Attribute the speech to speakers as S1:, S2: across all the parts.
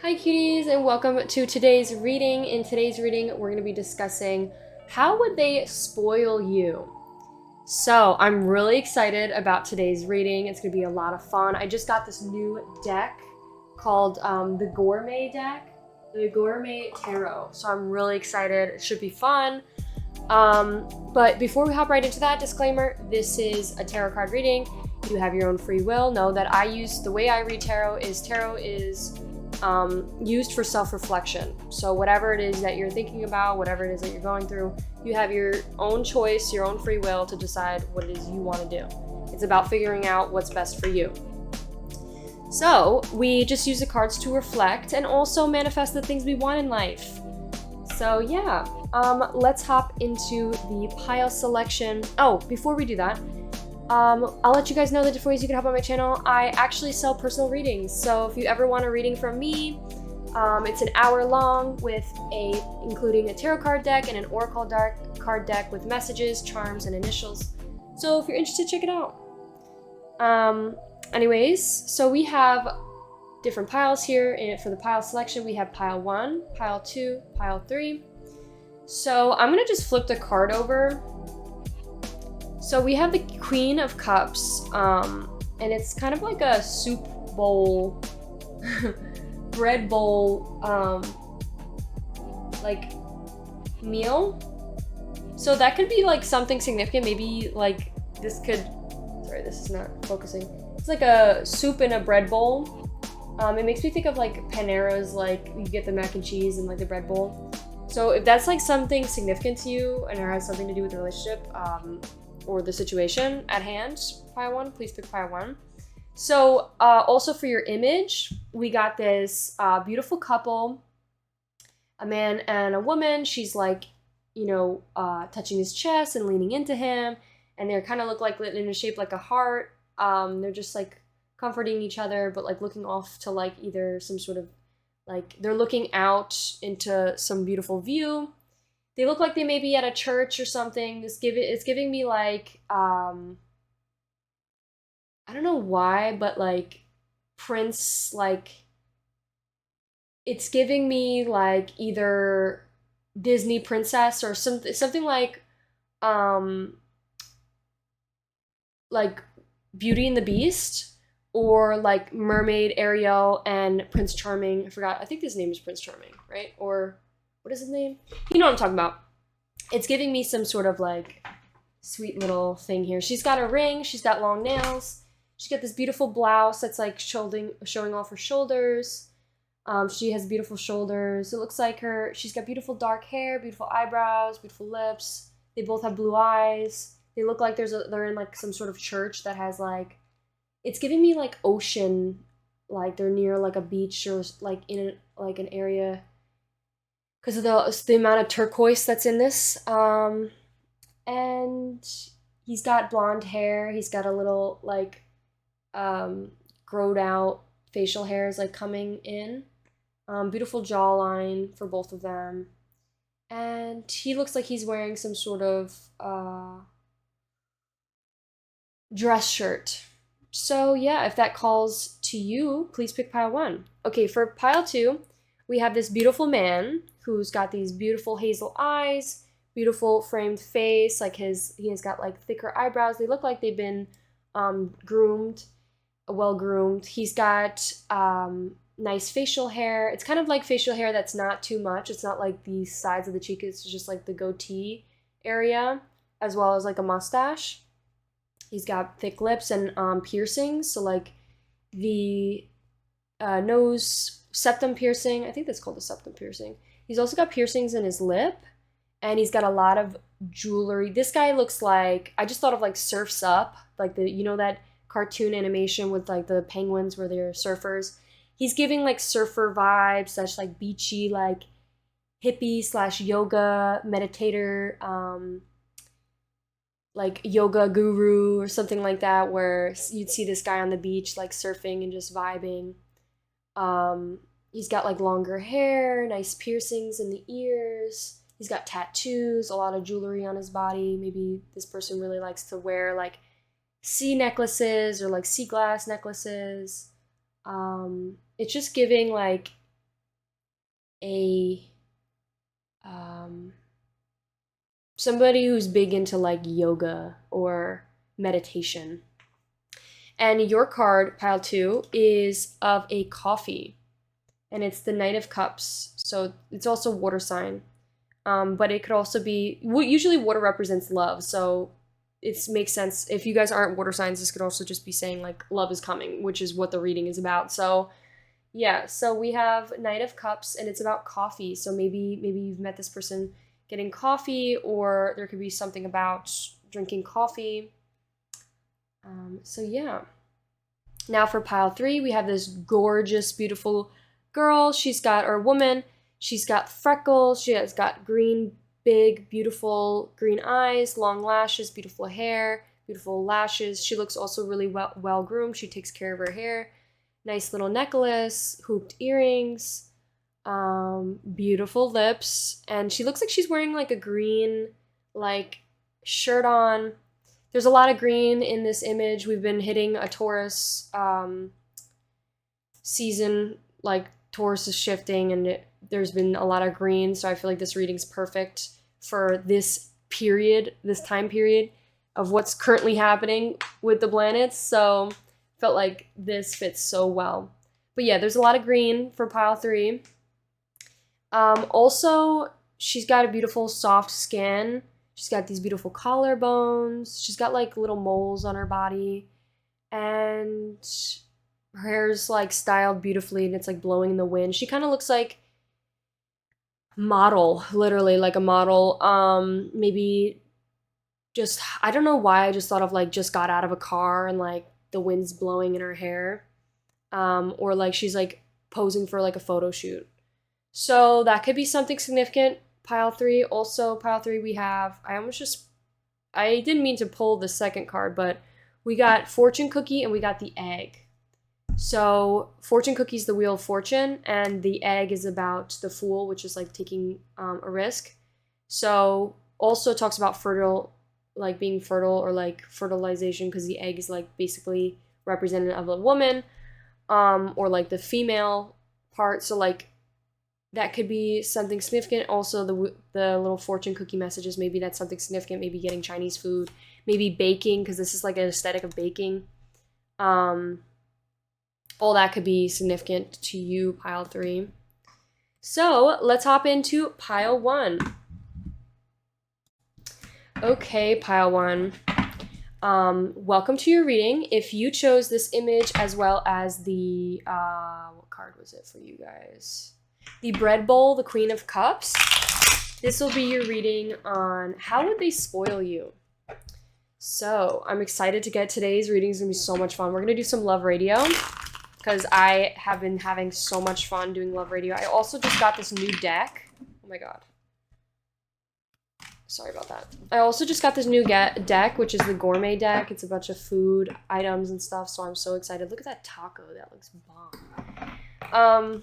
S1: Hi cuties and welcome to today's reading. In today's reading, we're going to be discussing how would they spoil you? So I'm really excited about today's reading. It's going to be a lot of fun. I just got this new deck called the Gourmet deck, the Gourmet Tarot. So I'm really excited. It should be fun. But before we hop right into that, disclaimer, this is a tarot card reading. You have your own free will. Know that the way I read tarot is used for self-reflection. So whatever it is that you're thinking about, whatever it is that you're going through, you have your own choice, your own free will to decide what it is you want to do. It's about figuring out what's best for you. So we just use the cards to reflect and also manifest the things we want in life. So yeah, let's hop into the pile selection. Oh, before we do that, I'll let you guys know the different ways you can help on my channel. I actually sell personal readings, so if you ever want a reading from me, it's an hour long including a tarot card deck and an oracle card deck with messages, charms, and initials. So if you're interested, check it out. Anyways, so we have different piles here. For the pile selection, we have pile 1, pile 2, pile 3. So I'm gonna just flip the card over. So we have the Queen of Cups, and it's kind of like a soup bowl, bread bowl, like meal. So that could be like something significant. Maybe like sorry, this is not focusing. It's like a soup in a bread bowl. It makes me think of like Panera's, like you get the mac and cheese and like the bread bowl. So if that's like something significant to you and it has something to do with the relationship, or the situation at hand, pile 1, please pick pile 1. So also for your image, we got this beautiful couple, a man and a woman. She's like, touching his chest and leaning into him, and they kind of look like in a shape like a heart. They're just like comforting each other, but like looking off to like either some sort of like they're looking out into some beautiful view. They look like they may be at a church or something. It's giving me like, I don't know why, but like Prince, like it's giving me like either Disney princess or something like Beauty and the Beast, or like Mermaid Ariel and Prince Charming. I think his name is Prince Charming, right? Or what is his name? You know what I'm talking about. It's giving me some sort of like sweet little thing here. She's got a ring. She's got long nails. She's got this beautiful blouse that's like showing off her shoulders. She has beautiful shoulders. It looks like she's got beautiful dark hair, beautiful eyebrows, beautiful lips. They both have blue eyes. They look like they're in like some sort of church that has like, it's giving me like ocean, like they're near like a beach or like in like an area, because of the amount of turquoise that's in this. And he's got blonde hair. He's got a little like growed out facial hairs like coming in. Beautiful jawline for both of them. And he looks like he's wearing some sort of dress shirt. So yeah, if that calls to you, please pick pile 1. Okay, for pile 2, we have this beautiful man who's got these beautiful hazel eyes, beautiful framed face, like he has got like thicker eyebrows. They look like they've been well groomed. He's got nice facial hair. It's kind of like facial hair that's not too much. It's not like the sides of the cheek. It's just like the goatee area, as well as like a mustache. He's got thick lips and piercings. So like the nose septum piercing. I think that's called a septum piercing. He's also got piercings in his lip, and he's got a lot of jewelry. This guy looks like, I just thought of like Surf's Up, like that cartoon animation with like the penguins where they're surfers. He's giving like surfer vibes, such like beachy, like hippie / yoga meditator, like yoga guru or something like that, where you'd see this guy on the beach like surfing and just vibing. He's got like longer hair, nice piercings in the ears. He's got tattoos, a lot of jewelry on his body. Maybe this person really likes to wear like sea necklaces or like sea glass necklaces. It's just giving like a somebody who's big into like yoga or meditation. And your card, pile 2, is of a coffee. And it's the Knight of Cups. So it's also water sign. But it could also be, usually water represents love. So it makes sense. If you guys aren't water signs, this could also just be saying like love is coming, which is what the reading is about. So yeah, so we have Knight of Cups and it's about coffee. So maybe you've met this person getting coffee, or there could be something about drinking coffee. So yeah. Now for pile 3, we have this gorgeous, beautiful girl. She's got, or woman, she's got freckles. She has got green, big, beautiful green eyes, long lashes, beautiful hair, beautiful lashes. She looks also really well groomed. She takes care of her hair. Nice little necklace, hooped earrings, beautiful lips, and she looks like she's wearing like a green like shirt on. There's a lot of green in this image. We've been hitting a Taurus season, like Taurus is shifting, and there's been a lot of green, so I feel like this reading's perfect for this period, this time period of what's currently happening with the planets. So felt like this fits so well. But yeah, there's a lot of green for pile 3. Also, she's got a beautiful soft skin. She's got these beautiful collarbones. She's got like little moles on her body. And her hair's like styled beautifully and it's like blowing in the wind. She kind of looks like model, literally like a model. Maybe just, I don't know why I just thought of like just got out of a car and like the wind's blowing in her hair. Or like she's like posing for like a photo shoot. So that could be something significant. Pile 3. Also, pile 3 we have, I didn't mean to pull the second card, but we got Fortune Cookie and we got the Egg. So Fortune Cookie is the Wheel of Fortune, and the Egg is about the Fool, which is like taking a risk. So also talks about being fertile or like fertilization, because the egg is like basically representative of a woman, or like the female part. So like that could be something significant. Also, the little fortune cookie messages, maybe that's something significant. Maybe getting Chinese food, maybe baking, because this is like an aesthetic of baking. All that could be significant to you, pile 3. So let's hop into pile 1. Okay, pile 1. Welcome to your reading. If you chose this image as well as the, what card was it for you guys? The bread bowl, the Queen of Cups. This will be your reading on how would they spoil you. So I'm excited to get today's reading. It's gonna be so much fun. We're gonna do some love radio because I have been having so much fun doing love radio. I also just got this new deck. Oh my god. Sorry about that. I also just got this new deck, which is the gourmet deck. It's a bunch of food items and stuff, so I'm so excited. Look at that taco. That looks bomb.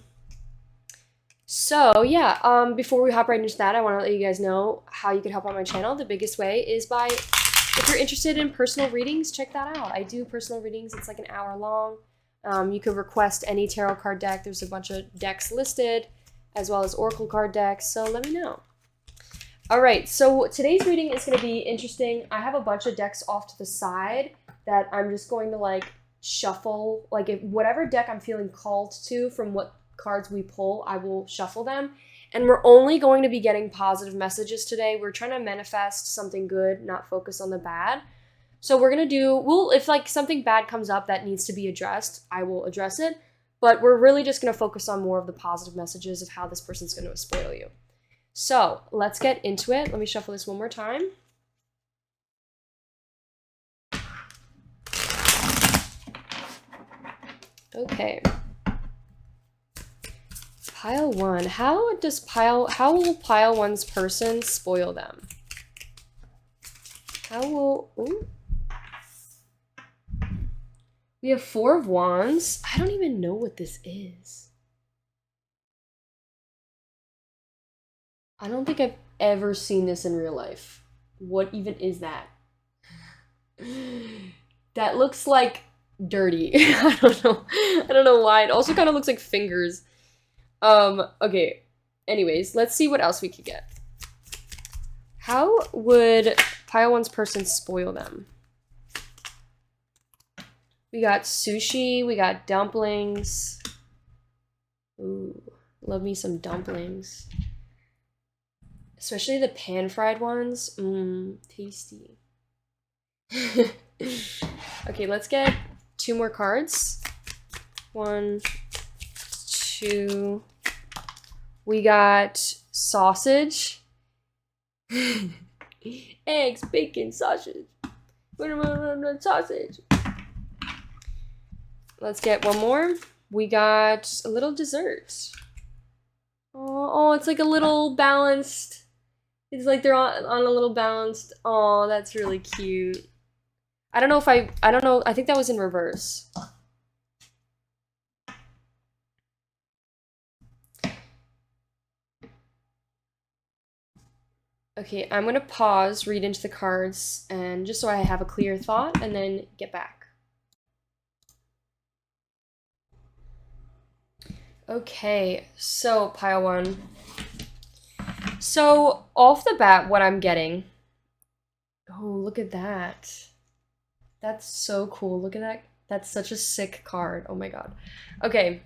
S1: So yeah, before we hop right into that, I want to let you guys know how you can help out my channel. The biggest way is by, if you're interested in personal readings, check that out. I do personal readings. It's like an hour long. You could request any tarot card deck. There's a bunch of decks listed, as well as oracle card decks, so let me know. All right, so today's reading is going to be interesting. I have a bunch of decks off to the side that I'm just going to like shuffle. Like if whatever deck I'm feeling called to from what cards we pull, I will shuffle them. And we're only going to be getting positive messages today. We're trying to manifest something good, not focus on the bad. So we're going to do, if like something bad comes up that needs to be addressed, I will address it. But we're really just going to focus on more of the positive messages of how this person's going to spoil you. So let's get into it. Let me shuffle this one more time. Okay. Pile 1. How will pile 1's person spoil them? We have 4 of Wands. I don't even know what this is. I don't think I've ever seen this in real life. What even is that? That looks like dirty. I don't know why. It also kind of looks like fingers. Okay. anyways, let's see what else we could get. How would pile one's person spoil them? We got sushi, we got dumplings. Ooh, love me some dumplings. Especially the pan-fried ones. Mmm, tasty. Okay, let's get 2 more cards. 1, 2. We got sausage. Eggs, bacon, sausage. Sausage. Let's get 1 more. We got a little dessert. Oh, it's like a little balanced. It's like they're on a little balanced. Oh, that's really cute. I don't know if I don't know. I think that was in reverse. Okay, I'm gonna pause, read into the cards, and just so I have a clear thought, and then get back. Okay, so pile 1. So off the bat, what I'm getting. Oh, look at that. That's so cool. Look at that. That's such a sick card. Oh my god. Okay.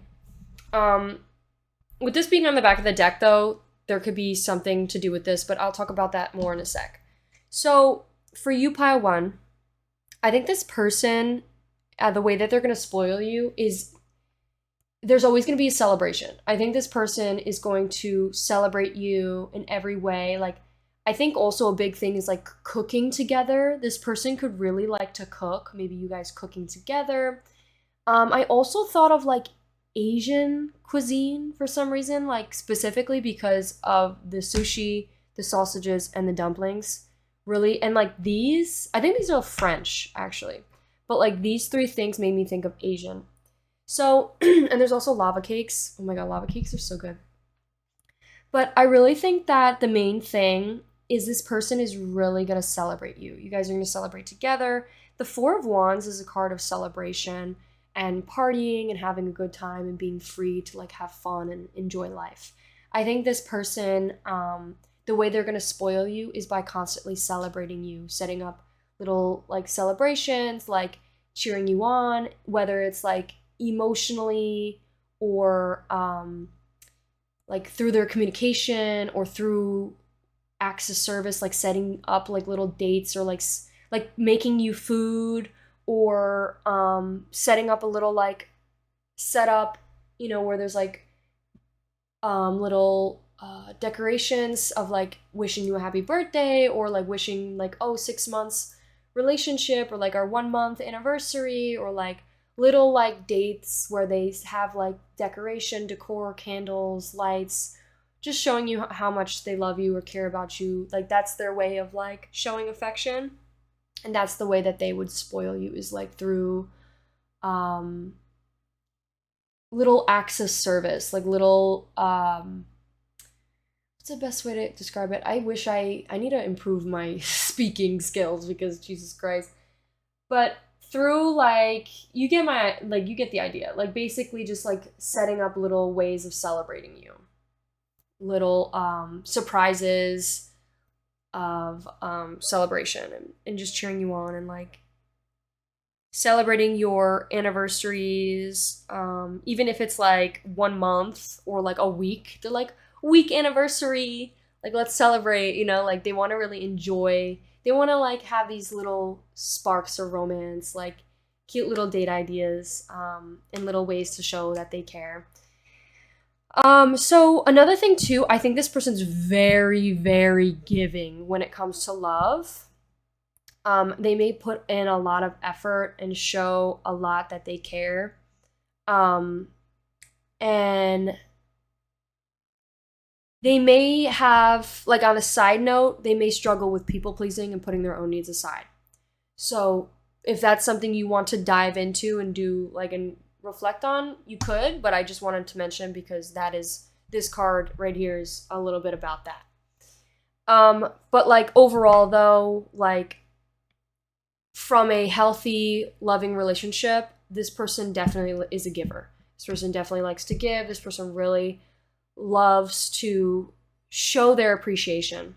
S1: With this being on the back of the deck, though, there could be something to do with this, but I'll talk about that more in a sec. So for you, pile 1, I think this person, the way that they're going to spoil you is there's always going to be a celebration. I think this person is going to celebrate you in every way. Like, I think also a big thing is like cooking together. This person could really like to cook. Maybe you guys cooking together. I also thought of like Asian cuisine for some reason, like specifically because of the sushi, the sausages, and the dumplings. Really, and like these, I think these are French actually, but like these 3 things made me think of Asian. So, and there's also lava cakes. Oh my god, lava cakes are so good. But I really think that the main thing is this person is really going to celebrate you. You guys are going to celebrate together. The 4 of Wands is a card of celebration and partying and having a good time and being free to like have fun and enjoy life. I think this person, the way they're going to spoil you is by constantly celebrating you, setting up little like celebrations, like cheering you on, whether it's like emotionally or like through their communication or through acts of service, like setting up like little dates or like making you food or setting up a little like setup, you know, where there's like little decorations of like wishing you a happy birthday or like wishing like 6 months relationship or like our 1 month anniversary or like little like dates where they have like decoration, decor, candles, lights, just showing you how much they love you or care about you. Like that's their way of like showing affection. And that's the way that they would spoil you is like through little acts of service, like little what's the best way to describe it? I wish I need to improve my speaking skills because Jesus Christ. But through like you get the idea. Like basically just like setting up little ways of celebrating you. Little surprises of celebration and just cheering you on and like celebrating your anniversaries, even if it's like 1 month or like a week. They're like week anniversary, like let's celebrate, you know, like they want to really enjoy, they want to like have these little sparks of romance, like cute little date ideas, and little ways to show that they care. So another thing too, I think this person's very, very giving when it comes to love. They may put in a lot of effort and show a lot that they care. And they may have, like on a side note, they may struggle with people pleasing and putting their own needs aside. So if that's something you want to dive into and do like and reflect on, you could, but I just wanted to mention because that is, this card right here is a little bit about that. But like overall though, like from a healthy, loving relationship, this person definitely is a giver. This person definitely likes to give. This person really loves to show their appreciation.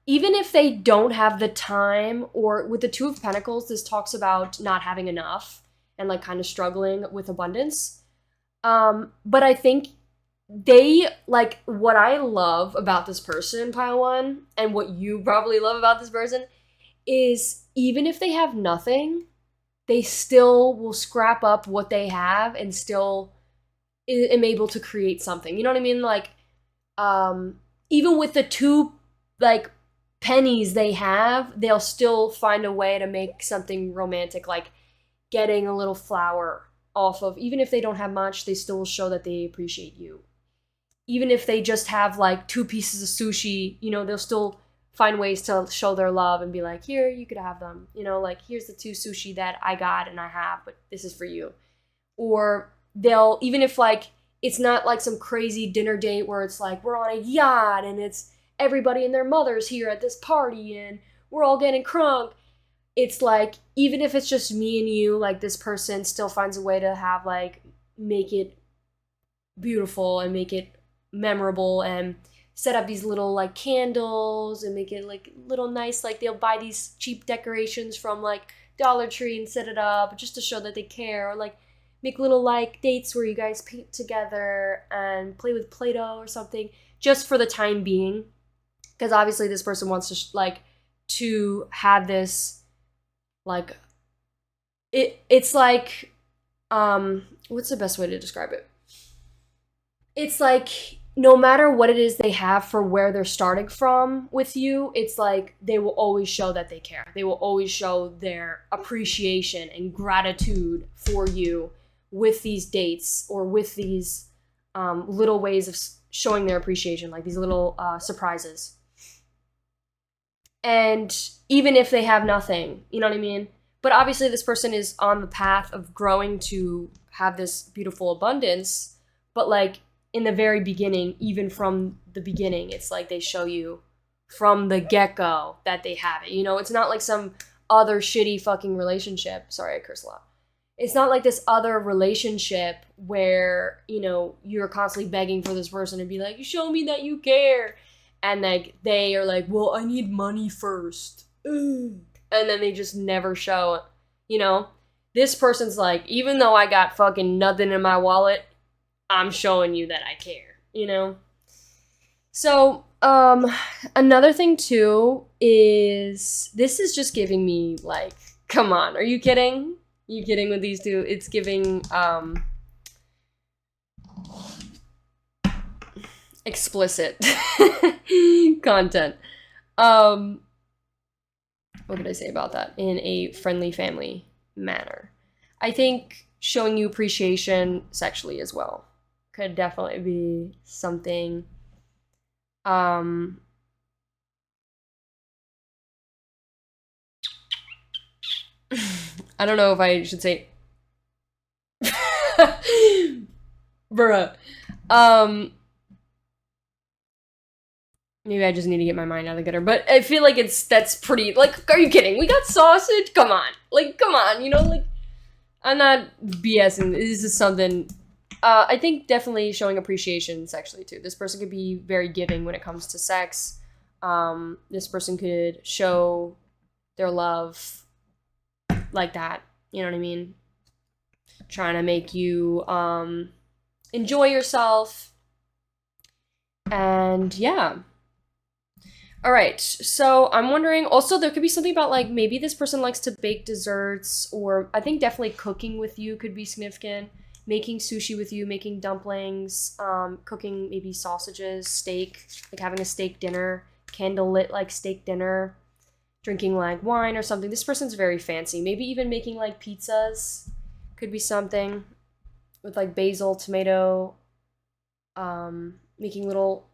S1: Even if they don't have the time, or with the Two of Pentacles, this talks about not having enough and like kind of struggling with abundance. But I think they, like, what I love about this person, Pile One, and what you probably love about this person, is even if they have nothing, they still will scrap up what they have and still am able to create something. You know what I mean? Like, even with the two, like, pennies they have, they'll still find a way to make something romantic, like getting a little flower off of, even if they don't have much, they still will show that they appreciate you. Even if they just have like 2 pieces of sushi, you know, they'll still find ways to show their love and be like, here, you could have them. You know, like, here's the 2 sushi that I got and I have, but this is for you. Or they'll, even if like, it's not like some crazy dinner date where it's like, we're on a yacht and it's everybody and their mothers here at this party and we're all getting crunk. It's like, even if it's just me and you, like, this person still finds a way to have, like, make it beautiful and make it memorable and set up these little, like, candles and make it, like, little nice, like, they'll buy these cheap decorations from, like, Dollar Tree and set it up just to show that they care, or, like, make little, like, dates where you guys paint together and play with Play-Doh or something, just for the time being. Because obviously this person wants to, to have this, like, it's like, what's the best way to describe it? It's like, no matter what it is they have for where they're starting from with you, it's like they will always show that they care. They will always show their appreciation and gratitude for you with these dates or with these little ways of showing their appreciation, like these little surprises. And even if they have nothing, you know what I mean? But obviously this person is on the path of growing to have this beautiful abundance. But like in the very beginning, even from the beginning, it's like they show you from the get-go that they have it. You know, it's not like some other shitty fucking relationship. Sorry, I curse a lot. It's not like this other relationship where, you know, you're constantly begging for this person to be like, you show me that you care. And like they are like, well, I need money first. Ugh. And then they just never show, you know? This person's like, even though I got fucking nothing in my wallet, I'm showing you that I care, you know? So, another thing too is, this is just giving me like, come on, are you kidding? You kidding with these two? It's giving, explicit content. What did I say about that? In a friendly family manner. I think showing you appreciation sexually as well could definitely be something. I don't know if I should say bruh. Maybe I just need to get my mind out of the gutter. But I feel like that's pretty, like, are you kidding? We got sausage? Come on. Like, come on, you know, like, I'm not BSing. This is something, I think definitely showing appreciation sexually, too. This person could be very giving when it comes to sex. This person could show their love like that. You know what I mean? Trying to make you, enjoy yourself. And, yeah. All right, so I'm wondering, also there could be something about like, maybe this person likes to bake desserts, or I think definitely cooking with you could be significant. Making sushi with you, making dumplings, cooking maybe sausages, steak, like having a steak dinner, candlelit like steak dinner, drinking like wine or something. This person's very fancy. Maybe even making like pizzas could be something with like basil, tomato, making little,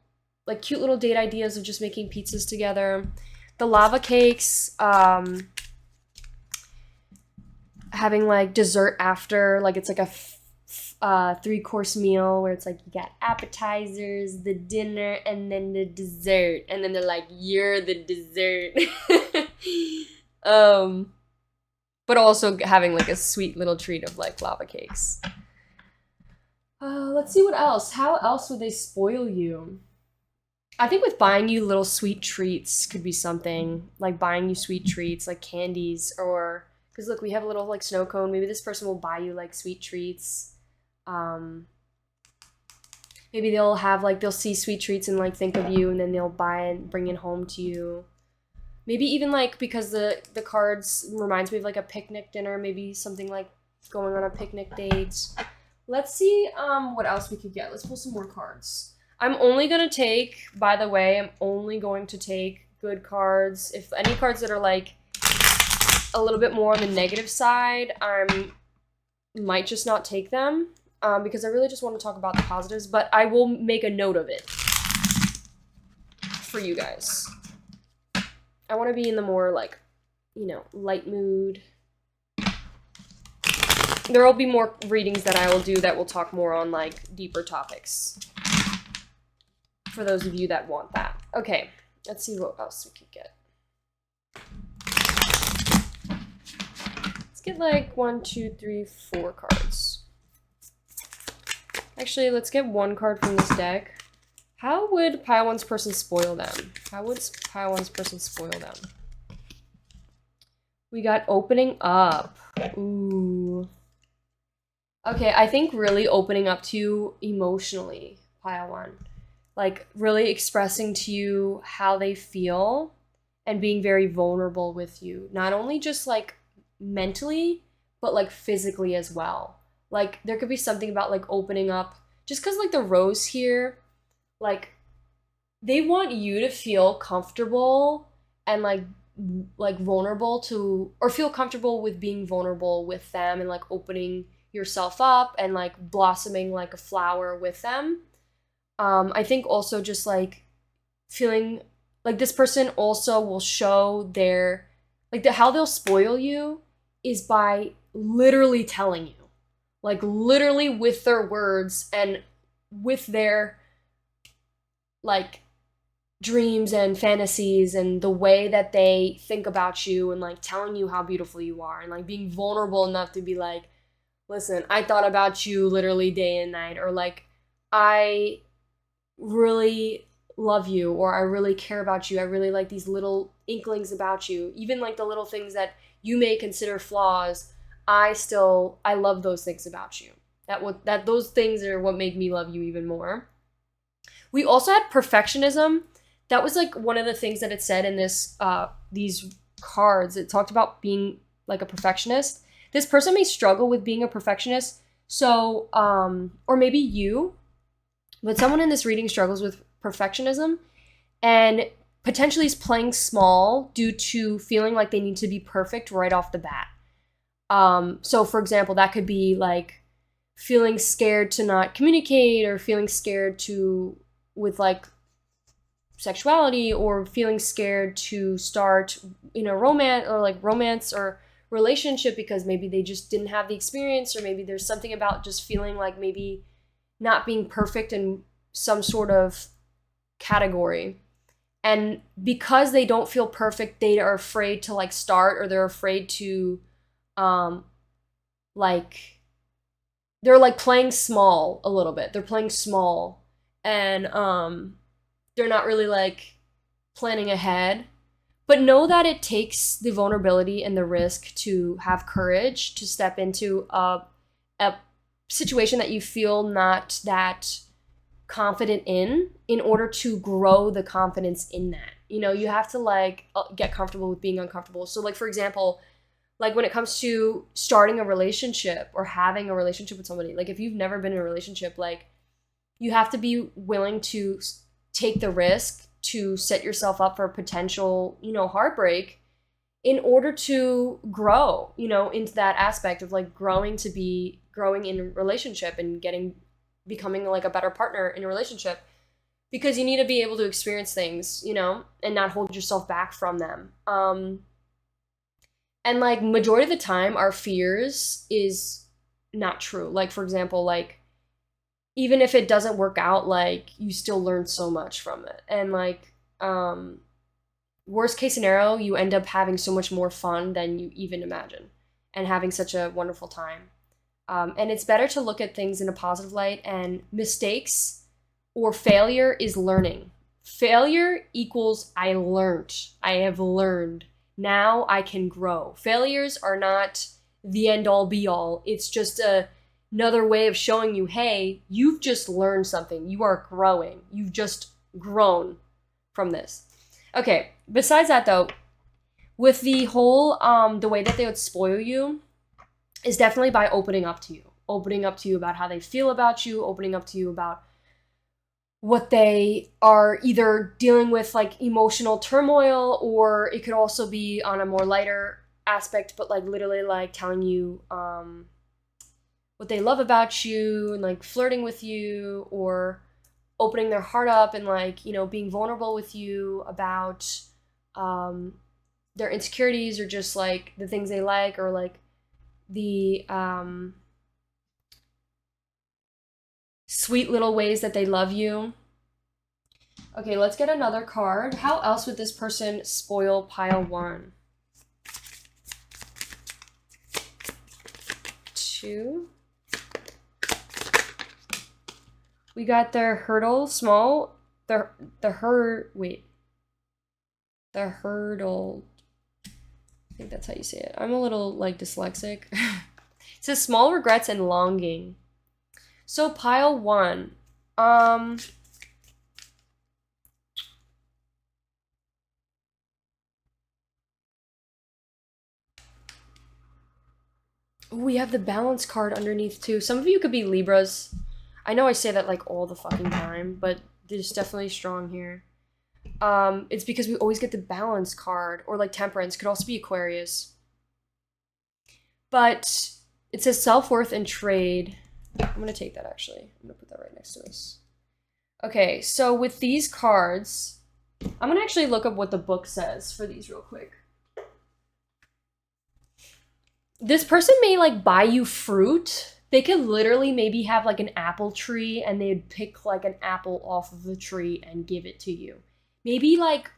S1: like cute little date ideas of just making pizzas together. The lava cakes, having like dessert after, like it's like a 3-course meal where it's like you got appetizers, the dinner, and then the dessert, and then they're like, you're the dessert. But also having like a sweet little treat of like lava cakes. Let's see what else. How else would they spoil you? I think with buying you little sweet treats could be something, like buying you sweet treats, like candies, or because look, we have a little like snow cone. Maybe this person will buy you like sweet treats. Um, Maybe they'll have like they'll see sweet treats and like think of you, and then they'll buy it and bring it home to you. Maybe even like because the cards reminds me of like a picnic dinner, maybe something like going on a picnic date. Let's see what else we could get. Let's pull some more cards. I'm only gonna take, by the way, I'm only going to take good cards. If any cards that are like a little bit more on the negative side, I might just not take them because I really just want to talk about the positives, but I will make a note of it for you guys. I want to be in the more like, light mood. There will be more readings that I will do that will talk more on like deeper topics for those of you that want that. Okay, let's see what else we could get. Let's get like 1, 2, 3, 4 cards. Actually, let's get one card from this deck. How would Pile 1's person spoil them? How would Pile 1's person spoil them? We got opening up. Ooh. Okay, I think really opening up to you emotionally, Pile 1. Like, really expressing to you how they feel and being very vulnerable with you. Not only just, like, mentally, but, like, physically as well. Like, there could be something about, like, opening up. Just because, like, the rose here, like, they want you to feel comfortable and, like vulnerable to, or feel comfortable with being vulnerable with them and, like, opening yourself up and, like, blossoming like a flower with them. I think also just like feeling like this person also will show their like how they'll spoil you is by literally telling you, like literally with their words and with their like dreams and fantasies and the way that they think about you and like telling you how beautiful you are and like being vulnerable enough to be like, listen, I thought about you literally day and night, or like I really love you, or I really care about you. I really like these little inklings about you. Even like the little things that you may consider flaws, I love those things about you. That those things are what make me love you even more. We also had perfectionism. That was like one of the things that it said in this these cards. It talked about being like a perfectionist. This person may struggle with being a perfectionist. So or maybe you, but someone in this reading struggles with perfectionism and potentially is playing small due to feeling like they need to be perfect right off the bat. So for example, that could be like feeling scared to not communicate, or feeling scared to with like sexuality, or feeling scared to start romance or relationship because maybe they just didn't have the experience, or maybe there's something about just feeling like maybe not being perfect in some sort of category. And because they don't feel perfect, they are afraid to like start, or they're afraid to like they're like playing small a little bit. They're playing small and they're not really like planning ahead. But know that it takes the vulnerability and the risk to have courage to step into a situation that you feel not that confident in order to grow the confidence in that. You have to like get comfortable with being uncomfortable. So like, for example, like when it comes to starting a relationship or having a relationship with somebody, like if you've never been in a relationship, like you have to be willing to take the risk to set yourself up for potential, heartbreak in order to grow, into that aspect of like growing in a relationship and becoming like a better partner in a relationship, because you need to be able to experience things, and not hold yourself back from them. And like majority of the time our fears is not true. Like for example, like even if it doesn't work out, like you still learn so much from it. And like worst case scenario, you end up having so much more fun than you even imagine and having such a wonderful time. And it's better to look at things in a positive light, and mistakes or failure is learning. Failure equals I learned. I have learned. Now I can grow. Failures are not the end all be all. It's just another way of showing you, hey, you've just learned something. You are growing. You've just grown from this. Okay, besides that though, with the whole the way that they would spoil you is definitely by opening up to you. Opening up to you about how they feel about you, opening up to you about what they are either dealing with, like emotional turmoil, or it could also be on a more lighter aspect, but like literally like telling you what they love about you and like flirting with you, or opening their heart up and like, you know, being vulnerable with you about their insecurities, or just like the things they like, or like the sweet little ways that they love you. Okay, let's get another card. How else would this person spoil pile one? Two. We got their hurdle, small. The hurdle. I think that's how you say it. I'm a little like dyslexic. It says small regrets and longing. So pile one. We have the balance card underneath too. Some of you could be Libras. I know I say that like all the fucking time, but it's definitely strong here. It's because we always get the balance card, or like temperance, could also be Aquarius. But it says self-worth and trade. I'm gonna take that actually. I'm gonna put that right next to this. Okay, so with these cards, I'm gonna actually look up what the book says for these real quick. This person may like buy you fruit. They could literally maybe have like an apple tree, and they'd pick like an apple off of the tree and give it to you. Maybe like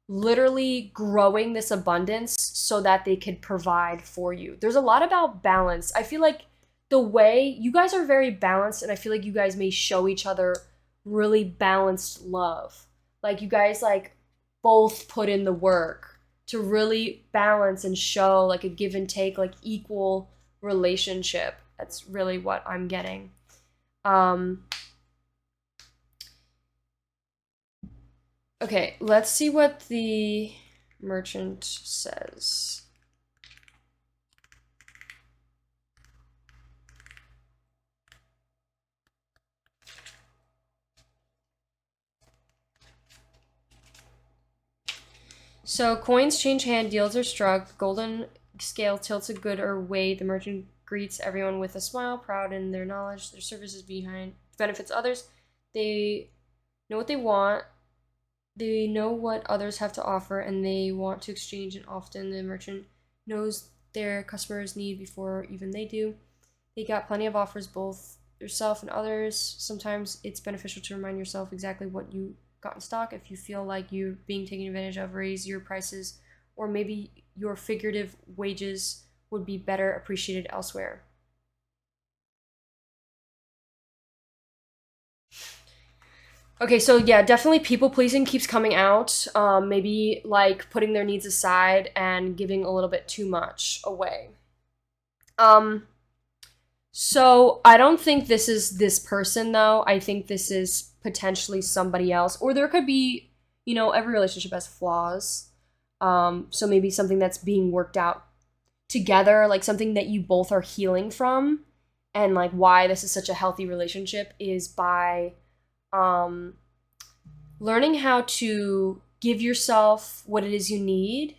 S1: literally growing this abundance so that they could provide for you. There's a lot about balance. I feel like the way you guys are very balanced, and I feel like you guys may show each other really balanced love. Like you guys like both put in the work to really balance and show like a give and take, like equal relationship. That's really what I'm getting. Okay, let's see what the merchant says. So coins change hand, deals are struck, golden scale tilts a good or weight. The merchant greets everyone with a smile, proud in their knowledge, their services behind benefits others. They know what they want. They know what others have to offer, and they want to exchange, and often the merchant knows their customers' need before even they do. They got plenty of offers, both yourself and others. Sometimes it's beneficial to remind yourself exactly what you got in stock. If you feel like you're being taken advantage of, raise your prices, or maybe your figurative wages would be better appreciated elsewhere. Okay, so yeah, definitely people pleasing keeps coming out. Maybe like putting their needs aside and giving a little bit too much away. So I don't think this is this person though. I think this is potentially somebody else, or there could be, you know, every relationship has flaws. So maybe something that's being worked out together, like something that you both are healing from, and like why this is such a healthy relationship is by learning how to give yourself what it is you need,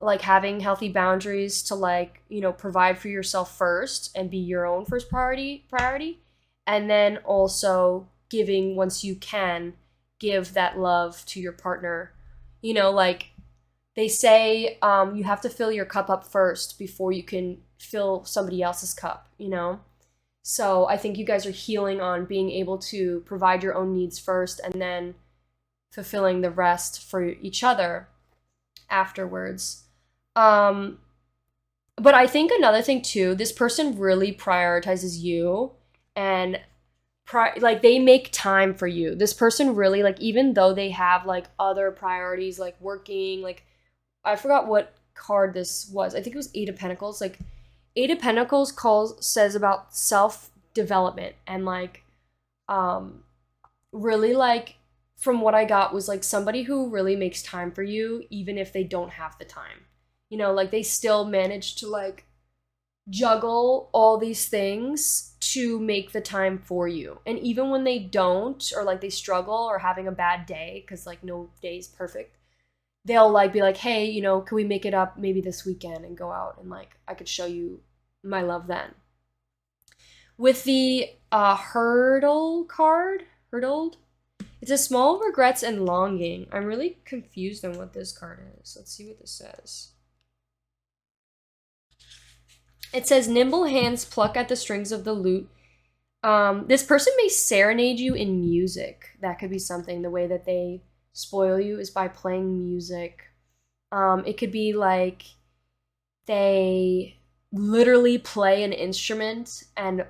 S1: like having healthy boundaries to like, you know, provide for yourself first and be your own first priority, and then also giving once you can give that love to your partner. You know, like they say you have to fill your cup up first before you can fill somebody else's cup, you know? So I think you guys are healing on being able to provide your own needs first, and then fulfilling the rest for each other afterwards. But I think another thing too, this person really prioritizes you, and like they make time for you. This person really, like, even though they have like other priorities like working, like I forgot what card this was. I think it was 8 of Pentacles. Like 8 of Pentacles calls says about self-development, and like um really, like, from what I got was like somebody who really makes time for you even if they don't have the time. Like they still manage to like juggle all these things to make the time for you. And even when they don't, or like they struggle or having a bad day, because like no day is perfect, they'll like be like, hey, can we make it up maybe this weekend and go out, and like I could show you my love then. With the hurdled, it's a small regrets and longing. I'm really confused on what this card is. Let's see what this says. It says, nimble hands pluck at the strings of the lute. This person may serenade you in music. That could be something. The way that they spoil you is by playing music. It could be like they literally play an instrument and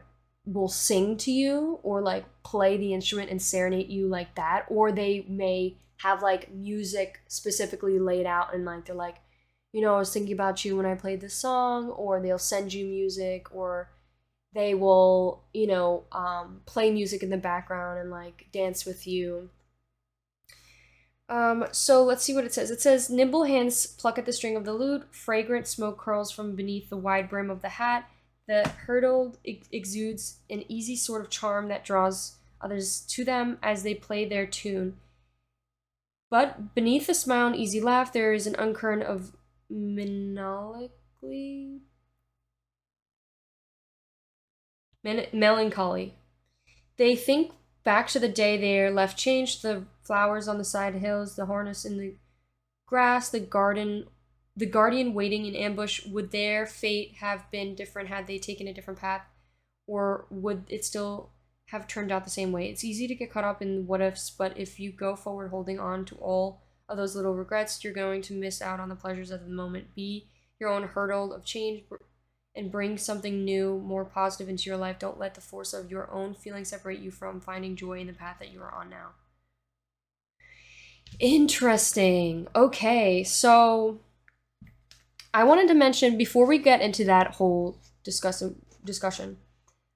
S1: will sing to you, or like play the instrument and serenade you like that. Or they may have like music specifically laid out, and like they're like, I was thinking about you when I played this song. Or they'll send you music, or they will, play music in the background and like dance with you. So let's see what it says. It says, nimble hands pluck at the string of the lute, fragrant smoke curls from beneath the wide brim of the hat. The hurdled exudes an easy sort of charm that draws others to them as they play their tune. But beneath the smile and easy laugh, there is an undercurrent of melancholy. They think back to the day they left changed, the flowers on the side hills, the harness in the grass, the guardian waiting in ambush. Would their fate have been different had they taken a different path, or would it still have turned out the same way? It's easy to get caught up in what ifs, but if you go forward holding on to all of those little regrets, you're going to miss out on the pleasures of the moment. Be your own hurdle of change and bring something new, more positive into your life. Don't let the force of your own feelings separate you from finding joy in the path that you are on now. Interesting. Okay, so I wanted to mention, before we get into that whole discussion,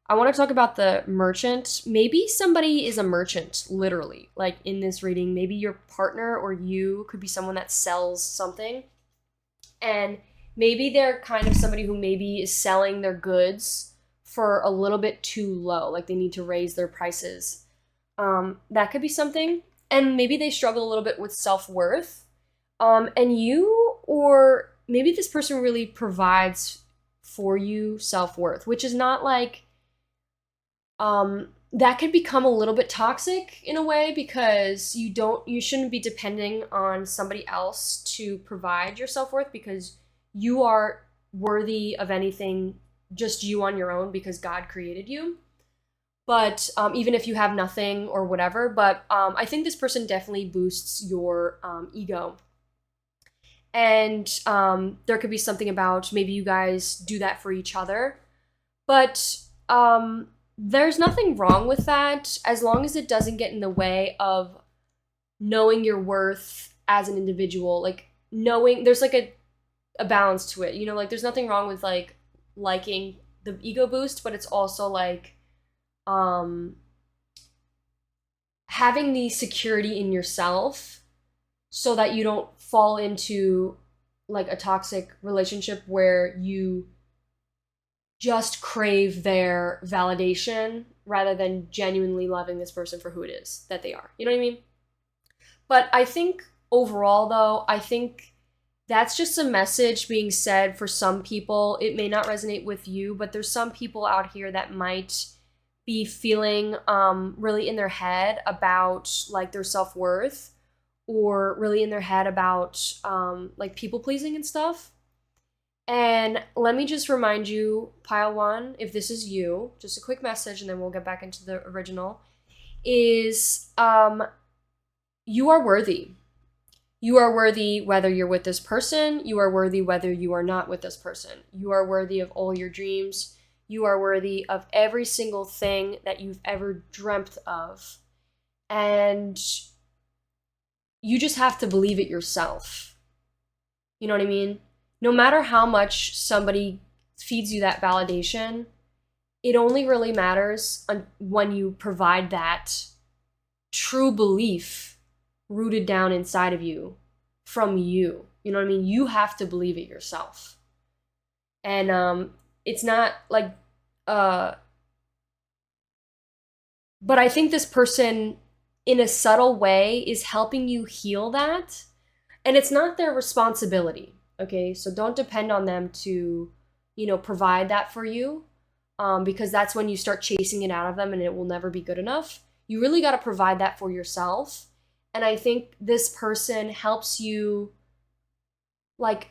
S1: I want to talk about the merchant. Maybe somebody is a merchant, literally, like in this reading. Maybe your partner or you could be someone that sells something. And maybe they're kind of somebody who maybe is selling their goods for a little bit too low. Like they need to raise their prices. That could be something. And maybe they struggle a little bit with self-worth. And you, or maybe this person really provides for you self-worth, which is not like, that could become a little bit toxic in a way, because you shouldn't be depending on somebody else to provide your self-worth, because you are worthy of anything, just you on your own, because God created you. But even if you have nothing or whatever, but I think this person definitely boosts your ego. And there could be something about maybe you guys do that for each other. But there's nothing wrong with that, as long as it doesn't get in the way of knowing your worth as an individual. Like knowing there's like a balance to it. Like there's nothing wrong with like liking the ego boost, but it's also like having the security in yourself so that you don't fall into like a toxic relationship where you just crave their validation rather than genuinely loving this person for who it is that they are. You know what I mean? But I think overall, though, I think that's just a message being said for some people. It may not resonate with you, but there's some people out here that might be feeling really in their head about like their self-worth, or really in their head about like people pleasing and stuff. And let me just remind you, pile one, if this is you, just a quick message and then we'll get back into the original, is you are worthy. You are worthy whether you're with this person. You are worthy whether you are not with this person. You are worthy of all your dreams. You are worthy of every single thing that you've ever dreamt of. And you just have to believe it yourself. You know what I mean? No matter how much somebody feeds you that validation, it only really matters when you provide that true belief rooted down inside of you from you. You know what I mean? You have to believe it yourself. And it's not like but I think this person in a subtle way is helping you heal that, and it's not their responsibility. Okay, so don't depend on them to, provide that for you, because that's when you start chasing it out of them and it will never be good enough. You really got to provide that for yourself. And I think this person helps you like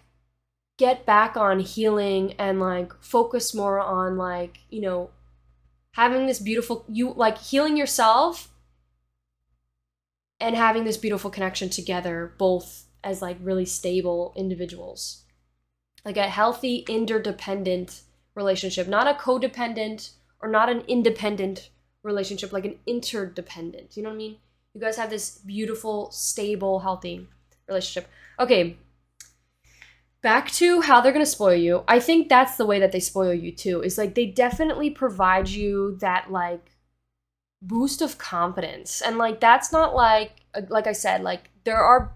S1: get back on healing and like focus more on like, having this beautiful, you like healing yourself and having this beautiful connection together, both as like really stable individuals. Like a healthy interdependent relationship, not a codependent or not an independent relationship, like an interdependent. You know what I mean? You guys have this beautiful, stable, healthy relationship. Okay, back to how they're going to spoil you. I think that's the way that they spoil you too. Is like they definitely provide you that like boost of confidence. And like that's not like I said, like there are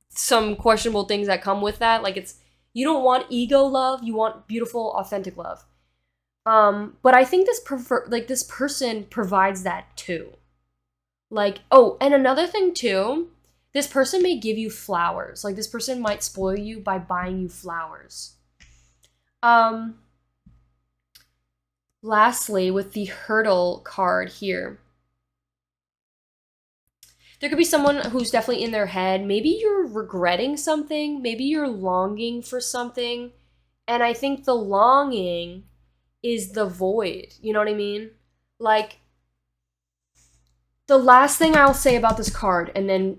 S1: some questionable things that come with that. Like you don't want ego love, you want beautiful, authentic love. But I think this person provides that too. Like, oh, and another thing too, this person may give you flowers. Like this person might spoil you by buying you flowers. Lastly, with the hurdle card here, there could be someone who's definitely in their head. Maybe you're regretting something. Maybe you're longing for something. And I think the longing is the void. You know what I mean? Like, the last thing I'll say about this card, and then,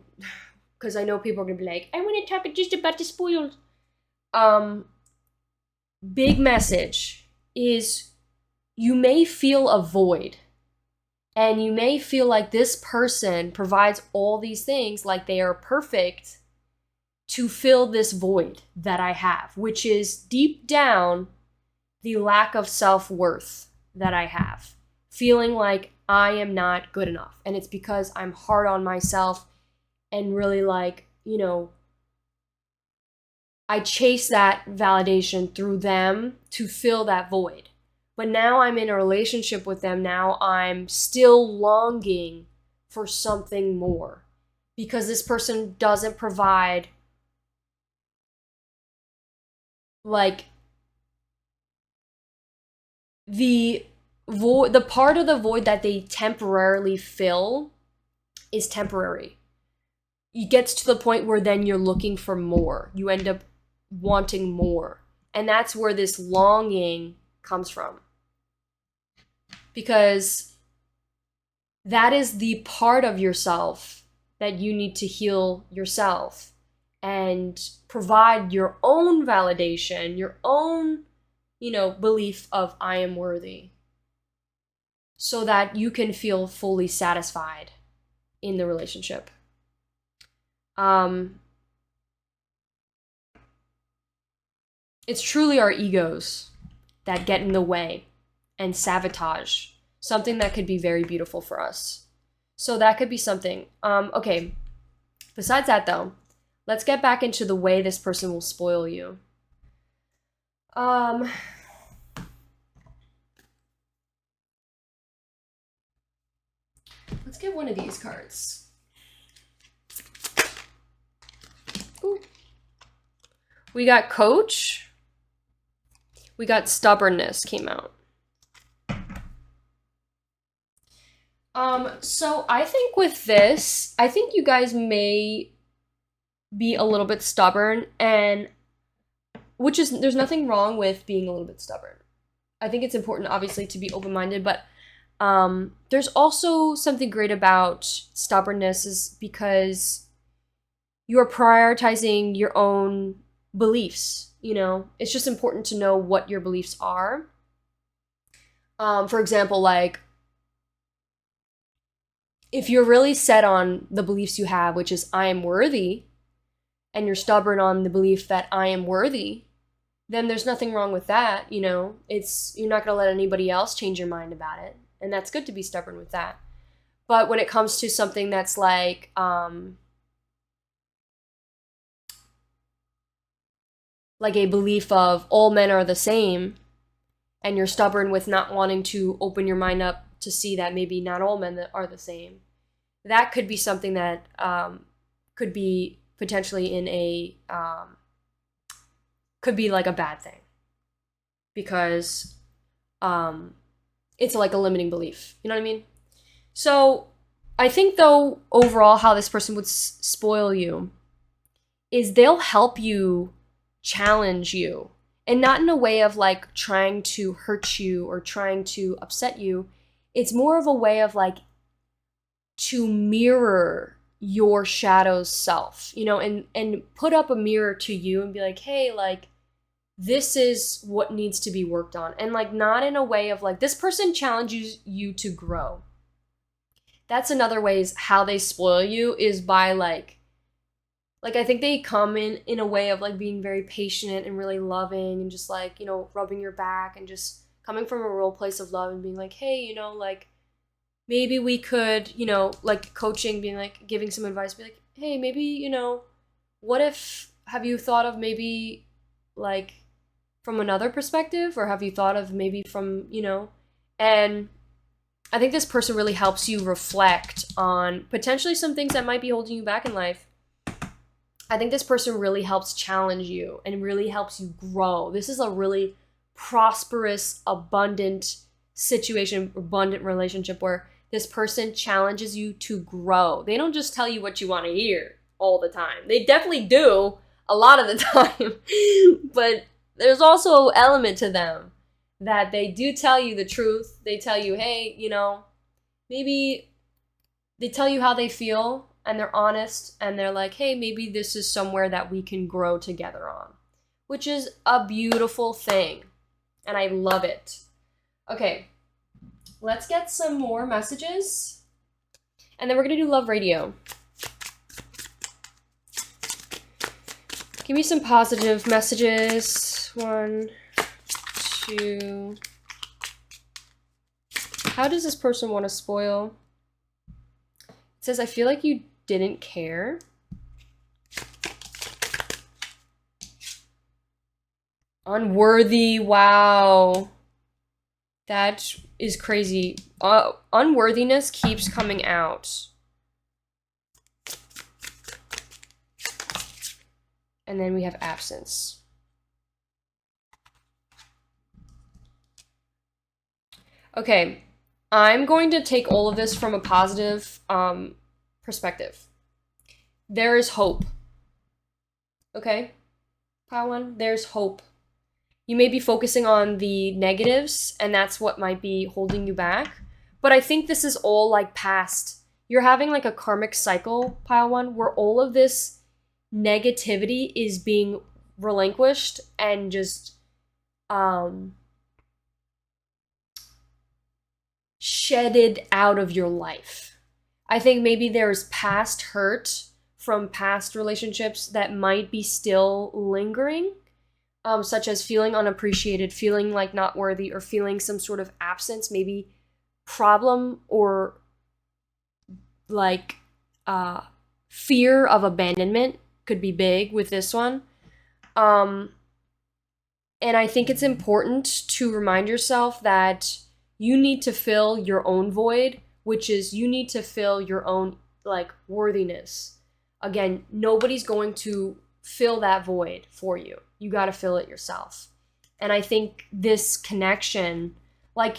S1: because I know people are going to be like, I want to talk just about the spoiled. Big message is you may feel a void. And you may feel like this person provides all these things, like they are perfect to fill this void that I have, which is deep down the lack of self-worth that I have. Feeling like I am not good enough. And it's because I'm hard on myself and really like, I chase that validation through them to fill that void. But now I'm in a relationship with them. Now I'm still longing for something more because this person doesn't provide like the part of the void that they temporarily fill is temporary. It gets to the point where then you're looking for more. You end up wanting more. And that's where this longing comes from. Because that is the part of yourself that you need to heal yourself and provide your own validation, your own, belief of I am worthy so that you can feel fully satisfied in the relationship. It's truly our egos that get in the way and sabotage something that could be very beautiful for us. So that could be something. Okay. Besides that though, let's get back into the way this person will spoil you. Let's get one of these cards. Ooh. We got coach. We got stubbornness came out. So I think with this, I think you guys may be a little bit stubborn, and there's nothing wrong with being a little bit stubborn. I think it's important, obviously, to be open-minded, but there's also something great about stubbornness is because you are prioritizing your own beliefs. You know, it's just important to know what your beliefs are. For example, like if you're really set on the beliefs you have, which is I am worthy, and you're stubborn on the belief that I am worthy, then there's nothing wrong with that. You know, it's, you're not going to let anybody else change your mind about it. And that's good to be stubborn with that. But when it comes to something that's like a belief of all men are the same, and you're stubborn with not wanting to open your mind up to see that maybe not all men are the same, that could be something that could be potentially in a could be like a bad thing, because it's like a limiting belief. You know what I mean? So I think, though, overall, how this person would spoil you is they'll help you challenge you, and not in a way of like trying to hurt you or trying to upset you. It's more of a way of like to mirror your shadow's self, you know, and put up a mirror to you and be like, hey, like, this is what needs to be worked on. And like, not in a way of like, this person challenges you to grow. That's another ways how they spoil you, is by like I think they come in a way of like being very patient and really loving, and just like, you know, rubbing your back and just coming from a real place of love and being like, hey, you know, like, maybe we could, you know, like coaching, being like, giving some advice, be like, hey, maybe, you know, what if, have you thought of maybe like from another perspective, or have you thought of maybe from, you know, and I think this person really helps you reflect on potentially some things that might be holding you back in life. I think this person really helps challenge you and really helps you grow. This is a really prosperous, abundant situation, abundant relationship where this person challenges you to grow. They don't just tell you what you want to hear all the time. They definitely do a lot of the time, but there's also an element to them that they do tell you the truth. They tell you, hey, you know, maybe they tell you how they feel, and they're honest, and they're like, hey, maybe this is somewhere that we can grow together on, which is a beautiful thing, and I love it. Okay, let's get some more messages, and then we're gonna do love radio. Give me some positive messages. 1, 2. How does this person want to spoil? It says, I feel like you didn't care. Unworthy. Wow. That is crazy. Unworthiness keeps coming out. And then we have absence. Okay, I'm going to take all of this from a positive perspective. There is hope. Okay, pile one, there's hope. You may be focusing on the negatives, and that's what might be holding you back. But I think this is all like past. You're having like a karmic cycle, pile one, where all of this negativity is being relinquished and just shedded out of your life. I think maybe there's past hurt from past relationships that might be still lingering, such as feeling unappreciated, feeling like not worthy, or feeling some sort of absence, maybe problem, or like fear of abandonment could be big with this one. And I think it's important to remind yourself that you need to fill your own void, which is you need to fill your own like worthiness. Again, nobody's going to fill that void for you. You got to fill it yourself. And I think this connection like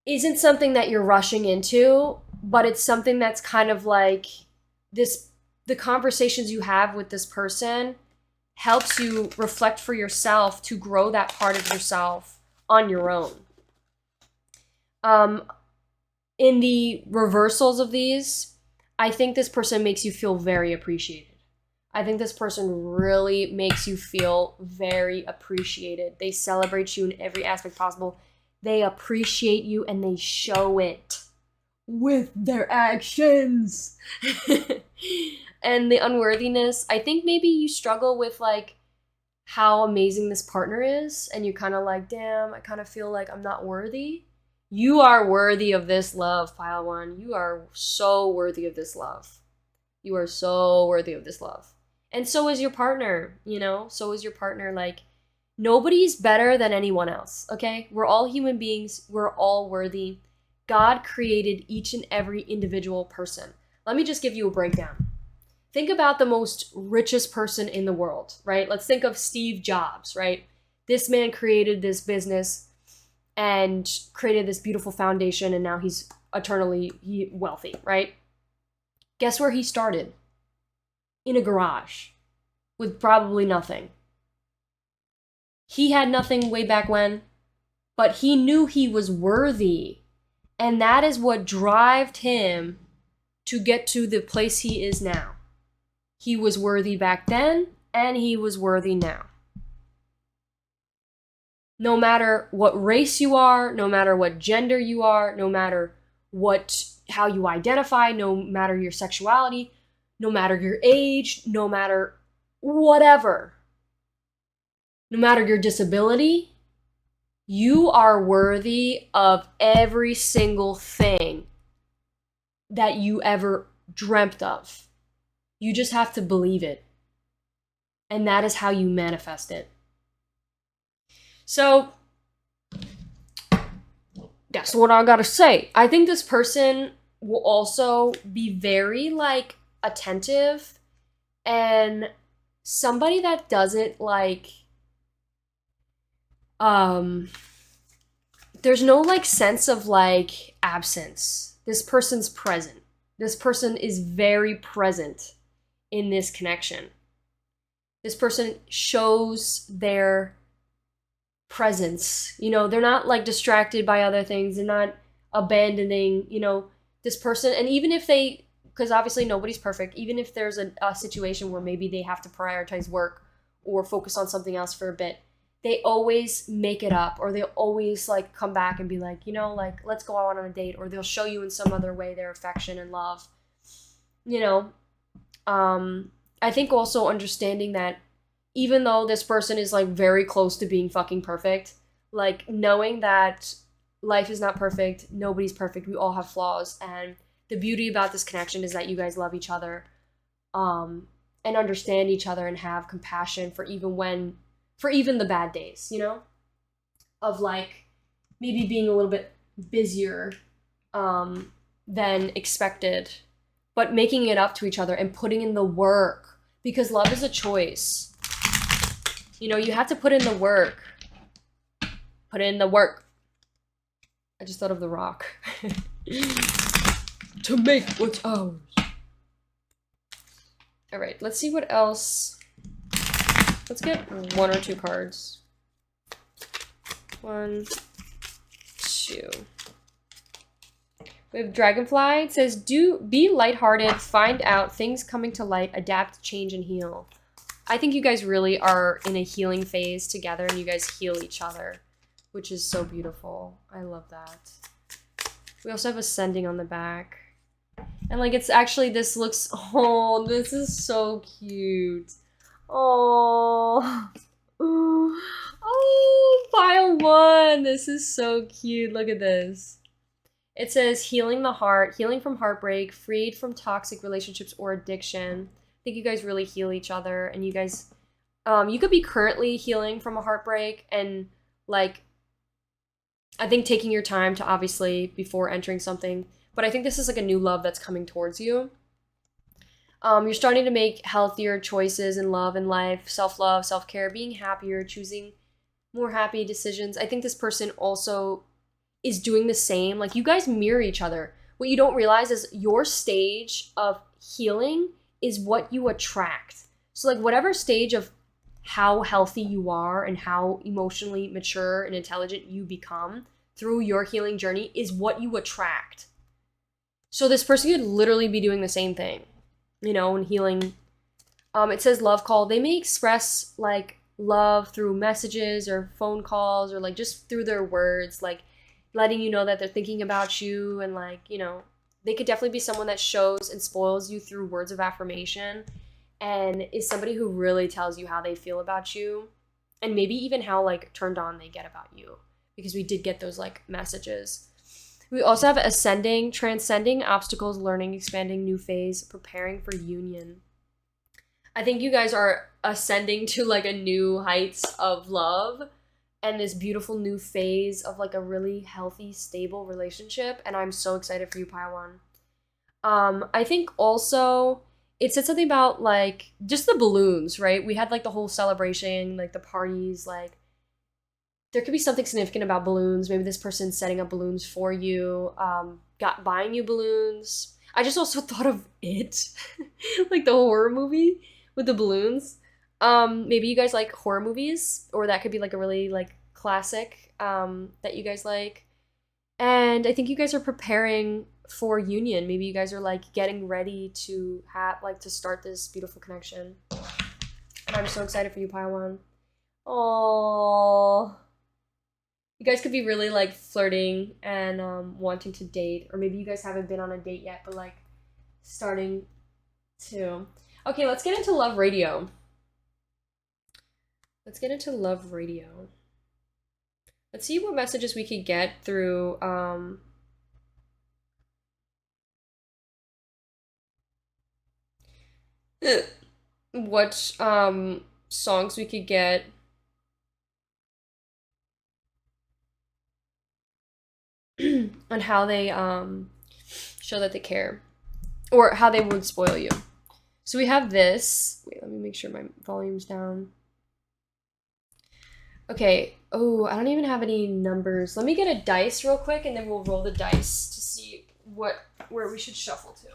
S1: isn't something that you're rushing into, but it's something that's kind of like this, the conversations you have with this person helps you reflect for yourself to grow that part of yourself on your own. In the reversals of these, I think this person makes you feel very appreciated. I think this person really makes you feel very appreciated. They celebrate you in every aspect possible. They appreciate you and they show it with their actions. And the unworthiness, I think maybe you struggle with like how amazing this partner is and you're kind of like, damn, I kind of feel like I'm not worthy. You are worthy of this love, pile one. You are so worthy of this love. You are so worthy of this love. And so is your partner, you know? So is your partner. Like, nobody's better than anyone else, okay? We're all human beings. We're all worthy. God created each and every individual person. Let me just give you a breakdown. Think about the most richest person in the world, right? Let's think of Steve Jobs, right? This man created this business and created this beautiful foundation, and now he's eternally wealthy, right? Guess where he started? In a garage with probably nothing. He had nothing way back when, but he knew he was worthy. And that is what drove him to get to the place he is now. He was worthy back then, and he was worthy now. No matter what race you are, no matter what gender you are, no matter how you identify, no matter your sexuality, no matter your age, no matter whatever, no matter your disability, you are worthy of every single thing that you ever dreamt of. You just have to believe it. And that is how you manifest it. So, that's what I gotta say. I think this person will also be very, like, attentive and somebody that doesn't, like, there's no, like, sense of, like, absence. This person's present. This person is very present in this connection. This person shows their presence. You know, they're not like distracted by other things. They're not abandoning, you know, this person. And even if they, because obviously nobody's perfect, even if there's a situation where maybe they have to prioritize work or focus on something else for a bit, they always make it up, or they'll always like come back and be like, you know, like, let's go out on a date, or they'll show you in some other way their affection and love. You know, I think also understanding that even though this person is like very close to being fucking perfect, like knowing that life is not perfect, nobody's perfect, we all have flaws, and the beauty about this connection is that you guys love each other, and understand each other and have compassion for even the bad days, you know, of like maybe being a little bit busier than expected, but making it up to each other and putting in the work, because love is a choice. You know, you have to put in the work. Put in the work. I just thought of The Rock. To make what's ours. All right, let's see what else. Let's get 1 or 2 cards. 1, 2. We have Dragonfly. It says, be lighthearted, find out things coming to light, adapt, change, and heal. I think you guys really are in a healing phase together, and you guys heal each other, which is so beautiful. I love that. We also have Ascending on the back. And like, it's actually, this looks, oh, this is so cute. Oh, oh, pile 1. This is so cute. Look at this. It says healing the heart, healing from heartbreak, freed from toxic relationships or addiction. I think you guys really heal each other, and you guys, you could be currently healing from a heartbreak, and like, I think taking your time to obviously before entering something, but I think this is like a new love that's coming towards you. You're starting to make healthier choices in love and life, self-love, self-care, being happier, choosing more happy decisions. I think this person also is doing the same. Like, you guys mirror each other. What you don't realize is your stage of healing is what you attract. So like, whatever stage of how healthy you are and how emotionally mature and intelligent you become through your healing journey is what you attract. So this person could literally be doing the same thing, you know, and healing. It says love call. They may express like love through messages or phone calls or like just through their words, like letting you know that they're thinking about you, and like, you know, they could definitely be someone that shows and spoils you through words of affirmation, and is somebody who really tells you how they feel about you, and maybe even how like turned on they get about you, because we did get those like messages. We also have ascending, transcending obstacles, learning, expanding, new phase, preparing for union. I think you guys are ascending to like a new heights of love and this beautiful new phase of like a really healthy, stable relationship. And I'm so excited for you, Paiwan. I think also it said something about like just the balloons, right? We had like the whole celebration, like the parties, like there could be something significant about balloons. Maybe this person's setting up balloons for you, got buying you balloons. I just also thought of it, like the horror movie with the balloons. Maybe you guys like horror movies, or that could be like a really like classic that you guys like. And I think you guys are preparing for union. Maybe you guys are like getting ready to have like to start this beautiful connection. And I'm so excited for you, Paiwan. Oh, you guys could be really like flirting and wanting to date, or maybe you guys haven't been on a date yet, but like starting to. Okay, let's get into love radio. Let's get into love radio. Let's see what messages we could get through what songs we could get. On how they show that they care, or how they would spoil you. So we have this. Wait, let me make sure my volume's down. Okay. Oh, I don't even have any numbers. Let me get a dice real quick, and then we'll roll the dice to see where we should shuffle to.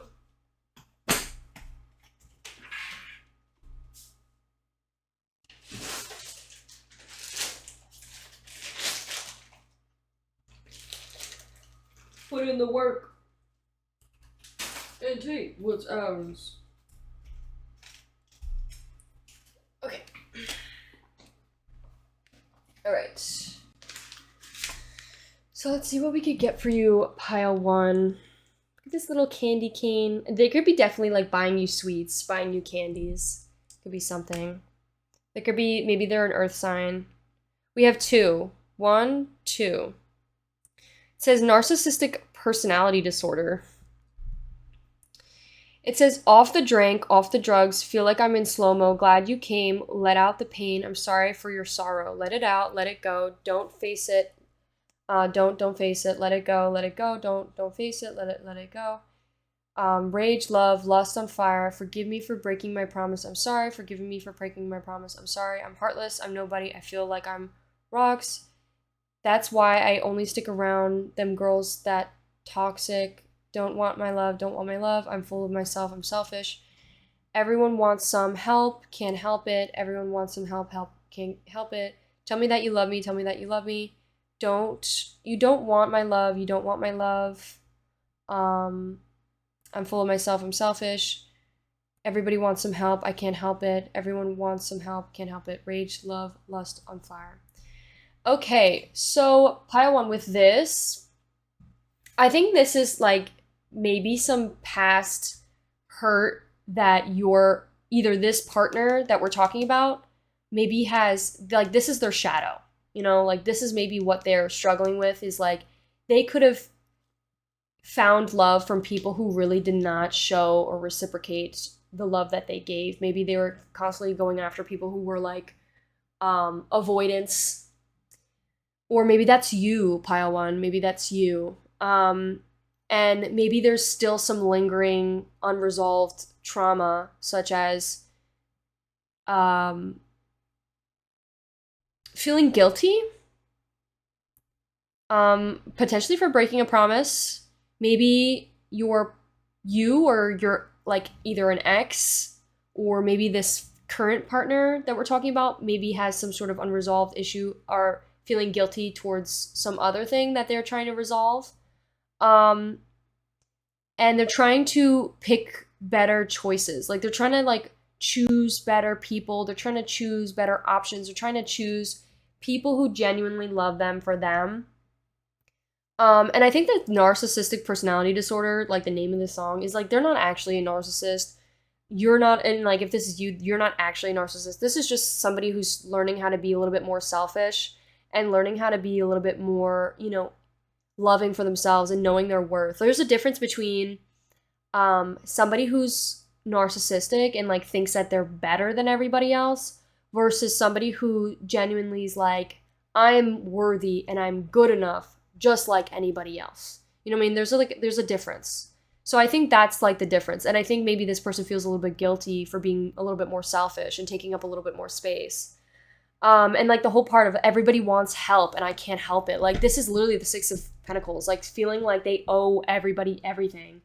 S1: Put in the work and take what's ours. Okay. All right. So let's see what we could get for you, pile one. Look at this little candy cane. They could be definitely like buying you sweets, buying you candies. Could be something. There could be, maybe they're an earth sign. We have two. 1, 2. It says narcissistic personality disorder. It says off the drink, off the drugs, feel like I'm in slow-mo, glad you came, let out the pain, I'm sorry for your sorrow, let it out, let it go, don't face it, don't face it, let it go, don't face it, let it go. Rage, love, lust on fire, forgive me for breaking my promise, I'm sorry, forgive me for breaking my promise, I'm sorry, I'm heartless, I'm nobody, I feel like I'm rocks. That's why I only stick around them girls that toxic, don't want my love, I'm full of myself, I'm selfish. Everyone wants some help, can't help it. Everyone wants some help, can't help it. Tell me that you love me, tell me that you love me. You don't want my love, you don't want my love. I'm full of myself, I'm selfish. Everybody wants some help, I can't help it. Everyone wants some help, can't help it. Rage, love, lust on fire. Okay, so pile one with this. I think this is like maybe some past hurt that your either this partner that we're talking about maybe has, like, this is their shadow, you know, like this is maybe what they're struggling with, is like they could have found love from people who really did not show or reciprocate the love that they gave. Maybe they were constantly going after people who were like avoidance. Or maybe that's you, pile one. Maybe that's you. And maybe there's still some lingering unresolved trauma, such as feeling guilty, potentially for breaking a promise. Maybe you or you're like either an ex, or maybe this current partner that we're talking about maybe has some sort of unresolved issue, or feeling guilty towards some other thing that they're trying to resolve. And and they're trying to pick better choices. Like they're trying to like choose better people. They're trying to choose better options. They're trying to choose people who genuinely love them for them. And I think that narcissistic personality disorder, like the name of the song, is like they're not actually a narcissist. You're not, and like if this is you, you're not actually a narcissist. This is just somebody who's learning how to be a little bit more selfish and learning how to be a little bit more, loving for themselves and knowing their worth. There's a difference between somebody who's narcissistic and like thinks that they're better than everybody else versus somebody who genuinely is like, I'm worthy and I'm good enough just like anybody else. You know what I mean? There's a difference. So I think that's like the difference. And I think maybe this person feels a little bit guilty for being a little bit more selfish and taking up a little bit more space. And like the whole part of everybody wants help and I can't help it. Like this is literally the Six of Pentacles, like feeling like they owe everybody everything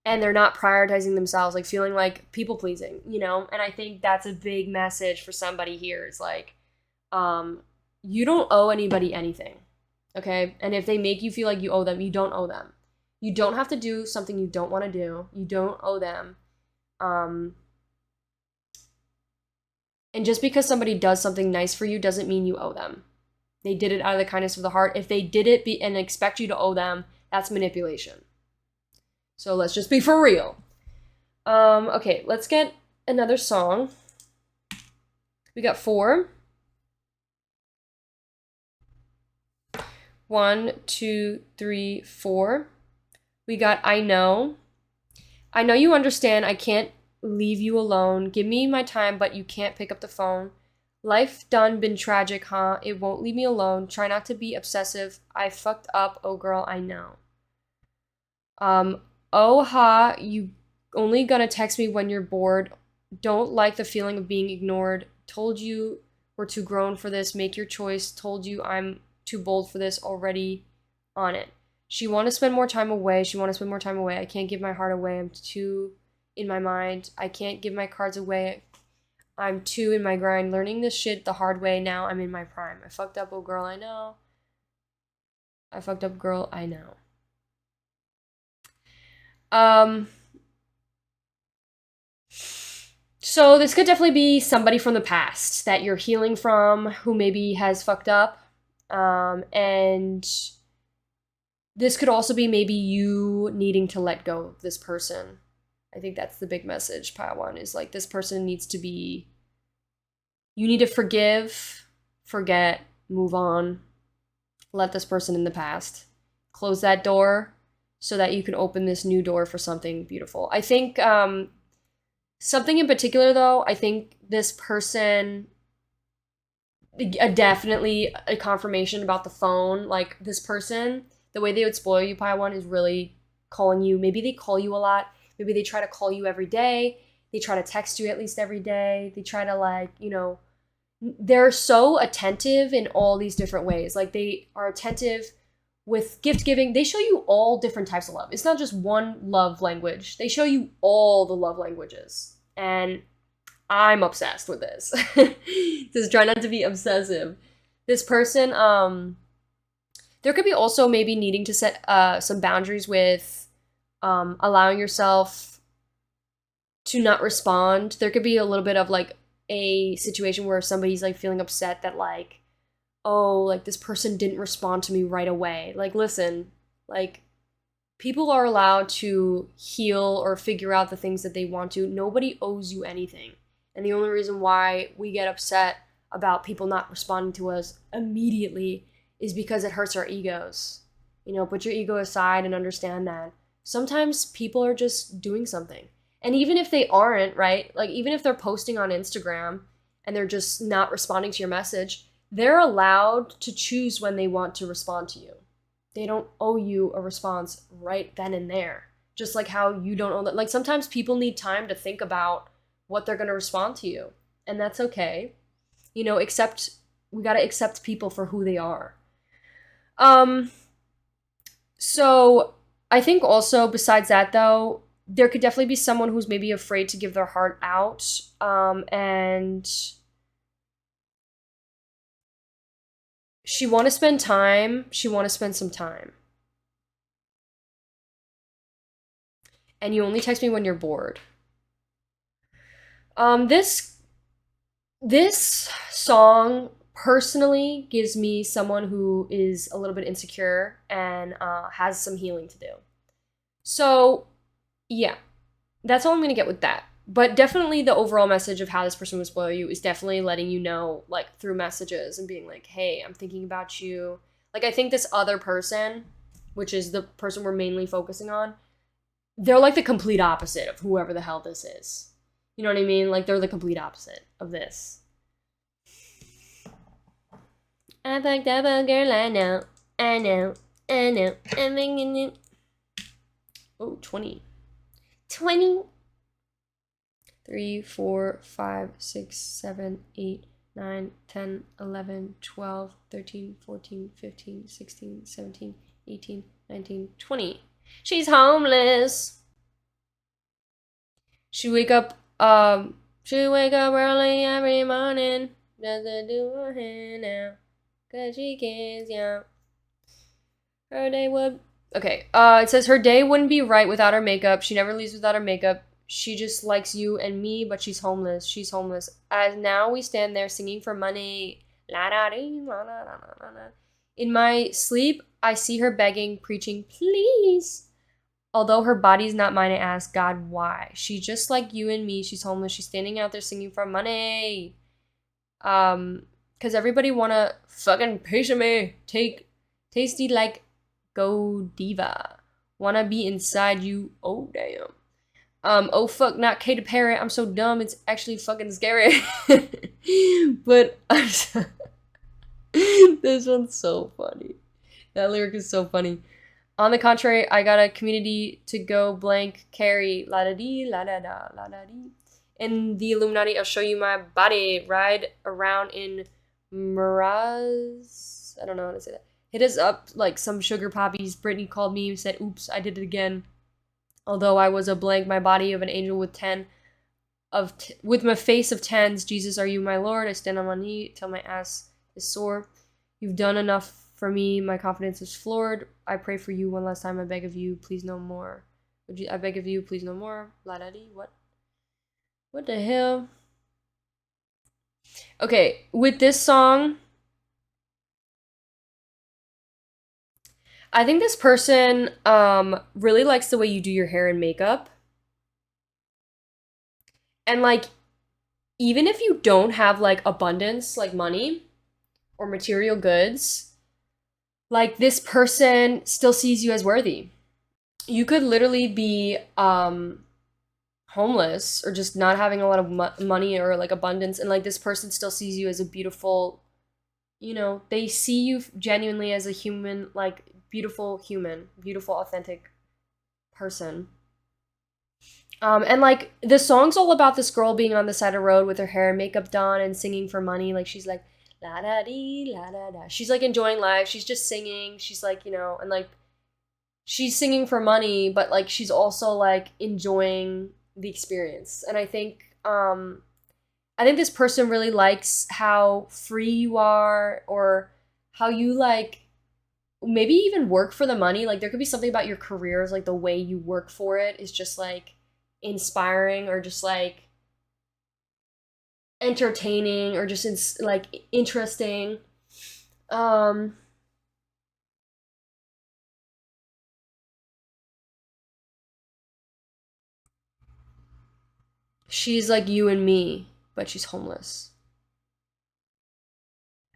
S1: and they're not prioritizing themselves, like feeling like people pleasing, And I think that's a big message for somebody here. It's like, you don't owe anybody anything. Okay? And if they make you feel like you owe them, you don't owe them. You don't have to do something you don't want to do. You don't owe them. And just because somebody does something nice for you doesn't mean you owe them. They did it out of the kindness of the heart. If they did it and expect you to owe them, that's manipulation. So let's just be for real. Okay, let's get another song. We got 4. 1, 2, 3, 4. We got I know. I know you understand. I can't leave you alone. Give me my time, but you can't pick up the phone. Life done been tragic, huh? It won't leave me alone. Try not to be obsessive. I fucked up. Oh, girl, I know. Oh, ha, you only gonna text me when you're bored. Don't like the feeling of being ignored. Told you we're too grown for this. Make your choice. Told you I'm too bold for this. Already on it. She want to spend more time away. I can't give my heart away. I'm too in my mind. I can't give my cards away. I'm too in my grind. Learning this shit the hard way. Now I'm in my prime. I fucked up, oh girl, I know. I fucked up, girl, I know. So this could definitely be somebody from the past that you're healing from who maybe has fucked up. And this could also be maybe you needing to let go of this person. I think that's the big message, Pile 1, is like this person needs to be, you need to forgive, forget, move on, let this person in the past. Close that door so that you can open this new door for something beautiful. I think something in particular, though, I think this person, definitely a confirmation about the phone. Like this person, the way they would spoil you, Pile 1, is really calling you. Maybe they call you a lot. Maybe they try to call you every day. They try to text you at least every day. They try to like, they're so attentive in all these different ways. Like they are attentive with gift giving. They show you all different types of love. It's not just one love language. They show you all the love languages. And I'm obsessed with this. Just try not to be obsessive. This person, there could be also maybe needing to set some boundaries with allowing yourself to not respond. There could be a little bit of like a situation where somebody's like feeling upset that like, oh, like this person didn't respond to me right away. Like, listen, like people are allowed to heal or figure out the things that they want to. Nobody owes you anything. And the only reason why we get upset about people not responding to us immediately is because it hurts our egos. Put your ego aside and understand that sometimes people are just doing something. And even if they aren't, right? Like even if they're posting on Instagram and they're just not responding to your message, they're allowed to choose when they want to respond to you. They don't owe you a response right then and there. Just like how you don't owe that. Like sometimes people need time to think about what they're going to respond to you. And that's okay. We got to accept people for who they are. So I think also besides that though, there could definitely be someone who's maybe afraid to give their heart out. And she want to spend time. She want to spend some time. and you only text me when you're bored. This song personally gives me someone who is a little bit insecure and has some healing to do. So, yeah, that's all I'm gonna get with that. But definitely the overall message of how this person would spoil you is definitely letting you know, like, through messages and being like, hey, I'm thinking about you. Like, I think this other person, which is the person we're mainly focusing on, they're like the complete opposite of whoever the hell this is. You know what I mean? Like, they're the complete opposite of this. I fucked up a girl, I know. Oh, 20. 20. 3, 4, 5, 6, 7, 8, 9, 10, 11, 12, 13, 14, 15, 16, 17, 18, 19, 20. She's homeless. She wake up early every morning. Doesn't do her hair now. Cause she cares, yeah. Her day would... Okay, it says her day wouldn't be right without her makeup. She never leaves without her makeup. She just likes you and me, but she's homeless. She's homeless. As now we stand there singing for money. In my sleep, I see her begging, preaching, please. Although her body's not mine, I ask God why. She's just like you and me. She's homeless. She's standing out there singing for money. Cause everybody wanna fucking piece of me. Take tasty like go diva. Wanna be inside you. Oh damn. Oh fuck, not Katy Perry. I'm so dumb. It's actually fucking scary. But this one's so funny. That lyric is so funny. On the contrary, I got a community to go blank carry la da dee la da da la da dee. In the Illuminati, I'll show you my body. Ride around in Miraz. I don't know how to say that. Hit us up like some sugar poppies. Brittany called me and said, oops, I did it again. Although I was a blank, my body of an angel with 10 with my face of tens. Jesus, are you my Lord? I stand on my knee till my ass is sore. You've done enough for me. My confidence is floored. I pray for you one last time. I beg of you, please no more. I beg of you, please no more. La da dee. What? What the hell? Okay, with this song, I think this person really likes the way you do your hair and makeup. And like, even if you don't have like abundance, like money or material goods, like this person still sees you as worthy. You could literally be homeless or just not having a lot of money or like abundance, and like this person still sees you as a beautiful, you know, they see you genuinely as a human, like beautiful human, beautiful authentic person. And like the song's all about this girl being on the side of the road with her hair and makeup done and singing for money. Like she's like la da dee la da da. She's like enjoying life. She's just singing. She's like, you know, and like she's singing for money, but like she's also like enjoying the experience. And I think this person really likes how free you are, or how you like maybe even work for the money. Like there could be something about your careers, like the way you work for it is just like inspiring, or just like entertaining, or just like interesting. She's like you and me, but she's homeless.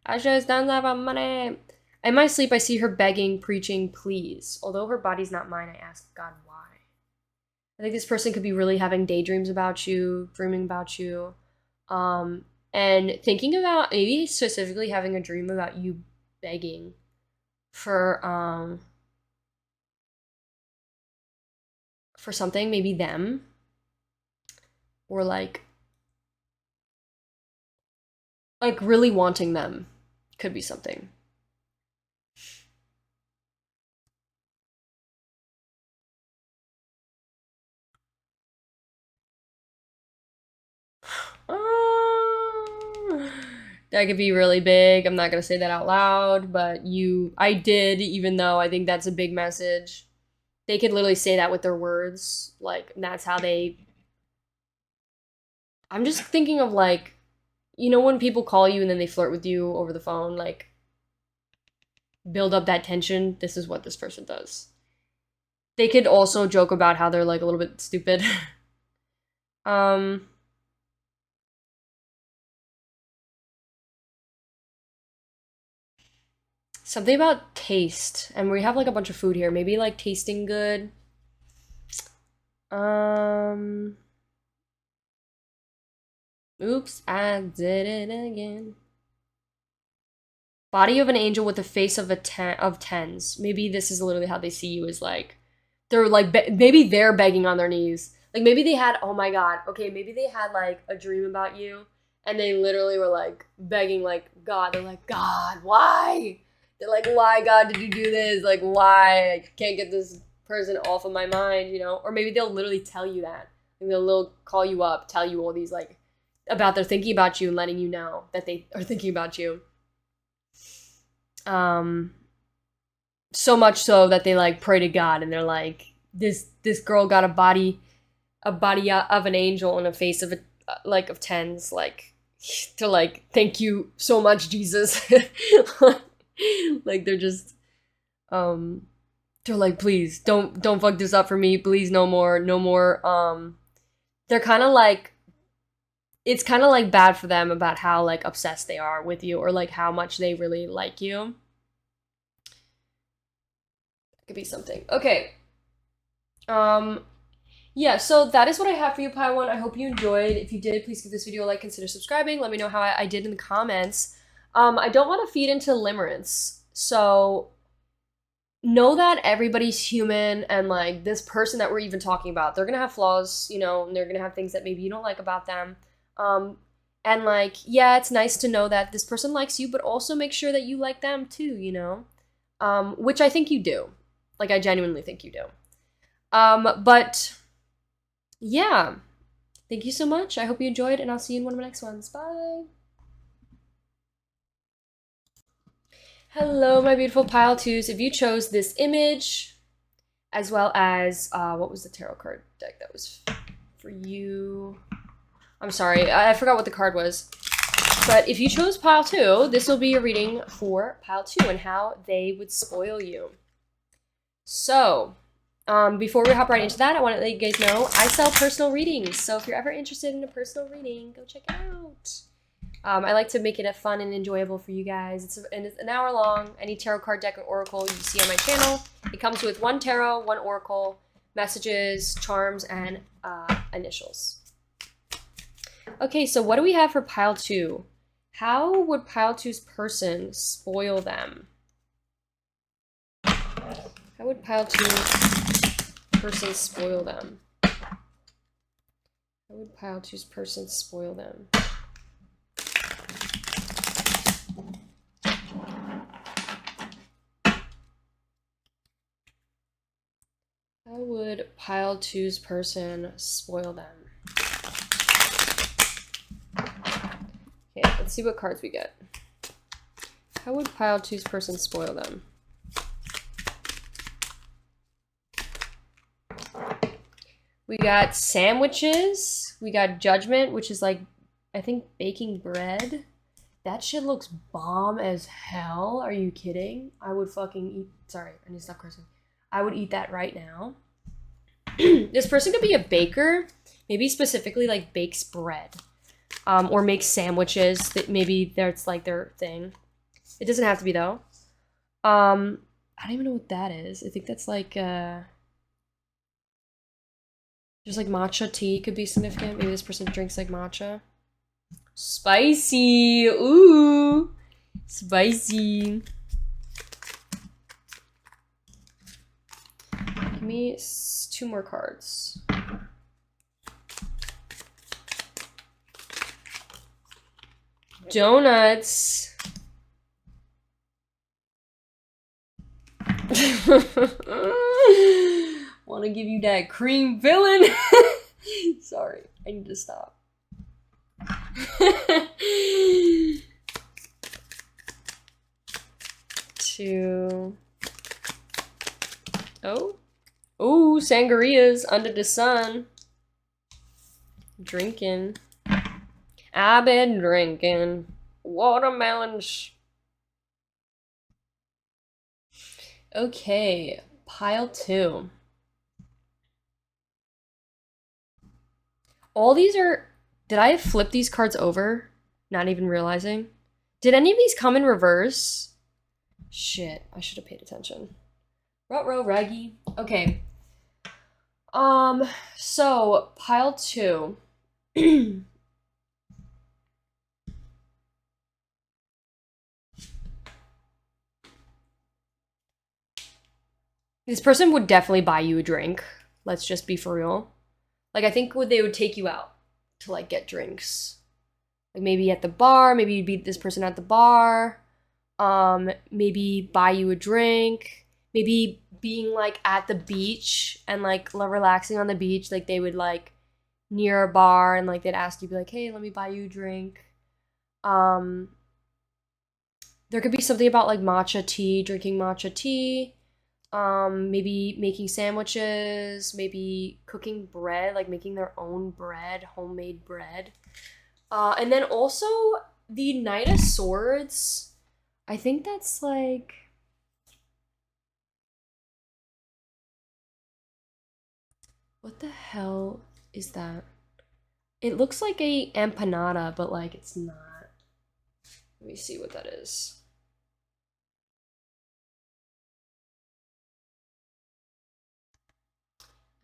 S1: I just don't have money. In my sleep, I see her begging, preaching, please. Although her body's not mine, I ask God why. I think this person could be really having daydreams about you, dreaming about you, and thinking about maybe specifically having a dream about you begging for something, maybe them, or like really wanting them. Could be something. That could be really big. I'm not gonna say that out loud, but I did, even though I think that's a big message. They could literally say that with their words. Like, that's how they... I'm just thinking of, like, you know when people call you and then they flirt with you over the phone, like, build up that tension? This is what this person does. They could also joke about how they're, like, a little bit stupid. Something about taste. And we have, like, a bunch of food here. Maybe, like, tasting good. Oops, I did it again. Body of an angel with the face of of tens. Maybe this is literally how they see you, is like, they're like, maybe they're begging on their knees. Like, maybe they had, oh my god, okay, maybe they had, like, a dream about you, and they literally were, like, begging, like, God. They're like, God, why? They're like, why, God, did you do this? Like, why? I can't get this person off of my mind, you know? Or maybe they'll literally tell you that. And they'll call you up, tell you all these, like, about they're thinking about you and letting you know that they are thinking about you. So much so that they, like, pray to God, and they're like, this girl got a body of an angel and a face of of tens, like, to, like, thank you so much, Jesus. Like, they're just they're like, please don't fuck this up for me, please, no more. They're kind of like, it's kind of like bad for them about how, like, obsessed they are with you, or like how much they really like you. That could be something. Okay. Yeah, so that is what I have for you, Pile 1. I hope you enjoyed. If you did, please give this video a like, consider subscribing. Let me know how I did in the comments. I don't want to feed into limerence, so know that everybody's human, and, like, this person that we're even talking about, they're gonna have flaws, you know, and they're gonna have things that maybe you don't like about them. And, like, yeah, it's nice to know that this person likes you, but also make sure that you like them too, you know? Which I think you do. Like, I genuinely think you do. But yeah, thank you so much. I hope you enjoyed, and I'll see you in one of my next ones. Bye. Hello, my beautiful Pile 2s. If you chose this image, as well as, what was the tarot card deck that was for you? I'm sorry, I forgot what the card was. But if you chose Pile 2, this will be your reading for Pile 2 and how they would spoil you. So, before we hop right into that, I want to let you guys know I sell personal readings. So if you're ever interested in a personal reading, go check it out. I like to make it fun and enjoyable for you guys. It's an hour long. Any tarot card deck or oracle you see on my channel. It comes with 1 tarot, 1 oracle, messages, charms, and initials. Okay, so what do we have for Pile 2? How would Pile 2's person spoil them? How would Pile 2's person spoil them? How would Pile 2's person spoil them? How would Pile 2's person spoil them? Okay, let's see what cards we get. How would Pile 2's person spoil them? We got sandwiches. We got judgment, which is like, I think, baking bread. That shit looks bomb as hell. Are you kidding? I would fucking eat. Sorry, I need to stop cursing. I would eat that right now. This person could be a baker. Maybe specifically, like, bakes bread. Or makes sandwiches. That maybe that's, like, their thing. It doesn't have to be, though. I don't even know what that is. I think that's, like, just, like, matcha tea could be significant. Maybe this person drinks, like, matcha. Spicy! Ooh! Spicy! Give me 2 more cards. Donuts! Want to give you that cream filling? Sorry, I need to stop. 2. Oh. Ooh, sangrias under the sun. Drinking. I've been drinking watermelons. Okay, pile 2. All these are... Did I flip these cards over? Not even realizing. Did any of these come in reverse? Shit, I should have paid attention. Ruh-roh, raggy. Okay. So, pile 2. This person would definitely buy you a drink. Let's just be for real. Like, I think they would take you out to, like, get drinks. Like, maybe at the bar. Maybe you'd meet this person at the bar. Maybe buy you a drink. Maybe being, like, at the beach and, like, relaxing on the beach. Like, they would, like, near a bar and, like, they'd ask you, be like, hey, let me buy you a drink. There could be something about, like, matcha tea, drinking matcha tea. Maybe making sandwiches, maybe cooking bread, like making their own bread, homemade bread. And then also the Knight of Swords. I think that's like... What the hell is that? It looks like a empanada, but like it's not. Let me see what that is.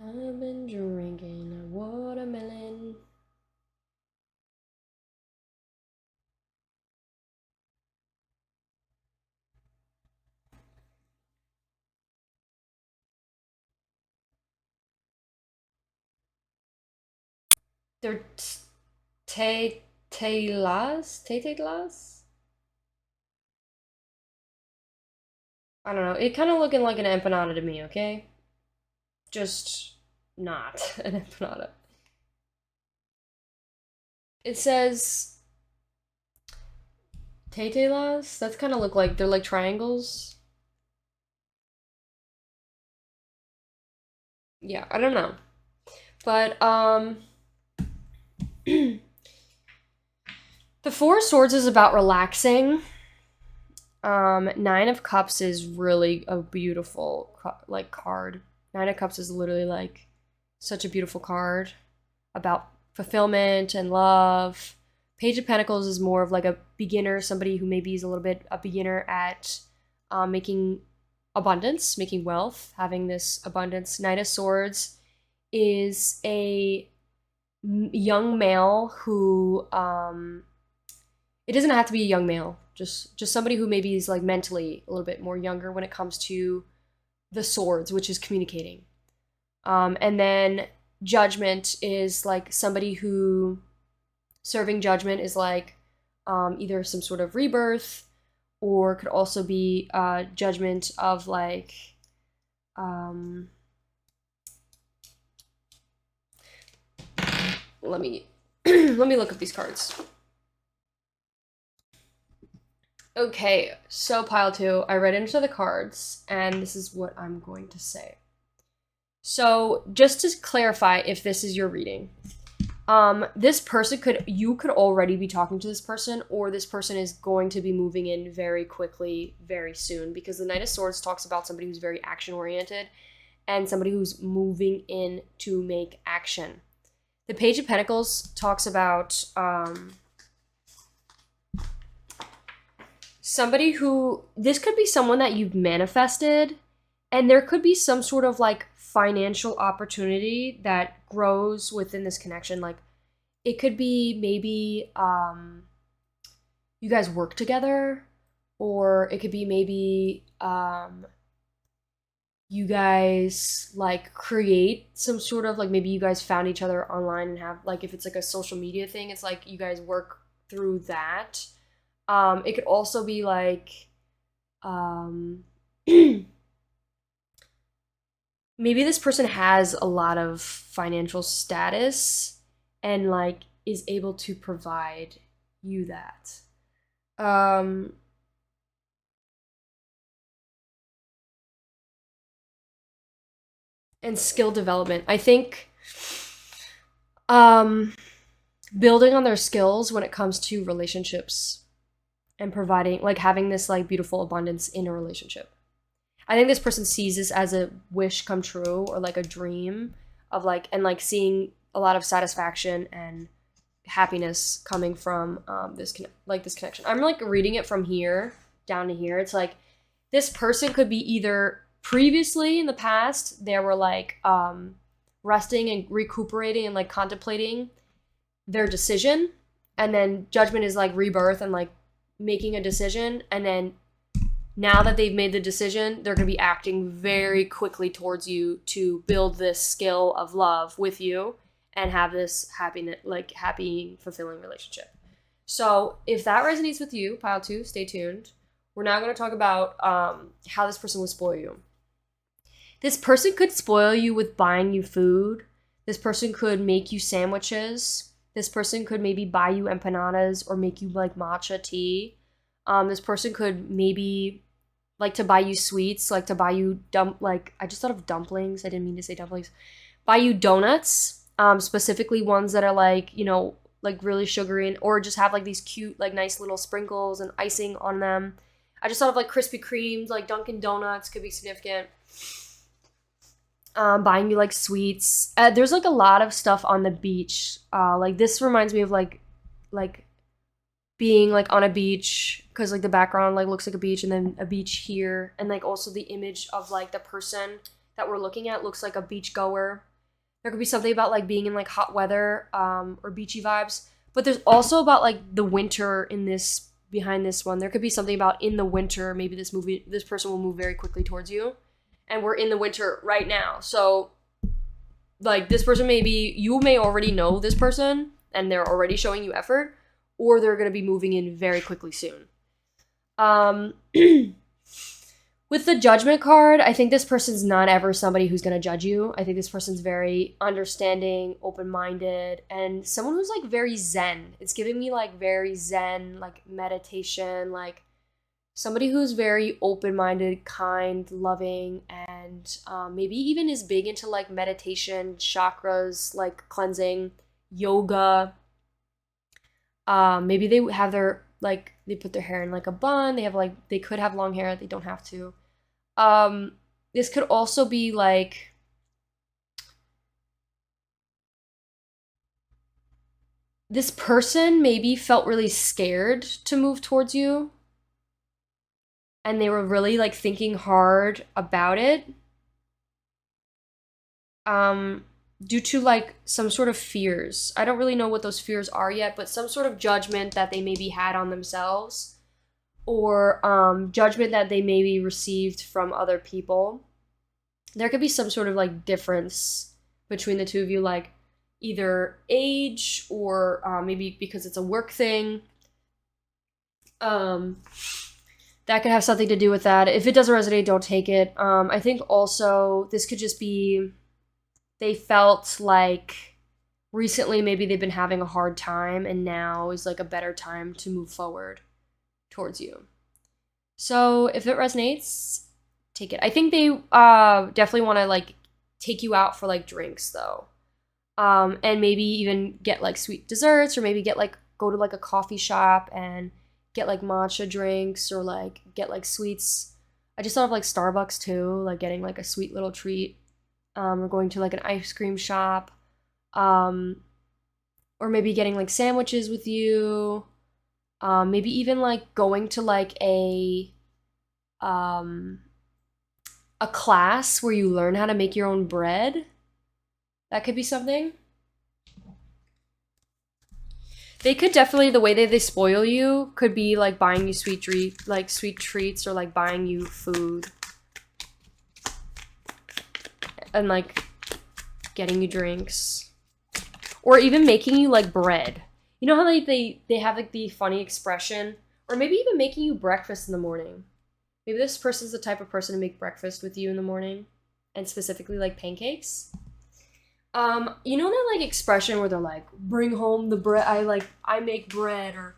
S1: I've been drinking a watermelon. They're Tetelas? I don't know. It kind of looking like an empanada to me, okay? Just not an empanada. It says tetelas. That's kind of look like they're like triangles. Yeah, I don't know. But the Four of Swords is about relaxing. Nine of Cups is really a beautiful like card. Nine of Cups is literally like such a beautiful card about fulfillment and love. Page of Pentacles is more of like a beginner, somebody who maybe is a little bit a beginner at making abundance, making wealth, having this abundance. Knight of Swords is a young male who it doesn't have to be a young male, just somebody who maybe is like mentally a little bit more younger when it comes to the swords, which is communicating. And then Judgment is like somebody who serving judgment is like either some sort of rebirth or could also be judgment of like let me let me look up these cards. Okay, so pile 2, I read into the cards, and this is what I'm going to say. So, just to clarify if this is your reading, this person you could already be talking to this person, or this person is going to be moving in very quickly, very soon, because the Knight of Swords talks about somebody who's very action-oriented, and somebody who's moving in to make action. The Page of Pentacles talks about somebody who, this could be someone that you've manifested, and there could be some sort of like financial opportunity that grows within this connection. Like it could be maybe you guys work together, or it could be maybe you guys like create some sort of like, maybe you guys found each other online and have like, if it's like a social media thing, it's like you guys work through that. It could also be like maybe this person has a lot of financial status and like is able to provide you that. and skill development. I think um building on their skills when it comes to relationships and providing, like, having this like beautiful abundance in a relationship. I think this person sees this as a wish come true, or like a dream of like, and like seeing a lot of satisfaction and happiness coming from this connection. I'm like reading it from here down to here. It's like this person could be either previously in the past they were like resting and recuperating and like contemplating their decision, and then judgment is like rebirth and like making a decision, and then now that they've made the decision, they're going to be acting very quickly towards you to build this skill of love with you and have this happy, fulfilling relationship. So if that resonates with you, pile 2, stay tuned. We're now going to talk about how this person will spoil you. This person could spoil you with buying you food. This person could make you sandwiches. This person could maybe buy you empanadas or make you like matcha tea. This person could maybe like to buy you sweets, like to buy you I just thought of dumplings. I didn't mean to say dumplings. Buy you donuts, specifically ones that are like, you know, like really sugary, or just have like these cute, like nice little sprinkles and icing on them. I just thought of like Krispy Kremes, like Dunkin' Donuts could be significant. Buying you like sweets. There's like a lot of stuff on the beach. Like this reminds me of like being like on a beach, because like the background like looks like a beach, and then a beach here, and like also the image of like the person that we're looking at looks like a beach goer. There could be something about like being in like hot weather or beachy vibes, but there's also about like the winter in this, behind this one. There could be something about in the winter, maybe this person will move very quickly towards you, and we're in the winter right now. So like this person, you may already know this person and they're already showing you effort, or they're going to be moving in very quickly soon. With the judgment card, I think this person's not ever somebody who's going to judge you. I think this person's very understanding, open-minded, and someone who's like very zen. It's giving me like very zen, like meditation, like somebody who's very open-minded, kind, loving, and maybe even is big into like meditation, chakras, like cleansing, yoga. Maybe they have their, like, they put their hair in like a bun. They could have long hair. They don't have to. This could also be like, this person maybe felt really scared to move towards you, and they were really like thinking hard about it. Due to like some sort of fears. I don't really know what those fears are yet, but some sort of judgment that they maybe had on themselves, or judgment that they maybe received from other people. There could be some sort of like difference between the two of you, like either age or maybe because it's a work thing. That could have something to do with that. If it doesn't resonate, don't take it. I think also this could just be, they felt like recently maybe they've been having a hard time, and now is like a better time to move forward towards you. So if it resonates, take it. I think they definitely want to like take you out for like drinks though. And maybe even get like sweet desserts, or maybe go to like a coffee shop and get like matcha drinks, or like get like sweets. I just thought of like Starbucks too, like getting like a sweet little treat. Or going to like an ice cream shop, or maybe getting like sandwiches with you, maybe even like going to like a class where you learn how to make your own bread. That could be something. They could definitely, the way that they spoil you could be like buying you sweet treats, or like buying you food. And like getting you drinks, or even making you like bread. You know how they have like the funny expression, or maybe even making you breakfast in the morning. Maybe this person's the type of person to make breakfast with you in the morning, and specifically like pancakes. You know that like expression where they're like, bring home the bread. I make bread, or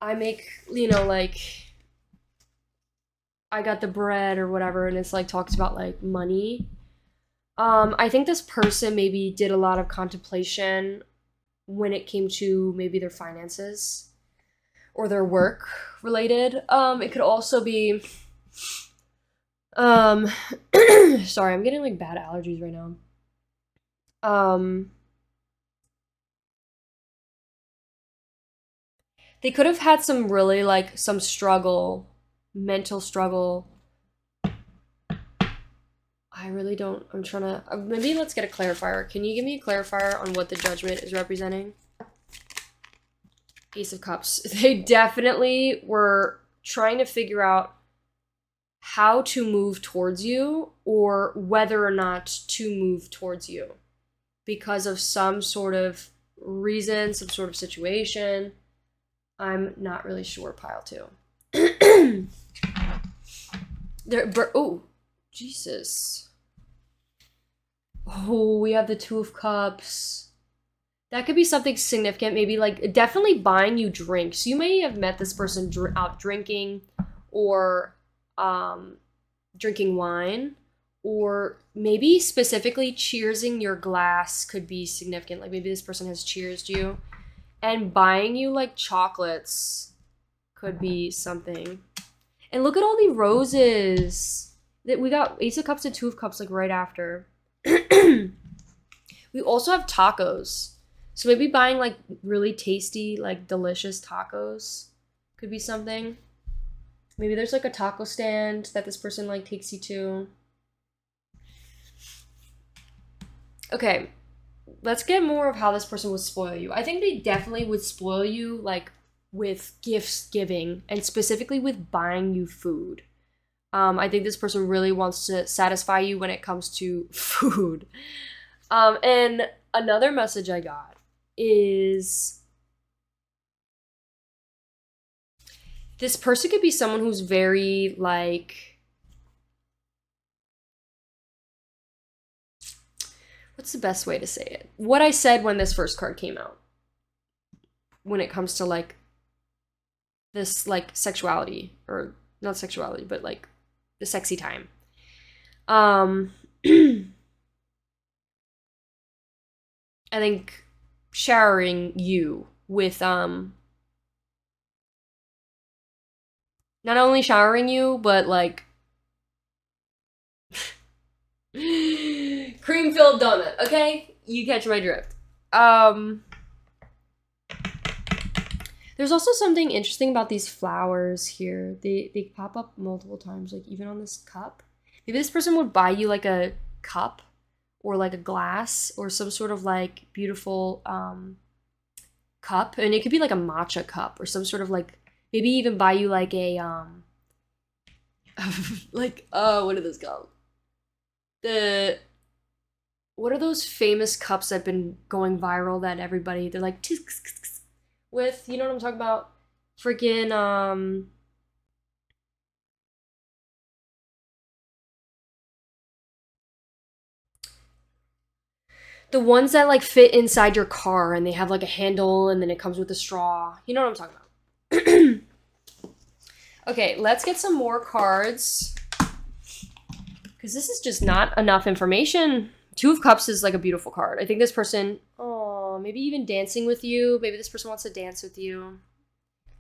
S1: I make, you know, like I got the bread or whatever, and it's like talks about like money. I think this person maybe did a lot of contemplation when it came to maybe their finances or their work related. It could also be um sorry, I'm getting like bad allergies right now. They could have had some really like some struggle, mental struggle. I really don't. I'm trying to. Maybe let's get a clarifier. Can you give me a clarifier on what the judgment is representing? Ace of Cups. They definitely were trying to figure out how to move towards you or whether or not to move towards you because of some sort of reason, some sort of situation. I'm not really sure, pile two. Oh, Jesus. Oh, we have the Two of Cups. That could be something significant, maybe like definitely buying you drinks. You may have met this person out drinking or drinking wine, or maybe specifically cheersing your glass could be significant. Like maybe this person has cheersed you, and buying you like chocolates could be something. And look at all the roses that we got. Ace of Cups and Two of Cups like right after. We also have tacos. So maybe buying like really tasty, like delicious tacos could be something. Maybe there's like a taco stand that this person like takes you to. Okay, let's get more of how this person would spoil you. I think they definitely would spoil you like with gifts giving and specifically with buying you food. I think this person really wants to satisfy you when it comes to food. And another message I got is this person could be someone who's very like, what's the best way to say it? What I said when this first card came out. When it comes to like this like sexuality, or not sexuality, but like the sexy time. I think showering you with not only showering you, but like cream filled donut, okay? You catch my drift. There's also something interesting about these flowers here. They pop up multiple times, like even on this cup. Maybe this person would buy you like a cup or like a glass or some sort of like beautiful cup, and it could be like a matcha cup or some sort of like, maybe even buy you like a like what are those called? What are those famous cups that have been going viral that everybody, they're like with, you know what I'm talking about? Freaking the ones that like fit inside your car and they have like a handle and then it comes with a straw. You know what I'm talking about. Okay, let's get some more cards. Because this is just not enough information. Two of Cups is like a beautiful card. I think this person, oh, maybe even dancing with you. Maybe this person wants to dance with you.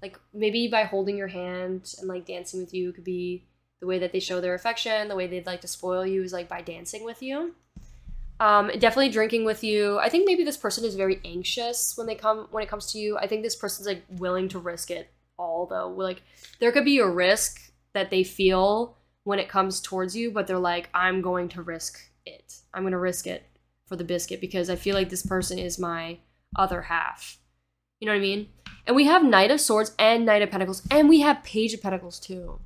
S1: Like maybe by holding your hand and like dancing with you could be the way that they show their affection. The way they'd like to spoil you is like by dancing with you. Definitely drinking with you. I think maybe this person is very anxious when it comes to you. I think this person's like willing to risk it all though. Like there could be a risk that they feel when it comes towards you, but they're like, I'm going to risk it. I'm going to risk it for the biscuit because I feel like this person is my other half. You know what I mean? And we have Knight of Swords and Knight of Pentacles, and we have Page of Pentacles too.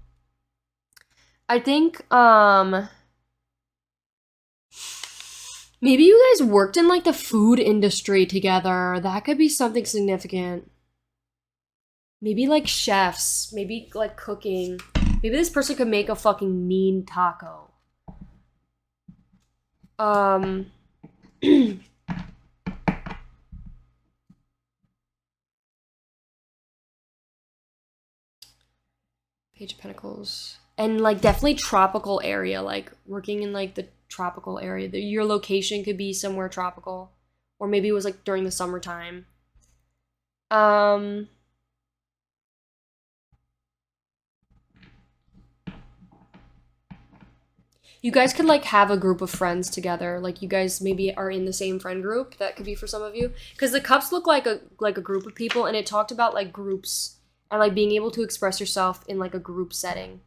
S1: I think maybe you guys worked in like the food industry together. That could be something significant. Maybe like chefs, maybe like cooking. Maybe this person could make a fucking mean taco. Page of Pentacles. And like definitely tropical area, like working in like the tropical area. Your location could be somewhere tropical, or maybe it was like during the summertime. You guys could like have a group of friends together. Like you guys maybe are in the same friend group. That could be for some of you. Because the cups look like a group of people, and it talked about like groups and like being able to express yourself in like a group setting.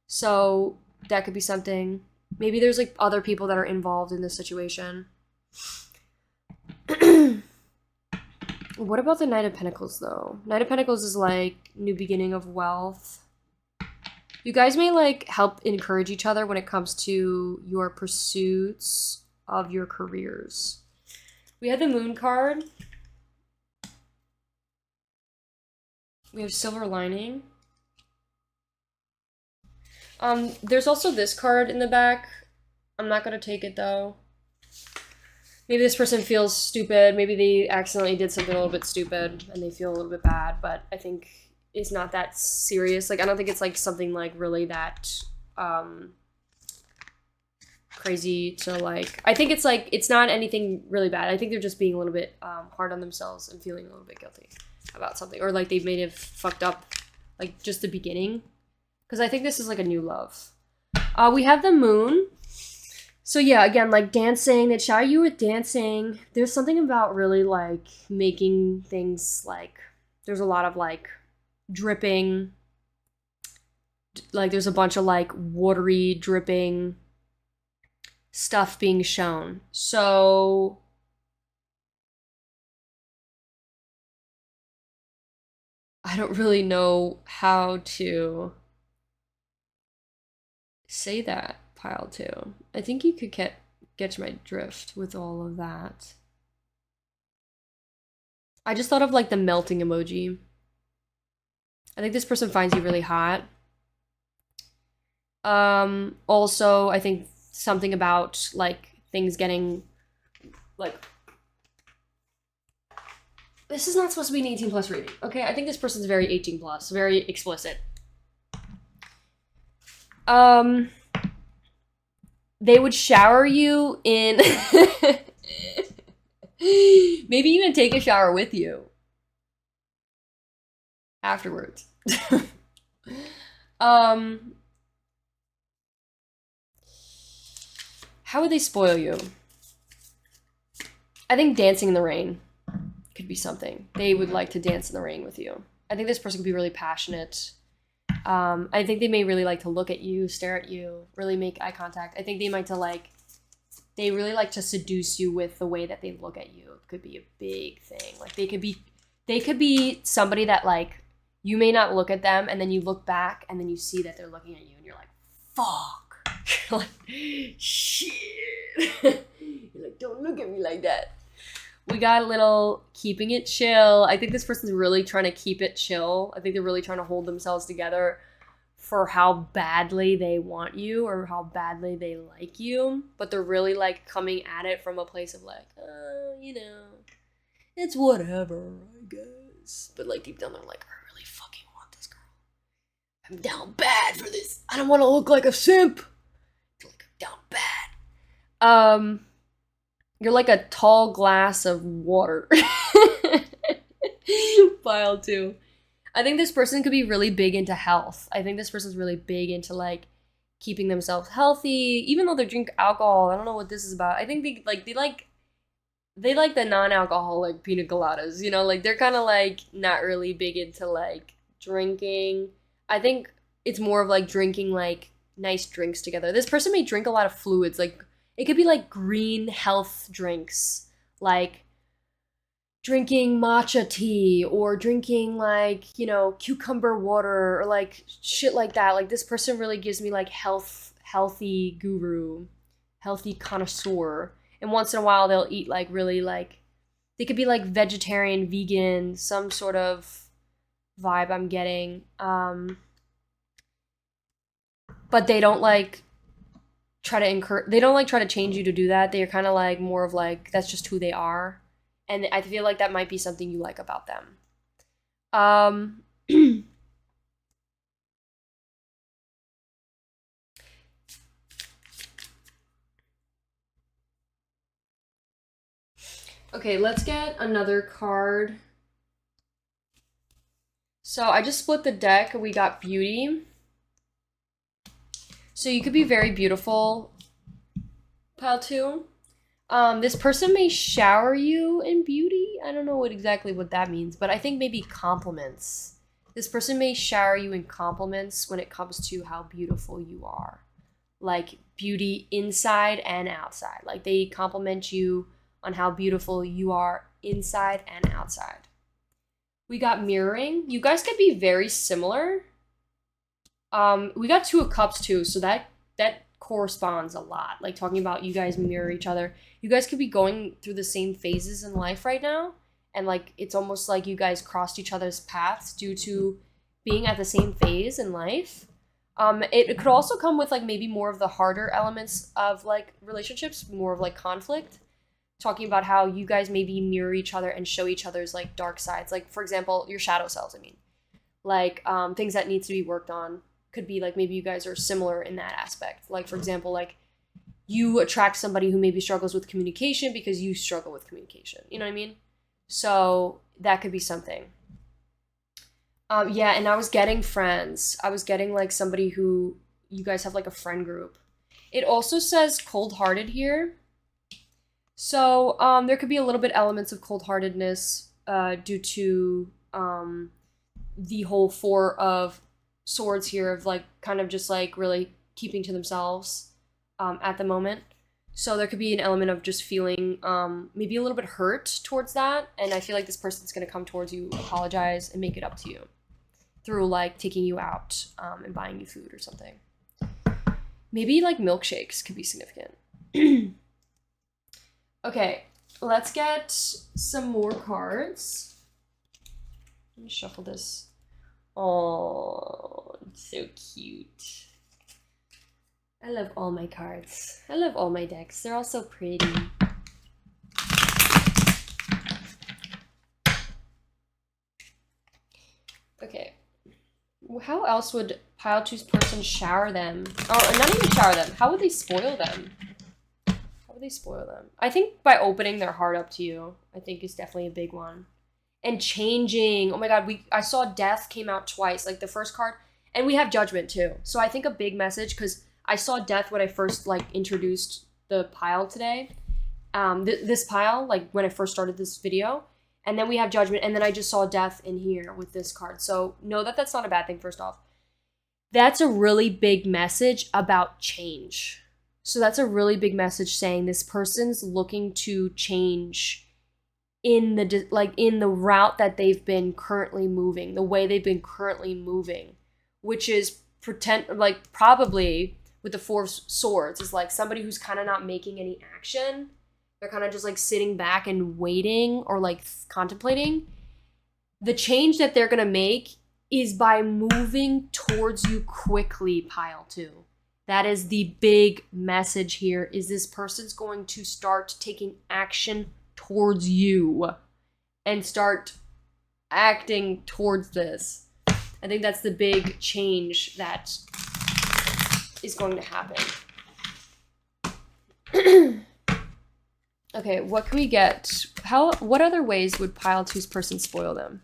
S1: So that could be something. Maybe there's like other people that are involved in this situation. What about the Knight of Pentacles though? Knight of Pentacles is like new beginning of wealth. You guys may like help encourage each other when it comes to your pursuits of your careers. We had the Moon card. We have Silver Lining. There's also this card in the back. I'm not gonna take it though. Maybe this person feels stupid. Maybe they accidentally did something a little bit stupid and they feel a little bit bad, but I think it's not that serious. Like, I don't think it's like something like really that crazy to like. I think it's like, it's not anything really bad. I think they're just being a little bit hard on themselves and feeling a little bit guilty about something, or like they may have fucked up like just the beginning, because I think this is like a new love. We have the Moon. So yeah, again, like dancing, they shower you with dancing. There's something about really like making things like, there's a lot of like dripping, like there's a bunch of like watery dripping stuff being shown. So I don't really know how to say that, pile two. I think you could get my drift with all of that. I just thought of like the melting emoji. I think this person finds you really hot. Also, I think something about like things getting like, this is not supposed to be an 18 plus reading. Okay, I think this person's very 18 plus, very explicit. They would shower you in maybe even take a shower with you afterwards. How would they spoil you? I think dancing in the rain could be something. They would like to dance in the rain with you. I think this person could be really passionate. I think they may really like to look at you, stare at you, really make eye contact. I think they might they really like to seduce you with the way that they look at you. It could be a big thing. Like they could be somebody that like, you may not look at them and then you look back and then you see that they're looking at you and you're like, fuck. You're like, shit. You're like, don't look at me like that. We got a little keeping it chill. I think this person's really trying to keep it chill. I think they're really trying to hold themselves together for how badly they want you or how badly they like you. But they're really like coming at it from a place of like, you know, it's whatever, I guess. But like deep down they're like, I really fucking want this girl. I'm down bad for this. I don't want to look like a simp. I feel like I'm down bad. You're like a tall glass of water. Pile two. I think this person could be really big into health. I think this person's really big into like keeping themselves healthy, even though they drink alcohol. I don't know what this is about. I think they like the non-alcoholic pina coladas, you know, like they're kind of like not really big into like drinking. I think it's more of like drinking like nice drinks together. This person may drink a lot of fluids, like it could be like green health drinks, like drinking matcha tea or drinking like, you know, cucumber water or like shit like that. Like this person really gives me like healthy guru, healthy connoisseur. And once in a while they'll eat like really like, they could be like vegetarian, vegan, some sort of vibe I'm getting. But they don't like they don't like try to change you to do that. They're kind of like more of like, that's just who they are. And I feel like that might be something you like about them. Okay, let's get another card. So I just split the deck. We got beauty. So you could be very beautiful, pile two. This person may shower you in beauty. I don't know exactly what that means, but I think maybe compliments. This person may shower you in compliments when it comes to how beautiful you are. Like beauty inside and outside. Like they compliment you on how beautiful you are inside and outside. We got mirroring. You guys could be very similar. We got Two of Cups too, so that corresponds a lot. Like talking about you guys mirror each other. You guys could be going through the same phases in life right now, and like it's almost like you guys crossed each other's paths due to being at the same phase in life. It could also come with like maybe more of the harder elements of like relationships, more of like conflict. Talking about how you guys maybe mirror each other and show each other's like dark sides. Like for example, your shadow selves. I mean, like things that needs to be worked on. Could be like maybe you guys are similar in that aspect. Like for example, like you attract somebody who maybe struggles with communication because you struggle with communication. You know what I mean? So that could be something. Yeah, and I was getting friends. I was getting like somebody who you guys have like a friend group. It also says cold-hearted here. So there could be a little bit elements of cold-heartedness due to the whole Four of Swords here of like kind of just like really keeping to themselves at the moment. So there could be an element of just feeling maybe a little bit hurt towards that. And I feel like this person's going to come towards you, apologize, and make it up to you through like taking you out and buying you food or something. Maybe like milkshakes could be significant. Okay, let's get some more cards. Let me shuffle this. Oh, it's so cute. I love all my cards. I love all my decks. They're all so pretty. Okay. How else would pile two's person shower them? Oh, not even shower them. How would they spoil them? How would they spoil them? I think by opening their heart up to you, I think is definitely a big one. And changing. Oh my god, I saw Death came out twice, like the first card, and we have Judgment too. So I think a big message, because I saw Death when I first like introduced the pile today. This pile, like when I first started this video, and then we have Judgment, and then I just saw Death in here with this card. So know that that's not a bad thing. First off, that's a really big message about change. So that's a really big message saying this person's looking to change in the route that they've been currently moving, the way they've been currently moving, which is probably with the Four of Swords is like somebody who's kind of not making any action. They're kind of just like sitting back and waiting or like contemplating. The change that they're going to make is by moving towards you quickly, pile two. That is the big message here, is this person's going to start taking action towards you and start acting towards this. I think that's the big change that is going to happen. Okay, what can we get? What other ways would pile two's person spoil them?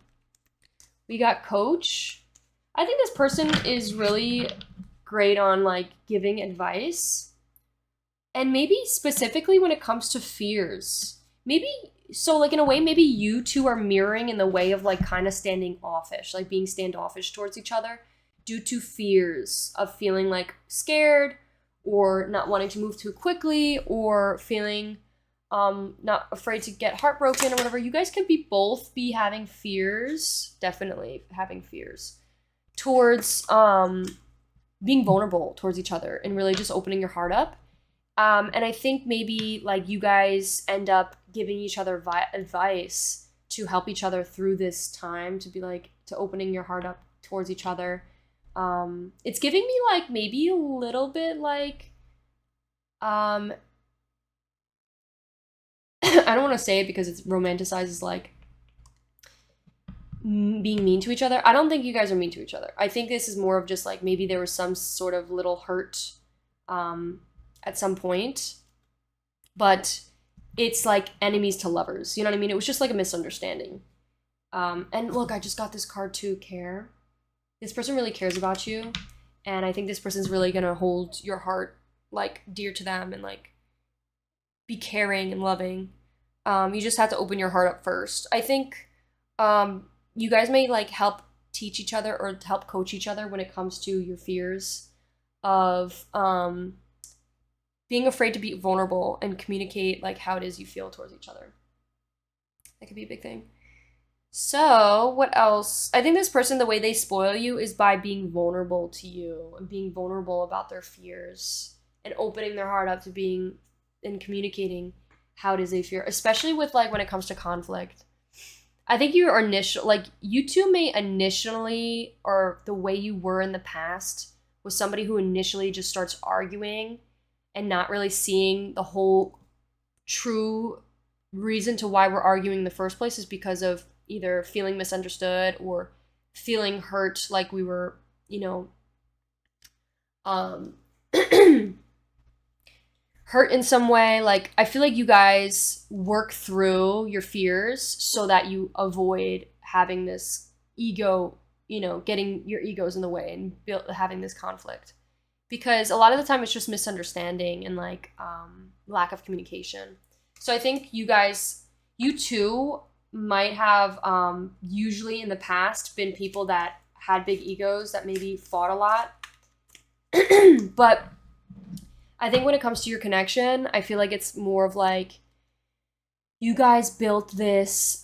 S1: We got Coach. I think this person is really great on like giving advice. And maybe specifically when it comes to fears. Maybe, so like in a way, maybe you two are mirroring in the way of like kind of standing offish, like being standoffish towards each other due to fears of feeling like scared or not wanting to move too quickly or feeling not afraid to get heartbroken or whatever. You guys could both be having fears, definitely having fears towards being vulnerable towards each other and really just opening your heart up. And I think maybe like you guys end up giving each other advice to help each other through this time, to be like, to opening your heart up towards each other. It's giving me like maybe a little bit like, I don't want to say it because it's romanticizes like being mean to each other. I don't think you guys are mean to each other. I think this is more of just like maybe there was some sort of little hurt at some point, but it's like enemies to lovers. You know what I mean? It was just like a misunderstanding. And look, I just got this card too, care. This person really cares about you. And I think this person's really gonna hold your heart like dear to them and like be caring and loving. You just have to open your heart up first. I think you guys may like help teach each other or help coach each other when it comes to your fears of being afraid to be vulnerable and communicate like how it is you feel towards each other. That could be a big thing. So, what else? I think this person, the way they spoil you is by being vulnerable to you and being vulnerable about their fears and opening their heart up to being and communicating how it is they fear, especially with like when it comes to conflict. I think you two may initially, or the way you were in the past was somebody who initially just starts arguing and not really seeing the whole true reason to why we're arguing in the first place is because of either feeling misunderstood or feeling hurt, like we were, hurt in some way. Like, I feel like you guys work through your fears so that you avoid having this ego, getting your egos in the way and having this conflict. Because a lot of the time it's just misunderstanding and like lack of communication. So I think you two might have usually in the past been people that had big egos that maybe fought a lot. But I think when it comes to your connection, I feel like it's more of like you guys built this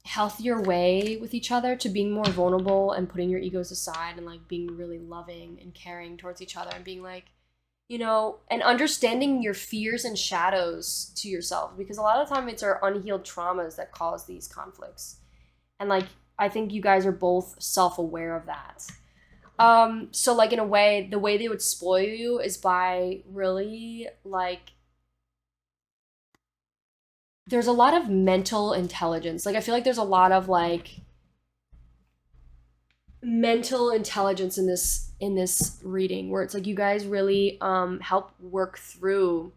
S1: healthier way with each other to being more vulnerable and putting your egos aside and like being really loving and caring towards each other and being like, and understanding your fears and shadows to yourself, because a lot of the time it's our unhealed traumas that cause these conflicts. And like, I think you guys are both self-aware of that. So like in a way, the way they would spoil you is by really like, there's a lot of mental intelligence. Like I feel like there's a lot of like mental intelligence in this reading where it's like you guys really help work through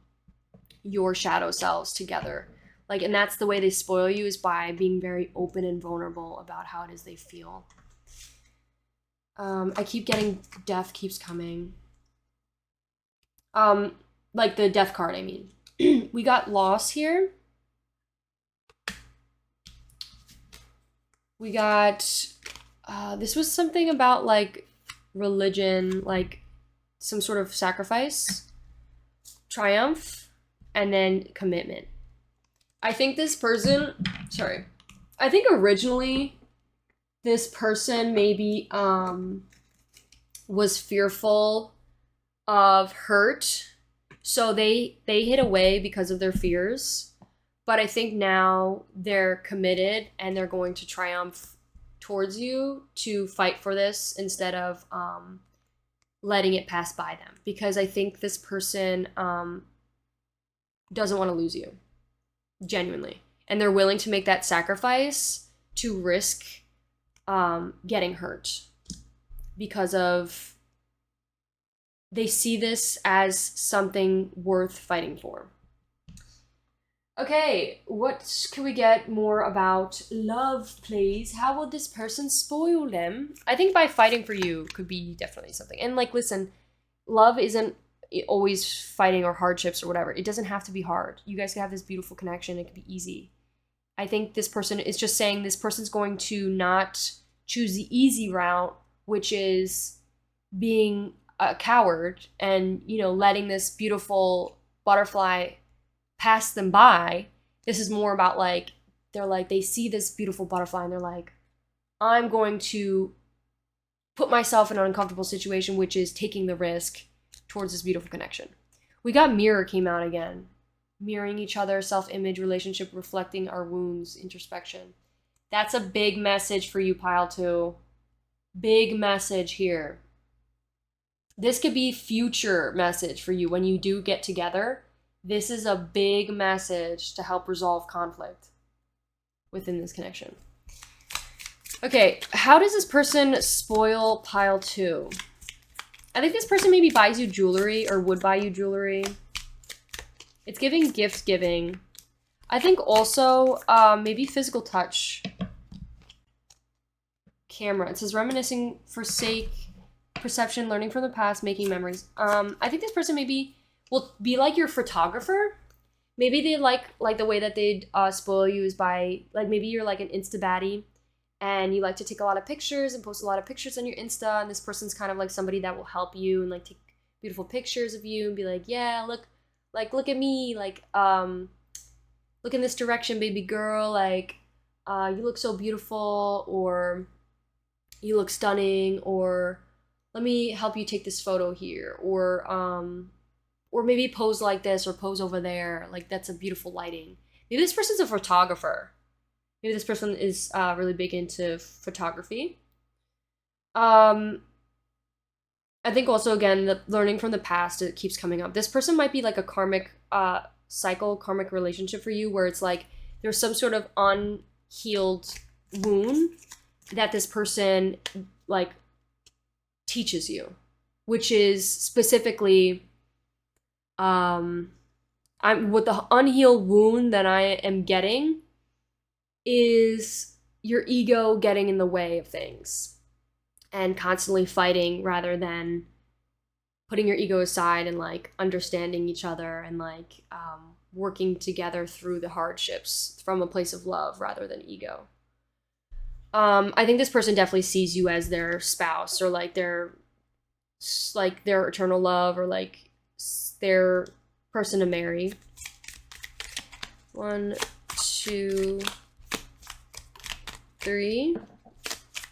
S1: your shadow selves together. Like, and that's the way they spoil you is by being very open and vulnerable about how it is they feel. I keep getting death keeps coming. Like the death card, I mean. We got loss here. We got, this was something about like religion, like some sort of sacrifice, triumph, and then commitment. I think this person, I think originally this person maybe was fearful of hurt, so they hid away because of their fears. But I think now they're committed and they're going to triumph towards you to fight for this instead of letting it pass by them. Because I think this person doesn't want to lose you, genuinely. And they're willing to make that sacrifice to risk getting hurt because of they see this as something worth fighting for. Okay, what can we get more about love, please? How will this person spoil them? I think by fighting for you could be definitely something. And like, listen, love isn't always fighting or hardships or whatever. It doesn't have to be hard. You guys can have this beautiful connection. It could be easy. I think this person is just saying this person's going to not choose the easy route, which is being a coward and, letting this beautiful butterfly pass them by. This is more about like, they see this beautiful butterfly and they're like, I'm going to put myself in an uncomfortable situation, which is taking the risk towards this beautiful connection. We got mirror came out again. Mirroring each other, self-image, relationship, reflecting our wounds, introspection. That's a big message for you, pile 2. Big message here. This could be future message for you when you do get together. This is a big message to help resolve conflict within this connection. Okay, how does this person spoil pile 2? I think this person maybe buys you jewelry or would buy you jewelry. It's giving gift giving. I think also maybe physical touch. Camera. It says reminiscing, forsake, perception, learning from the past, making memories. I think this person maybe will be like your photographer. Maybe they like the way that they'd spoil you is by like maybe you're like an Insta baddie and you like to take a lot of pictures and post a lot of pictures on your Insta, and this person's kind of like somebody that will help you and like take beautiful pictures of you and be like, yeah, look at me, like look in this direction, baby girl, like you look so beautiful, or you look stunning, or let me help you take this photo here, or maybe pose like this or pose over there, like that's a beautiful lighting. Maybe this person's a photographer. Maybe this person is really big into photography. I think also, again, the learning from the past, it keeps coming up. This person might be like a karmic cycle, karmic relationship for you, where it's like there's some sort of unhealed wound that this person like teaches you, which is specifically I'm with the unhealed wound that I am getting is your ego getting in the way of things and constantly fighting rather than putting your ego aside and like understanding each other and like working together through the hardships from a place of love rather than ego. I think this person definitely sees you as their spouse or like their eternal love or like their person to marry. 1, 2, 3.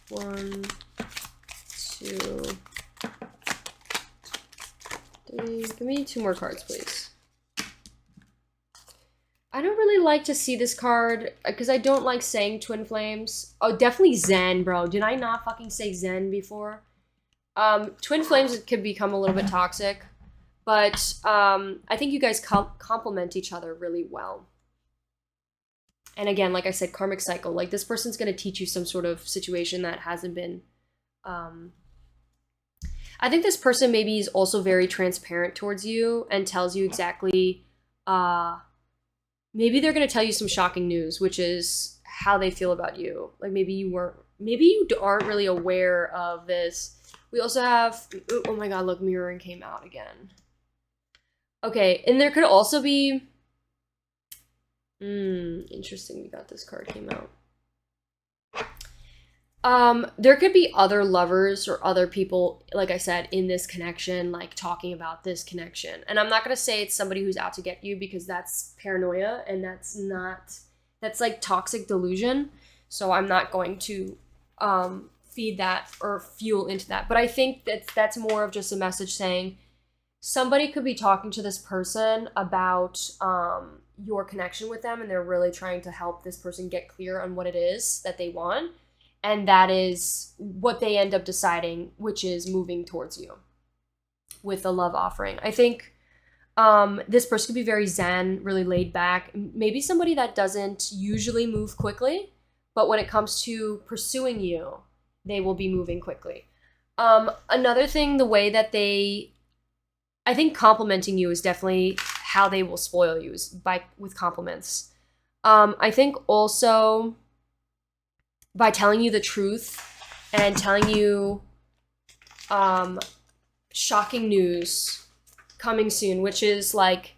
S1: 1, 2, 3. Give me 2 more cards, please. I don't really like to see this card because I don't like saying twin flames. Oh, definitely Zen, bro. Did I not fucking say Zen before? Twin flames could become a little bit toxic, but I think you guys complement each other really well. And again, like I said, karmic cycle. Like this person's going to teach you some sort of situation that hasn't been. I think this person maybe is also very transparent towards you and tells you exactly. Maybe they're going to tell you some shocking news, which is how they feel about you. Like maybe you aren't really aware of this. We also have, oh my god, look, mirroring came out again. Okay, and there could also be, interesting, we got this card came out. There could be other lovers or other people, like I said, in this connection, like talking about this connection. And I'm not going to say it's somebody who's out to get you because that's paranoia and that's like toxic delusion. So I'm not going to feed that or fuel into that. But I think that's more of just a message saying somebody could be talking to this person about your connection with them, and they're really trying to help this person get clear on what it is that they want. And that is what they end up deciding, which is moving towards you with a love offering. I think this person could be very zen, really laid back. Maybe somebody that doesn't usually move quickly, but when it comes to pursuing you, they will be moving quickly. Another thing, the way that I think complimenting you is definitely how they will spoil you, is with compliments. I think also by telling you the truth and telling you shocking news coming soon, which is like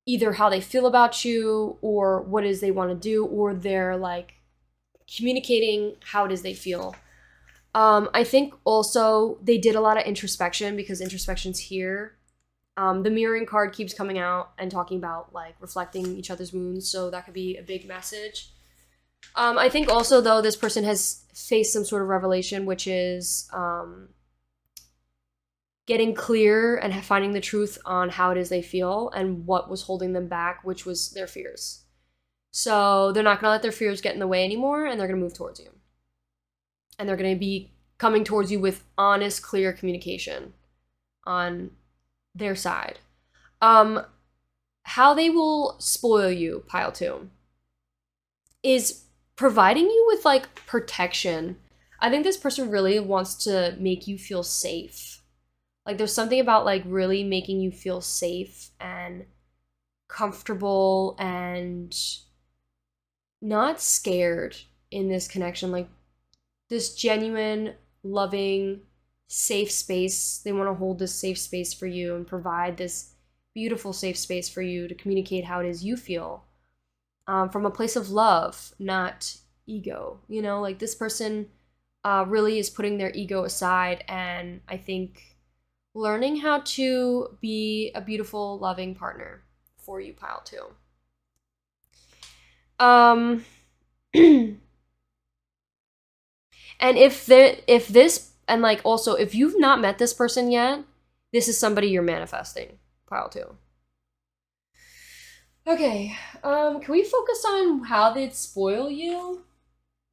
S1: either how they feel about you or what it is they want to do, or they're like communicating how it is they feel. I think also they did a lot of introspection because introspection's here. The mirroring card keeps coming out and talking about like reflecting each other's wounds, so that could be a big message. I think also, though, this person has faced some sort of revelation, which is getting clear and finding the truth on how it is they feel and what was holding them back, which was their fears. So they're not going to let their fears get in the way anymore, and they're going to move towards you. And they're going to be coming towards you with honest, clear communication on their side. How they will spoil you, pile 2, is providing you with like protection. I think this person really wants to make you feel safe. Like there's something about like really making you feel safe and comfortable and not scared in this connection. Like this genuine, loving, safe space. They want to hold this safe space for you and provide this beautiful safe space for you to communicate how it is you feel, from a place of love, not ego. You know, like this person really is putting their ego aside, and I think learning how to be a beautiful, loving partner for you, pile 2. And if this, and like also, if you've not met this person yet, this is somebody you're manifesting, pile 2. Okay, can we focus on how they'd spoil you?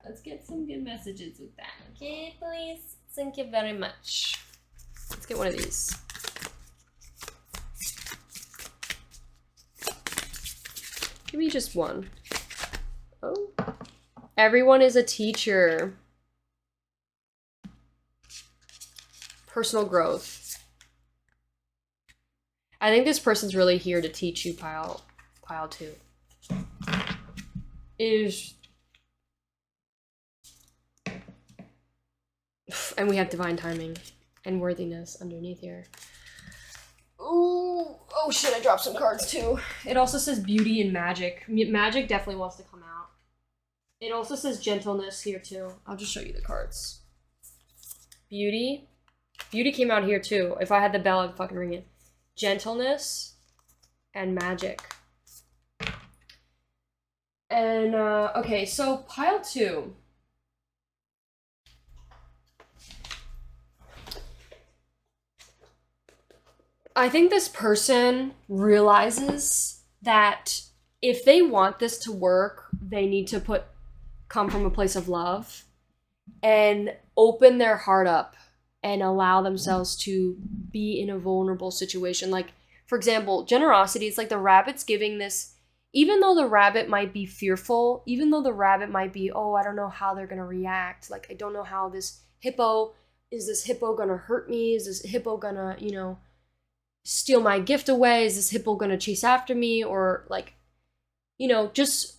S1: Let's get some good messages with that, okay, please? Thank you very much. Let's get one of these. Give me just one. Oh. Everyone is a teacher. Personal growth. I think this person's really here to teach you, pile 2. And we have divine timing and worthiness underneath here. Ooh, oh shit, I dropped some cards too. It also says beauty and magic. Magic definitely wants to come out. It also says gentleness here too. I'll just show you the cards. Beauty. Beauty came out here too. If I had the bell, I'd fucking ring it. Gentleness and magic. And, okay, so pile 2. I think this person realizes that if they want this to work, they need to come from a place of love and open their heart up and allow themselves to be in a vulnerable situation. Like, for example, generosity is like the rabbit's giving this, even though the rabbit might be fearful, even though the rabbit might be, oh, I don't know how they're going to react. Like, I don't know how is this hippo going to hurt me? Is this hippo going to, you know, steal my gift away? Is this hippo going to chase after me? Or like, you know, just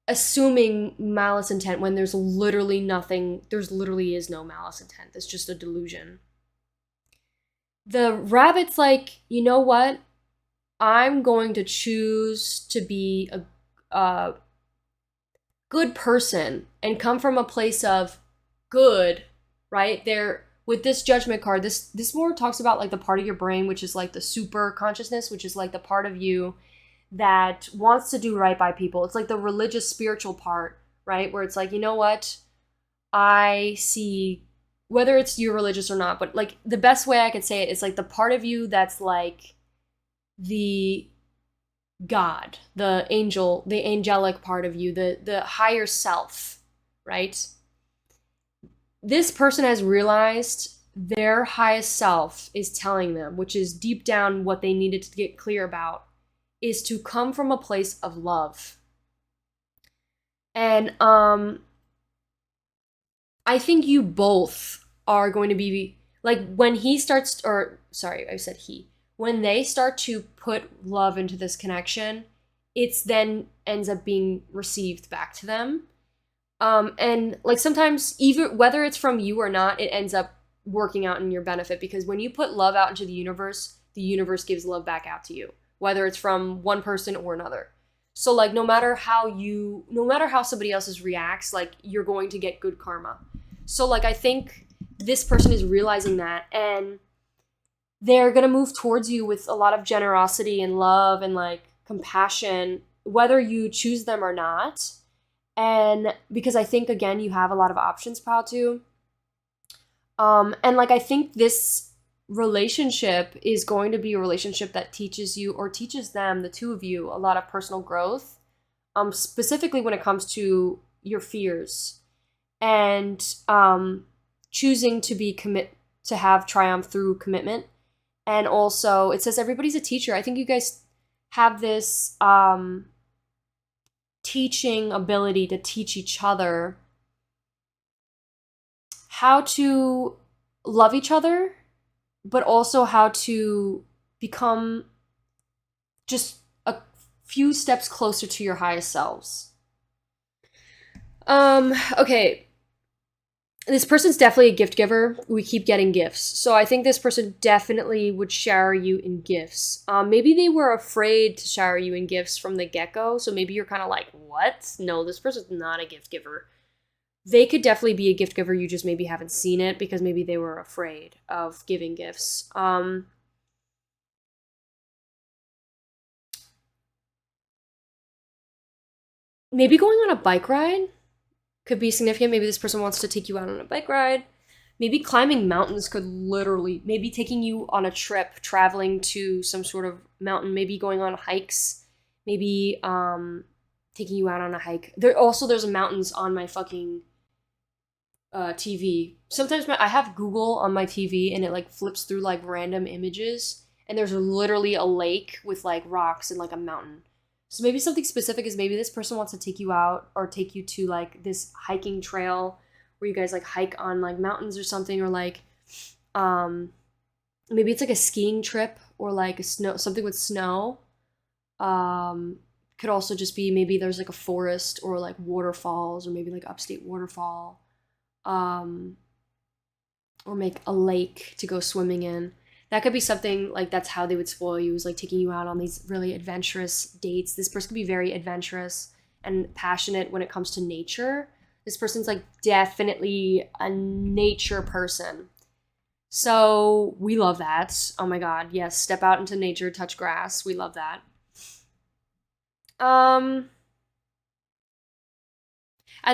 S1: assuming malice intent when there's literally is no malice intent. It's just a delusion. The rabbit's like, you know what? I'm going to choose to be a good person and come from a place of good, right? With this judgment card, this more talks about like the part of your brain, which is like the super consciousness, which is like the part of you that wants to do right by people. It's like the religious, spiritual part, right? Where it's like, you know what? I see, whether it's you're religious or not, but like the best way I could say it is like the part of you that's like the God, the angel, the angelic part of you, the higher self, right? This person has realized their highest self is telling them, which is deep down what they needed to get clear about, is to come from a place of love. And I think you both are going to be, like, when they start to put love into this connection, it's then ends up being received back to them. And like sometimes, even whether it's from you or not, it ends up working out in your benefit, because when you put love out into the universe gives love back out to you, whether it's from one person or another. So like no matter how somebody else's reacts, like you're going to get good karma. So like I think this person is realizing that, and they're going to move towards you with a lot of generosity and love and like compassion, whether you choose them or not. And because I think, again, you have a lot of options, pal, too. And like, I think this relationship is going to be a relationship that teaches you, or teaches them, the two of you, a lot of personal growth, specifically when it comes to your fears and choosing to have triumph through commitment. And also, it says everybody's a teacher. I think you guys have this teaching ability to teach each other how to love each other, but also how to become just a few steps closer to your highest selves. Okay. This person's definitely a gift giver. We keep getting gifts. So I think this person definitely would shower you in gifts. Maybe they were afraid to shower you in gifts from the get-go. So maybe you're kind of like, what? No, this person's not a gift giver. They could definitely be a gift giver. You just maybe haven't seen it because maybe they were afraid of giving gifts. Maybe going on a bike ride could be significant. Maybe this person wants to take you out on a bike ride. Maybe climbing mountains could literally, maybe taking you on a trip, traveling to some sort of mountain, maybe going on hikes, maybe taking you out on a hike. There's mountains on my fucking TV. Sometimes I have Google on my TV and it like flips through like random images and there's literally a lake with like rocks and like a mountain. So maybe something specific is maybe this person wants to take you out or take you to like this hiking trail where you guys like hike on like mountains or something, or like maybe it's like a skiing trip or like something with snow. Could also just be maybe there's like a forest or like waterfalls or maybe like upstate waterfall. Or make a lake to go swimming in. That could be something like that's how they would spoil you, is like taking you out on these really adventurous dates. This person could be very adventurous and passionate when it comes to nature. This person's like definitely a nature person. So we love that. Oh my God. Yes. Step out into nature, touch grass. We love that. I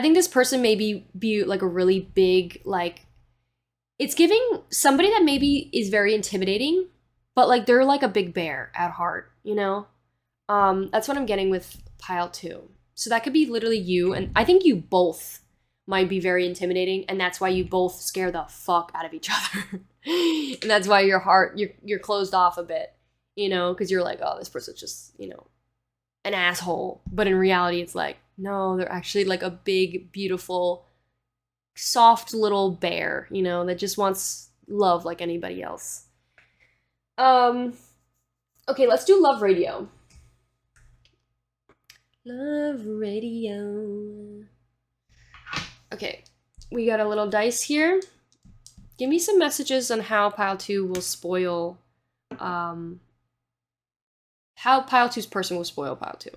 S1: think this person maybe be like a really big, like, it's giving somebody that maybe is very intimidating, but like they're like a big bear at heart, you know? That's what I'm getting with pile 2. So that could be literally you, and I think you both might be very intimidating, and that's why you both scare the fuck out of each other. And that's why you're closed off a bit, you know, because you're like, oh, this person's just, you know, an asshole. But in reality, it's like, no, they're actually like a big, beautiful, soft little bear, you know, that just wants love like anybody else. Okay, let's do love radio. Love radio. Okay, we got a little dice here. Give me some messages on how pile 2 will spoil, how pile 2's person will spoil pile 2.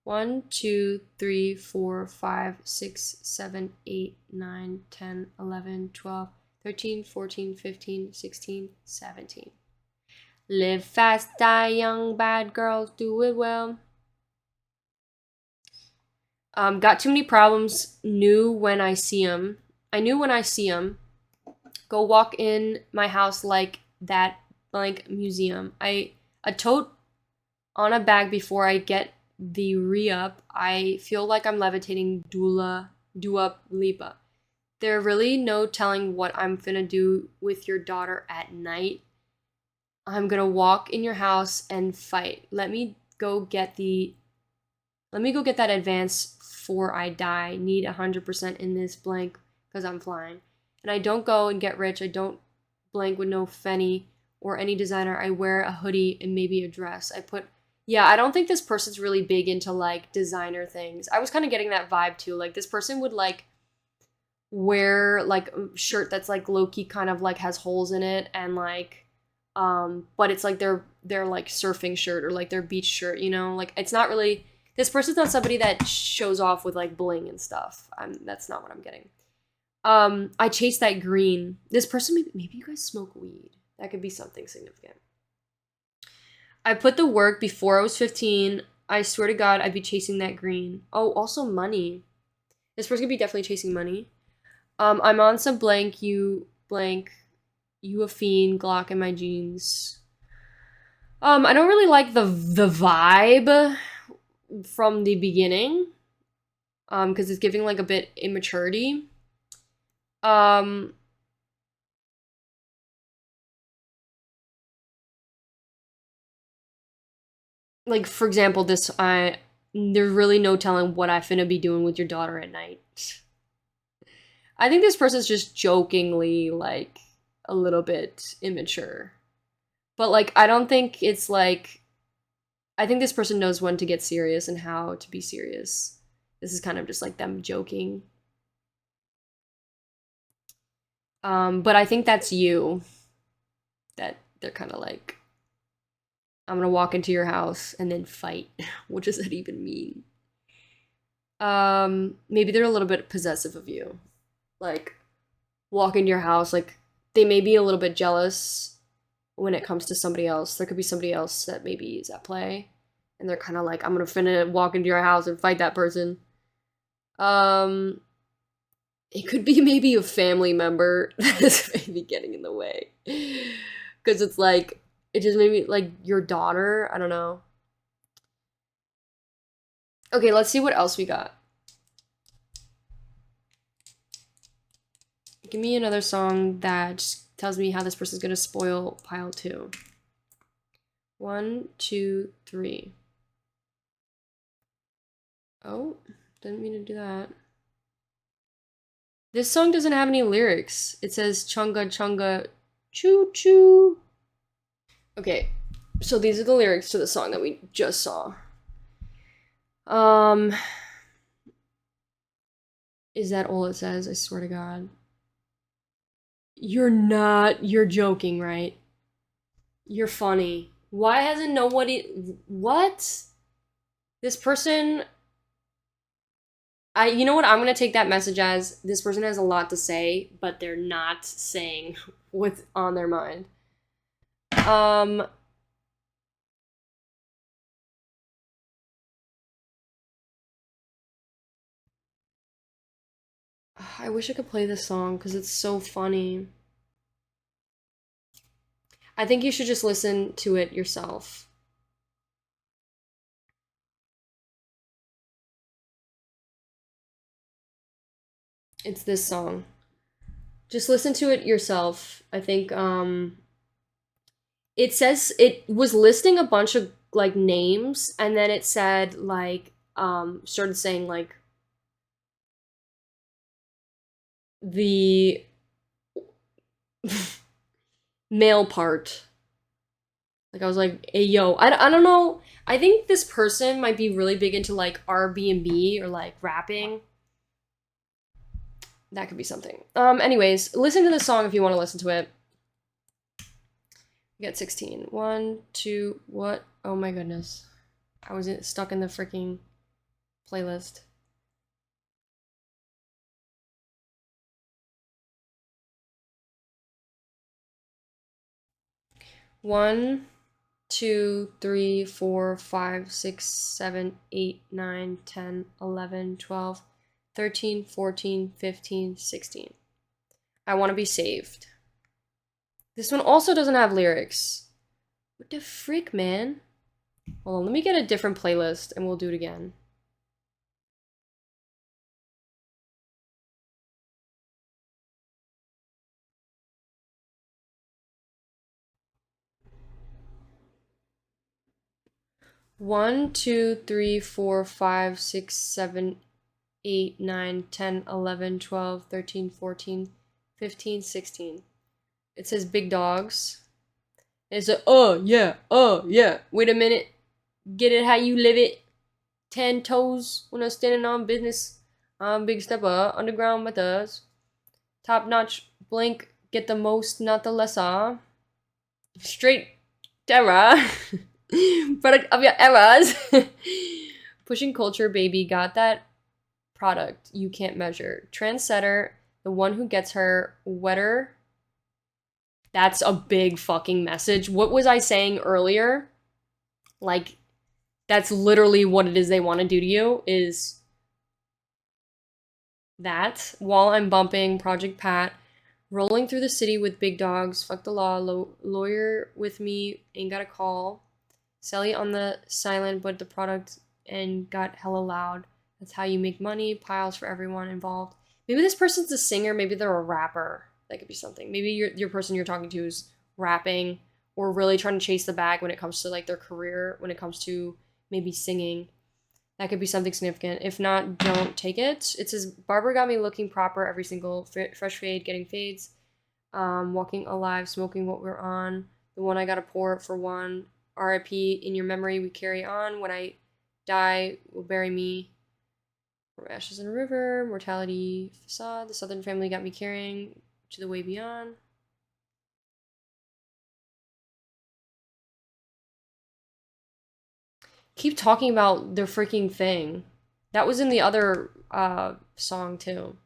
S1: 1, 2, 3, 4, 5, 6, 7, 8, 9, 10, 11, 12, 13, 14, 15, 16, 17. Live fast, die young, bad girls do it well. Got too many problems, knew when I see them. I knew when I see them. Go walk in my house like that blank museum. A tote on a bag before I get the re-up. I feel like I'm levitating Dua Lipa. There really no telling what I'm finna do with your daughter at night. I'm gonna walk in your house and fight. Let me go get that advance before I die. Need 100% in this blank because I'm flying. And I don't go and get rich. I don't blank with no Fenny or any designer. I wear a hoodie and maybe a dress. I don't think this person's really big into like designer things. I was kind of getting that vibe too. Like this person would like wear like a shirt that's like low-key kind of like has holes in it and like but it's like their like surfing shirt or like their beach shirt, you know? Like it's not really, this person's not somebody that shows off with like bling and stuff. That's not what I'm getting. I chase that green. This person, maybe you guys smoke weed. That could be something significant. I put the work before I was 15. I swear to God, I'd be chasing that green. Oh, also money. This person could be definitely chasing money. I'm on some blank, you a fiend, Glock in my jeans. I don't really like the vibe from the beginning. Because it's giving like a bit immaturity. Like for example, there's really no telling what I finna be doing with your daughter at night. I think this person's just jokingly like a little bit immature. But like I don't think it's like I think this person knows when to get serious and how to be serious. This is kind of just like them joking. But I think that's you. That they're kind of like, I'm gonna walk into your house and then fight. What does that even mean? Maybe they're a little bit possessive of you. Like, walk into your house, like, they may be a little bit jealous when it comes to somebody else. There could be somebody else that maybe is at play, and they're kind of like, I'm gonna finna walk into your house and fight that person. Um, it could be maybe a family member that is maybe getting in the way. Because it's like, it just made me, like, your daughter, I don't know. Okay, let's see what else we got. Give me another song that tells me how this person's gonna spoil pile 2. 1, 2, 3. Oh, didn't mean to do that. This song doesn't have any lyrics. It says chunga chunga choo choo. Okay, so these are the lyrics to the song that we just saw. Is that all it says? I swear to God. You're joking, right? You're funny. Why hasn't nobody, what? This person, you know what, I'm gonna take that message as, this person has a lot to say, but they're not saying what's on their mind. I wish I could play this song because it's so funny. I think you should just listen to it yourself. It's this song. Just listen to it yourself. I think it says, it was listing a bunch of like names, and then it said like started saying like the male part. Like, I was like, hey yo, I don't know. I think this person might be really big into like Airbnb or like rapping. That could be something. Anyways, listen to the song if you want to listen to it. We got 16. 1, 2, what? Oh my goodness. I was stuck in the freaking playlist. One, 2, 3, 4, 5, 6, 7, 8, 9, 10, 11, 12, 13, 14, 15, 16. I want to be saved. This one also doesn't have lyrics. What the frick, man? Hold on, let me get a different playlist and we'll do it again. One, 2, 3, 4, 5, 6, 7, 8, 9, 10, 11, 12, 13, 14, 15, 16. It says big dogs. It's a, oh yeah, wait a minute. Get it how you live it. 10 toes when I'm standing on business. I'm big stepper, underground methods. Top notch, blink, get the most, not the lesser. Straight terror. Product of your errors. Pushing culture, baby, got that product you can't measure. Trendsetter, the one who gets her wetter. That's a big fucking message. What was I saying earlier? Like, that's literally what it is they want to do to you, is that. While I'm bumping, Project Pat, rolling through the city with big dogs, fuck the law, lawyer with me, ain't got a call. Sally on the silent, but the product and got hella loud. That's how you make money, piles for everyone involved. Maybe this person's a singer, maybe they're a rapper. That could be something. Maybe your person you're talking to is rapping or really trying to chase the bag when it comes to like their career, when it comes to maybe singing. That could be something significant. If not, don't take it. It says, Barbara got me looking proper every single fresh fade, getting fades. Walking alive, smoking what we're on. The one I gotta pour for one. R.I.P. In your memory, we carry on. When I die, will bury me from ashes in a river. Mortality facade. The Southern family got me carrying to the way beyond. Keep talking about their freaking thing. That was in the other song too.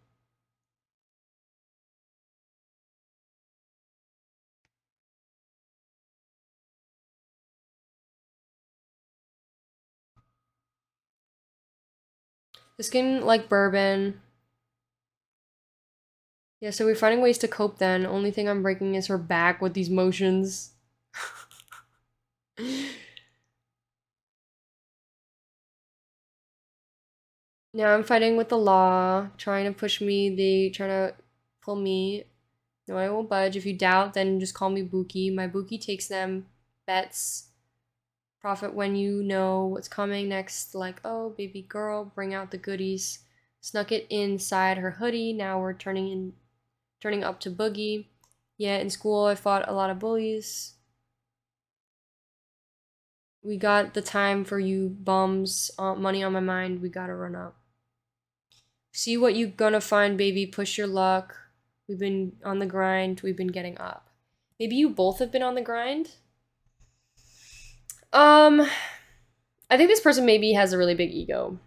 S1: The skin like bourbon. Yeah, so we're finding ways to cope then. Only thing I'm breaking is her back with these motions. Now I'm fighting with the law, trying to push me, they trying to pull me. No, I won't budge. If you doubt, then just call me Buki. My Buki takes them bets. Profit when you know what's coming next, like, oh, baby girl, bring out the goodies. Snuck it inside her hoodie. Now we're turning up to boogie. Yeah, in school I fought a lot of bullies. We got the time for you bums. Money on my mind. We gotta run up. See what you gonna find, baby. Push your luck. We've been on the grind. We've been getting up. Maybe you both have been on the grind. I think this person maybe has a really big ego.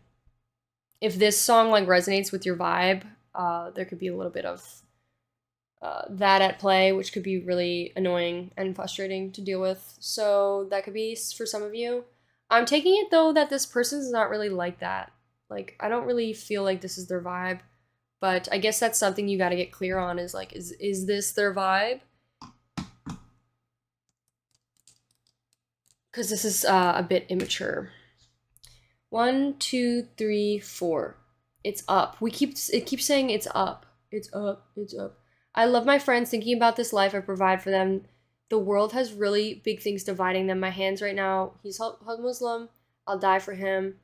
S1: If this song like resonates with your vibe, there could be a little bit of that at play, which could be really annoying and frustrating to deal with. So that could be for some of you. I'm taking it though that this person's not really like that. Like, I don't really feel like this is their vibe, but I guess that's something you got to get clear on is like, is this their vibe? Because this is a bit immature. 1, 2, 3, 4. It's up. It keeps saying it's up. It's up. It's up. I love my friends, thinking about this life I provide for them. The world has really big things dividing them. My hands right now. He's Muslim. I'll die for him.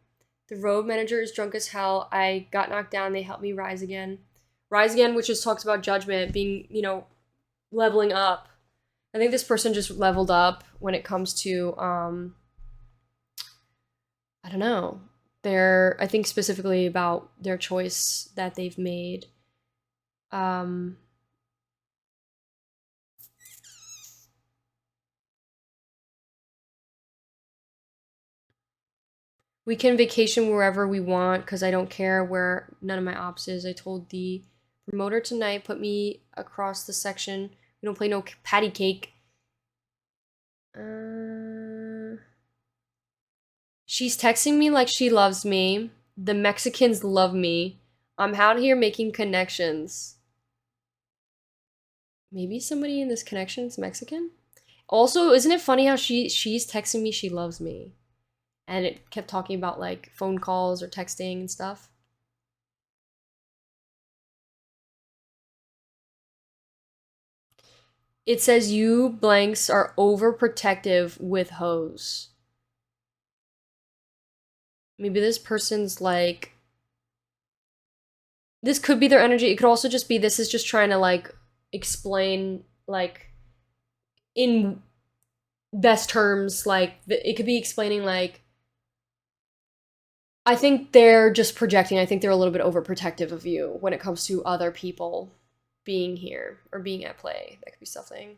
S1: The road manager is drunk as hell. I got knocked down. They helped me rise again. Rise again, which just talks about judgment, being, leveling up. I think this person just leveled up when it comes to, I don't know. I think specifically about their choice that they've made. We can vacation wherever we want because I don't care where none of my ops is. I told the promoter tonight, put me across the section. We don't play no patty cake. She's texting me like she loves me. The Mexicans love me. I'm out here making connections. Maybe somebody in this connection is Mexican? Also, isn't it funny how she's texting me she loves me? And it kept talking about like phone calls or texting and stuff. It says you blanks are overprotective with hoes. Maybe this person's like, this could be their energy. It could also just be this is just trying to like explain like in best terms, like it could be explaining like, I think they're just projecting. I think they're a little bit overprotective of you when it comes to other people being here or being at play. That could be something.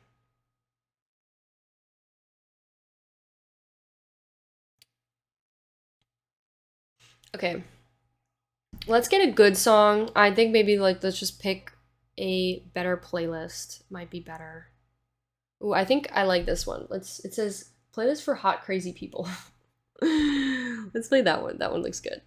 S1: Okay. Let's get a good song. I think maybe like let's just pick a better playlist. Might be better. Ooh, I think I like this one. It says playlist for hot crazy people. Let's play that one. That one looks good.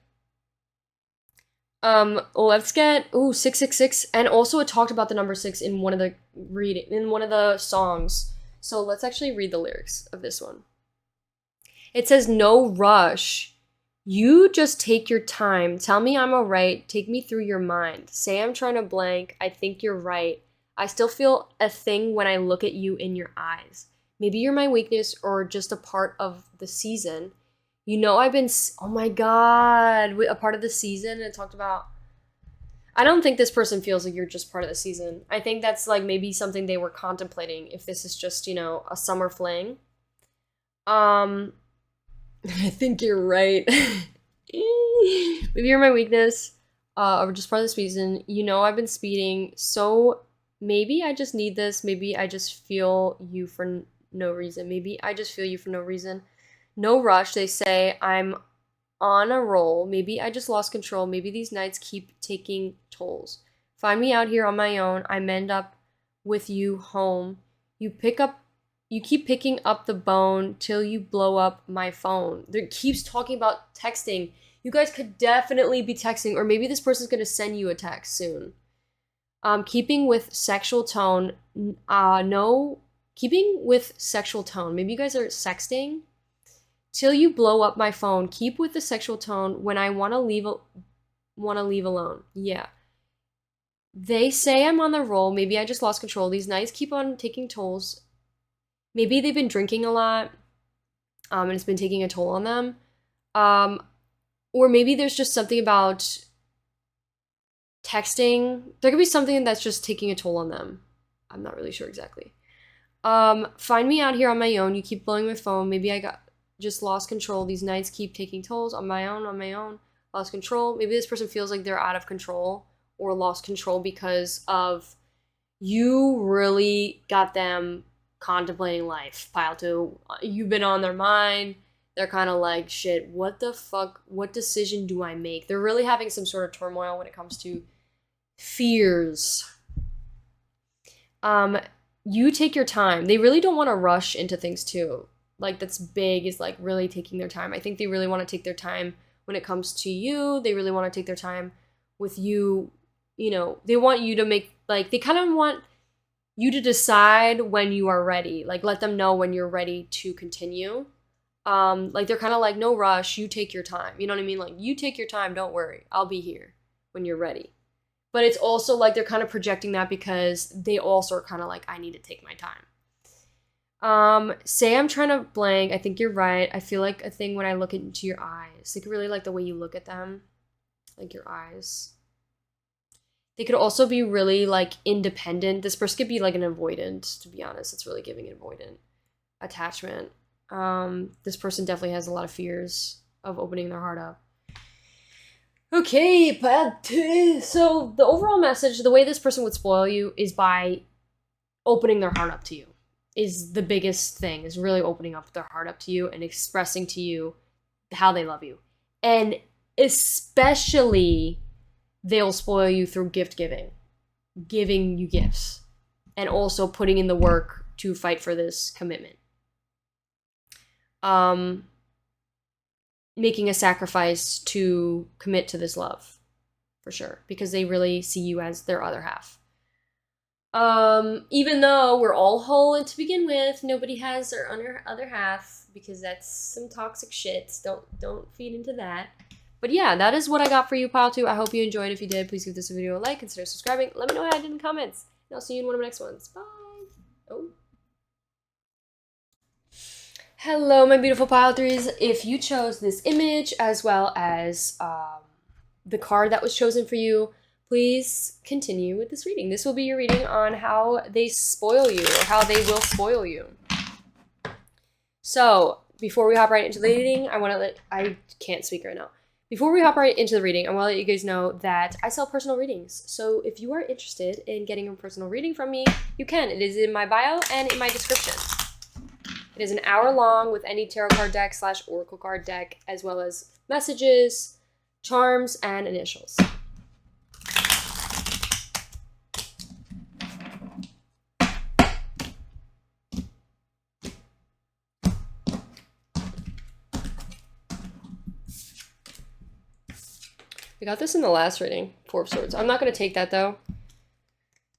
S1: Let's get 666, and also it talked about the number 6 in one of the songs. So let's actually read the lyrics of this one. It says, "No rush. You just take your time. Tell me I'm alright. Take me through your mind. Say I'm trying to blank. I think you're right. I still feel a thing when I look at you in your eyes. Maybe you're my weakness or just a part of the season. You know I've been, oh my god, a part of the season." And it talked about, I don't think this person feels like you're just part of the season. I think that's like maybe something they were contemplating if this is just, a summer fling. I think you're right. Maybe you're my weakness. Or just part of this reason. You know I've been speeding, so maybe I just need this. Maybe I just feel you for no reason. Maybe I just feel you for no reason. No rush, they say. I'm on a roll. Maybe I just lost control. Maybe these nights keep taking tolls. Find me out here on my own. I end up with you home. You keep picking up the bone till you blow up my phone. There keeps talking about texting. You guys could definitely be texting, or maybe this person's gonna send you a text soon. Keeping with sexual tone. No, keeping with sexual tone. Maybe you guys are sexting. Till you blow up my phone. Keep with the sexual tone when I wanna leave alone. Yeah. They say I'm on the roll. Maybe I just lost control. These nights keep on taking tolls. Maybe they've been drinking a lot, and it's been taking a toll on them. Or maybe there's just something about texting. There could be something that's just taking a toll on them. I'm not really sure exactly. Find me out here on my own. You keep blowing my phone. Maybe I just lost control. These nights keep taking tolls on my own. Lost control. Maybe this person feels like they're out of control or lost control because of you really got them contemplating life. Pile 2. You've been on their mind. They're kind of like, shit, what the fuck? What decision do I make? They're really having some sort of turmoil when it comes to fears. You take your time. They really don't want to rush into things too. Like, that's big, is like really taking their time. I think they really want to take their time when it comes to you. They really want to take their time with you. You know, they want you to make, like, they kind of want you to decide when you are ready. Like, let them know when you're ready to continue. Like, they're kind of like, no rush, you take your time. You know what I mean? Like, you take your time, don't worry. I'll be here when you're ready. But it's also like they're kind of projecting that because they also are kind of like, I need to take my time. Say I'm trying to blank. I think you're right. I feel like a thing when I look into your eyes. Like, really like the way you look at them. Like, your eyes. They could also be really, like, independent. This person could be, like, an avoidant, to be honest. It's really giving an avoidant attachment. This person definitely has a lot of fears of opening their heart up. Okay, but so the overall message, the way this person would spoil you is by opening their heart up to you. Is the biggest thing, is really opening up their heart up to you and expressing to you how they love you. And especially, they'll spoil you through gift giving you gifts, and also putting in the work to fight for this commitment. Making a sacrifice to commit to this love, for sure, because they really see you as their other half. Even though we're all whole to begin with, nobody has their other half, because that's some toxic shit. Don't feed into that. But yeah, that is what I got for you, Pile 2. I hope you enjoyed. If you did, please give this video a like, consider subscribing. Let me know how I did in the comments. And I'll see you in one of my next ones. Bye! Oh. Hello, my beautiful Pile 3s. If you chose this image as well as the card that was chosen for you, please continue with this reading. This will be your reading on how they spoil you, or how they will spoil you. So, before we hop right into the reading, I can't speak right now. Before we hop right into the reading, I want to let you guys know that I sell personal readings. So if you are interested in getting a personal reading from me, you can. It is in my bio and in my description. It is an hour long with any tarot card deck / oracle card deck, as well as messages, charms, and initials. We got this in the last reading, 4 of Swords. I'm not going to take that, though,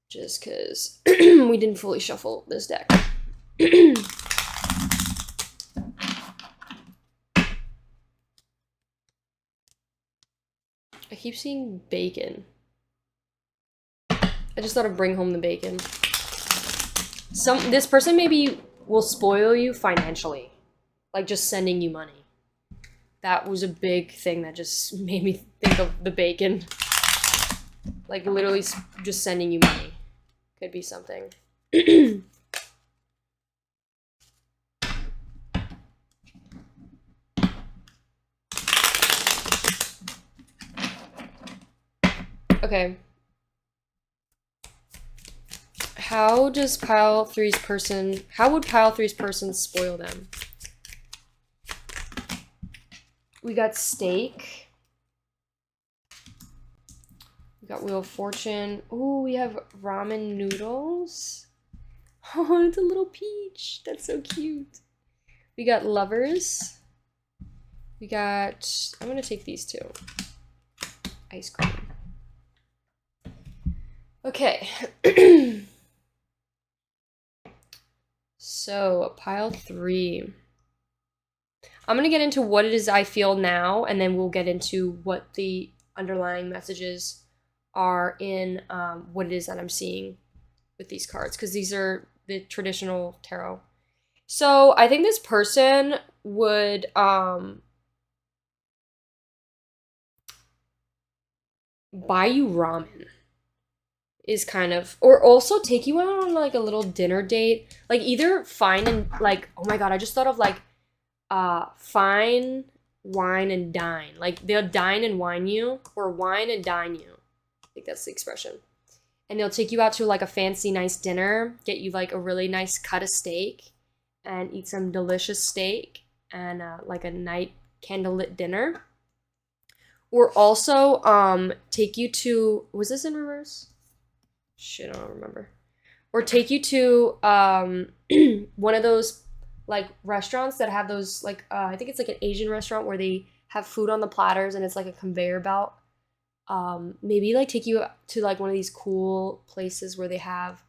S1: just because we didn't fully shuffle this deck. I keep seeing bacon. I just thought of bring home the bacon. This person maybe will spoil you financially, like just sending you money. That was a big thing that just made me think of the bacon. Like, literally just sending you money. Could be something. Okay. How would pile three's person spoil them? We got steak. We got Wheel of Fortune. Ooh, we have ramen noodles. Oh, it's a little peach. That's so cute. We got lovers. We got, I'm gonna take these two. Ice cream. Okay. So, pile three. I'm gonna get into what it is I feel now, and then we'll get into what the underlying messages are in what it is that I'm seeing with these cards, because these are the traditional tarot. So I think this person would buy you ramen, is kind of, or also take you out on like a little dinner date, like either fine and like, oh my god, I just thought of like fine, wine, and dine. Like they'll dine and wine you, or wine and dine you. I think that's the expression. And they'll take you out to like a fancy, nice dinner, get you like a really nice cut of steak, and eat some delicious steak and like a night candlelit dinner. Or also take you to, was this in reverse? Shit, I don't remember. Or take you to one of those like restaurants that have those like I think it's like an Asian restaurant where they have food on the platters and it's like a conveyor belt. Maybe like take you to like one of these cool places where they have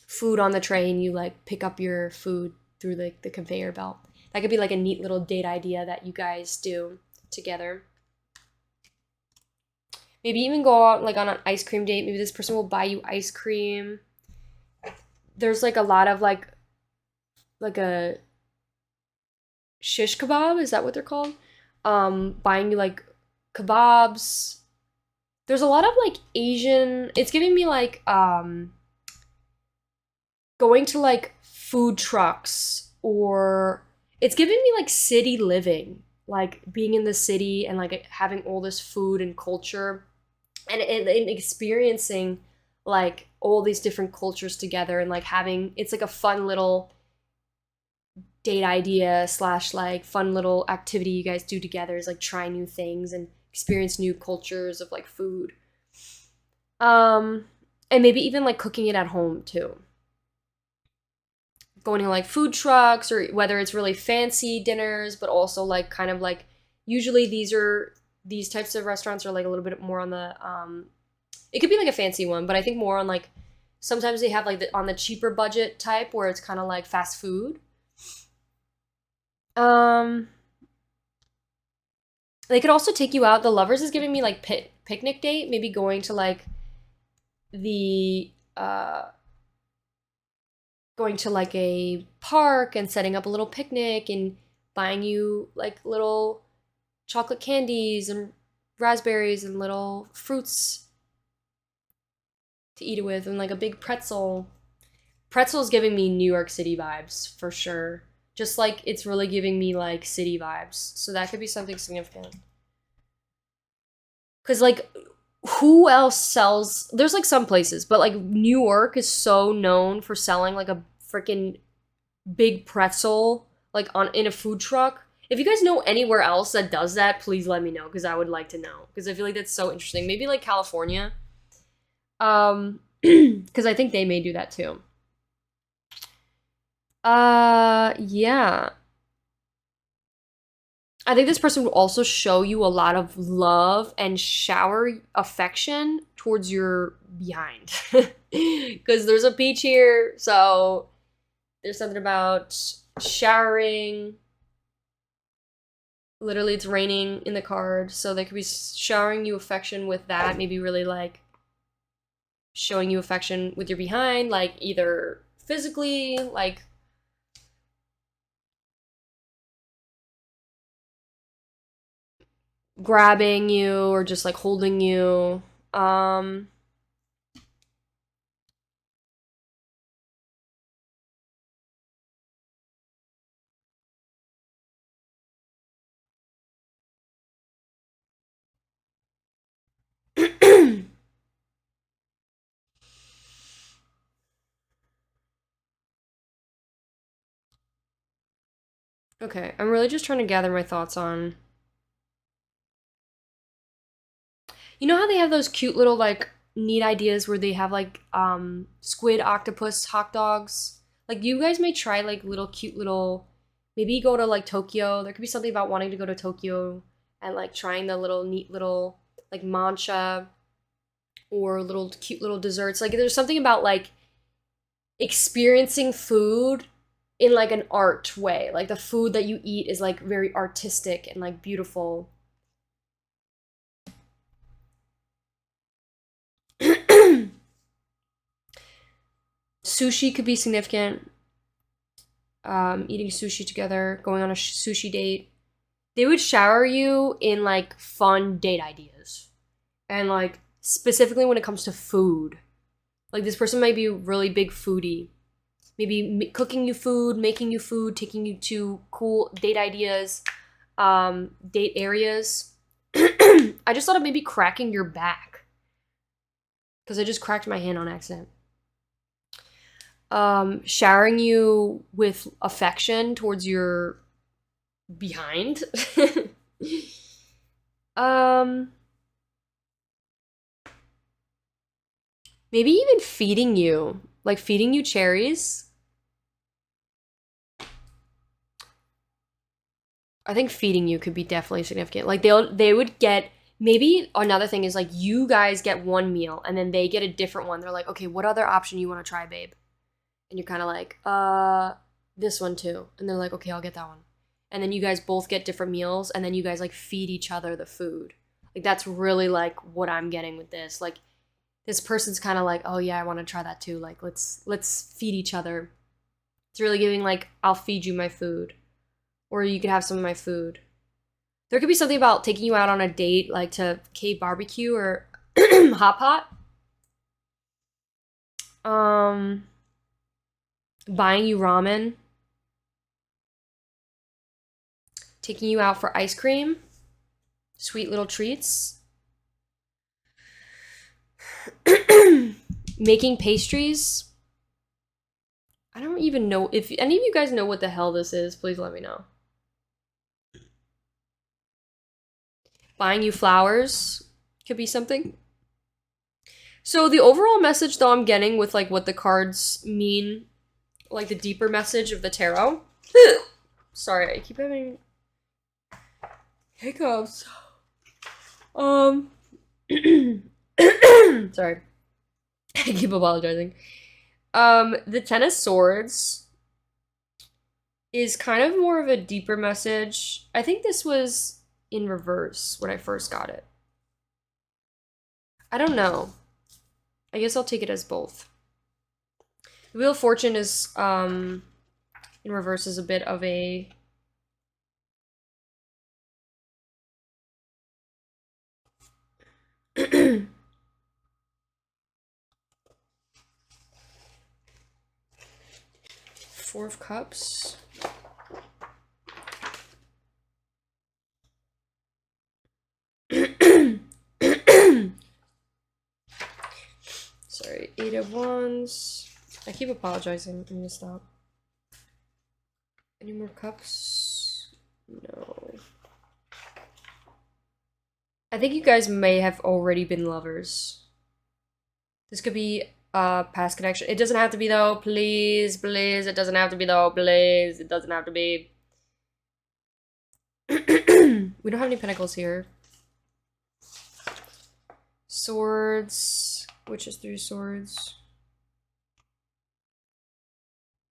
S1: food on the tray and you like pick up your food through the conveyor belt. That could be like a neat little date idea that you guys do together. Maybe even go out like on an ice cream date. Maybe this person will buy you ice cream. There's like a lot of like a shish kebab, is that what they're called? Buying you like kebabs. There's a lot of like Asian, it's giving me like going to like food trucks, or it's giving me like city living, like being in the city and like having all this food and culture and experiencing like all these different cultures together, and like having, it's like a fun little date idea slash like fun little activity you guys do together, is like try new things and experience new cultures of like food. And maybe even like cooking it at home too, going to like food trucks, or whether it's really fancy dinners, but also like kind of like, usually these types of restaurants are like a little bit more on the it could be like a fancy one, but I think more on like, sometimes they have like on the cheaper budget type where it's kind of like fast food. um they could also take you out, the lovers is giving me like picnic date, maybe going to like the going to like a park and setting up a little picnic and buying you like little chocolate candies and raspberries and little fruits to eat it with, and like a big pretzel. Pretzel's giving me New York City vibes for sure. Just like it's really giving me like city vibes. So that could be something significant. Cause like who else sells, there's like some places, but like New York is so known for selling like a freaking big pretzel like on in a food truck. If you guys know anywhere else that does that, please let me know, because I would like to know, because I feel like that's so interesting. Maybe like California, because I think they may do that too. Yeah, I think this person will also show you a lot of love and shower affection towards your behind, because there's a peach here, so there's something about showering. Literally, it's raining in the card, so they could be showering you affection with that. Maybe really like showing you affection with your behind, like either physically, like grabbing you or just like holding you. Um, Okay, I'm really just trying to gather my thoughts on. You know how they have those cute little like neat ideas where they have like squid octopus hot dogs? Like you guys may try like little cute little maybe go to like Tokyo. There could be something about wanting to go to Tokyo and like trying the little neat little like mancha or little cute little desserts. Like there's something about like experiencing food in like an art way. Like the food that you eat is like very artistic and like beautiful. Sushi could be significant. Eating sushi together, going on a sushi date. They would shower you in like fun date ideas. And like specifically when it comes to food. Like this person might be a really big foodie. Maybe cooking you food, making you food, taking you to cool date ideas, date areas. I just thought of maybe cracking your back. Because I just cracked my hand on accident. Showering you with affection towards your behind. um, Maybe even feeding you, like feeding you cherries. I think feeding you could be definitely significant. Like they would get maybe another thing is like you guys get one meal and then they get a different one. They're like, okay, what other option you want to try, babe? And you're kind of like, this one too. And they're like, okay, I'll get that one. And then you guys both get different meals and then you guys like feed each other the food. Like that's really like what I'm getting with this. Like this person's kind of like, oh yeah, I want to try that too. Like let's feed each other. It's really giving like, I'll feed you my food. Or you could have some of my food. There could be something about taking you out on a date, like to K barbecue or hot pot. Buying you ramen. Taking you out for ice cream. Sweet little treats. Making pastries. I don't even know. If any of you guys know what the hell this is, please let me know. Buying you flowers could be something. So the overall message though I'm getting with like what the cards mean, like the deeper message of the tarot. Sorry, I keep having hiccups. Sorry. I keep apologizing. The Ten of Swords is kind of more of a deeper message. I think this was in reverse when I first got it. I don't know. I guess I'll take it as both. The Wheel of Fortune is, in reverse is a bit of a... Four of Cups. Sorry, Eight of Wands. I keep apologizing. I'm gonna stop. Any more cups? No. I think you guys may have already been lovers. This could be a past connection. It doesn't have to be though. Please, please. It doesn't have to be though. Please. It doesn't have to be. We don't have any pentacles here. Swords. Which is 3 swords.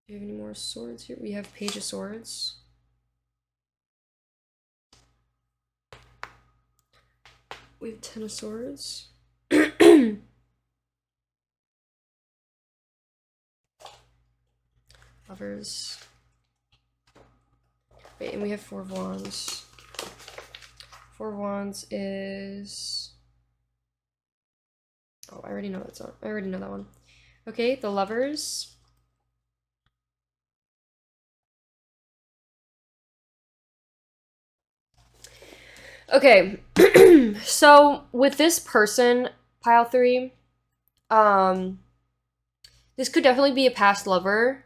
S1: Do you have any more swords here? We have Page of Swords. We have 10 of Swords. Lovers. Wait, and we have 4 of Wands. 4 of Wands is... Oh, I already know that song. I already know that one. Okay, the Lovers. Okay, so with this person, pile 3, this could definitely be a past lover,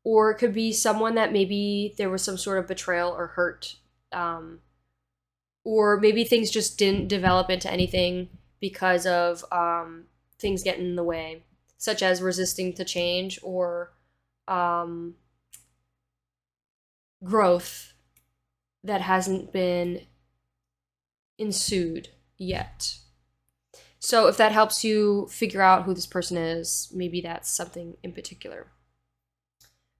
S1: or it could be someone that maybe there was some sort of betrayal or hurt, or maybe things just didn't develop into anything because of things getting in the way, such as resisting to change or growth that hasn't been ensued yet. So if that helps you figure out who this person is, maybe that's something in particular.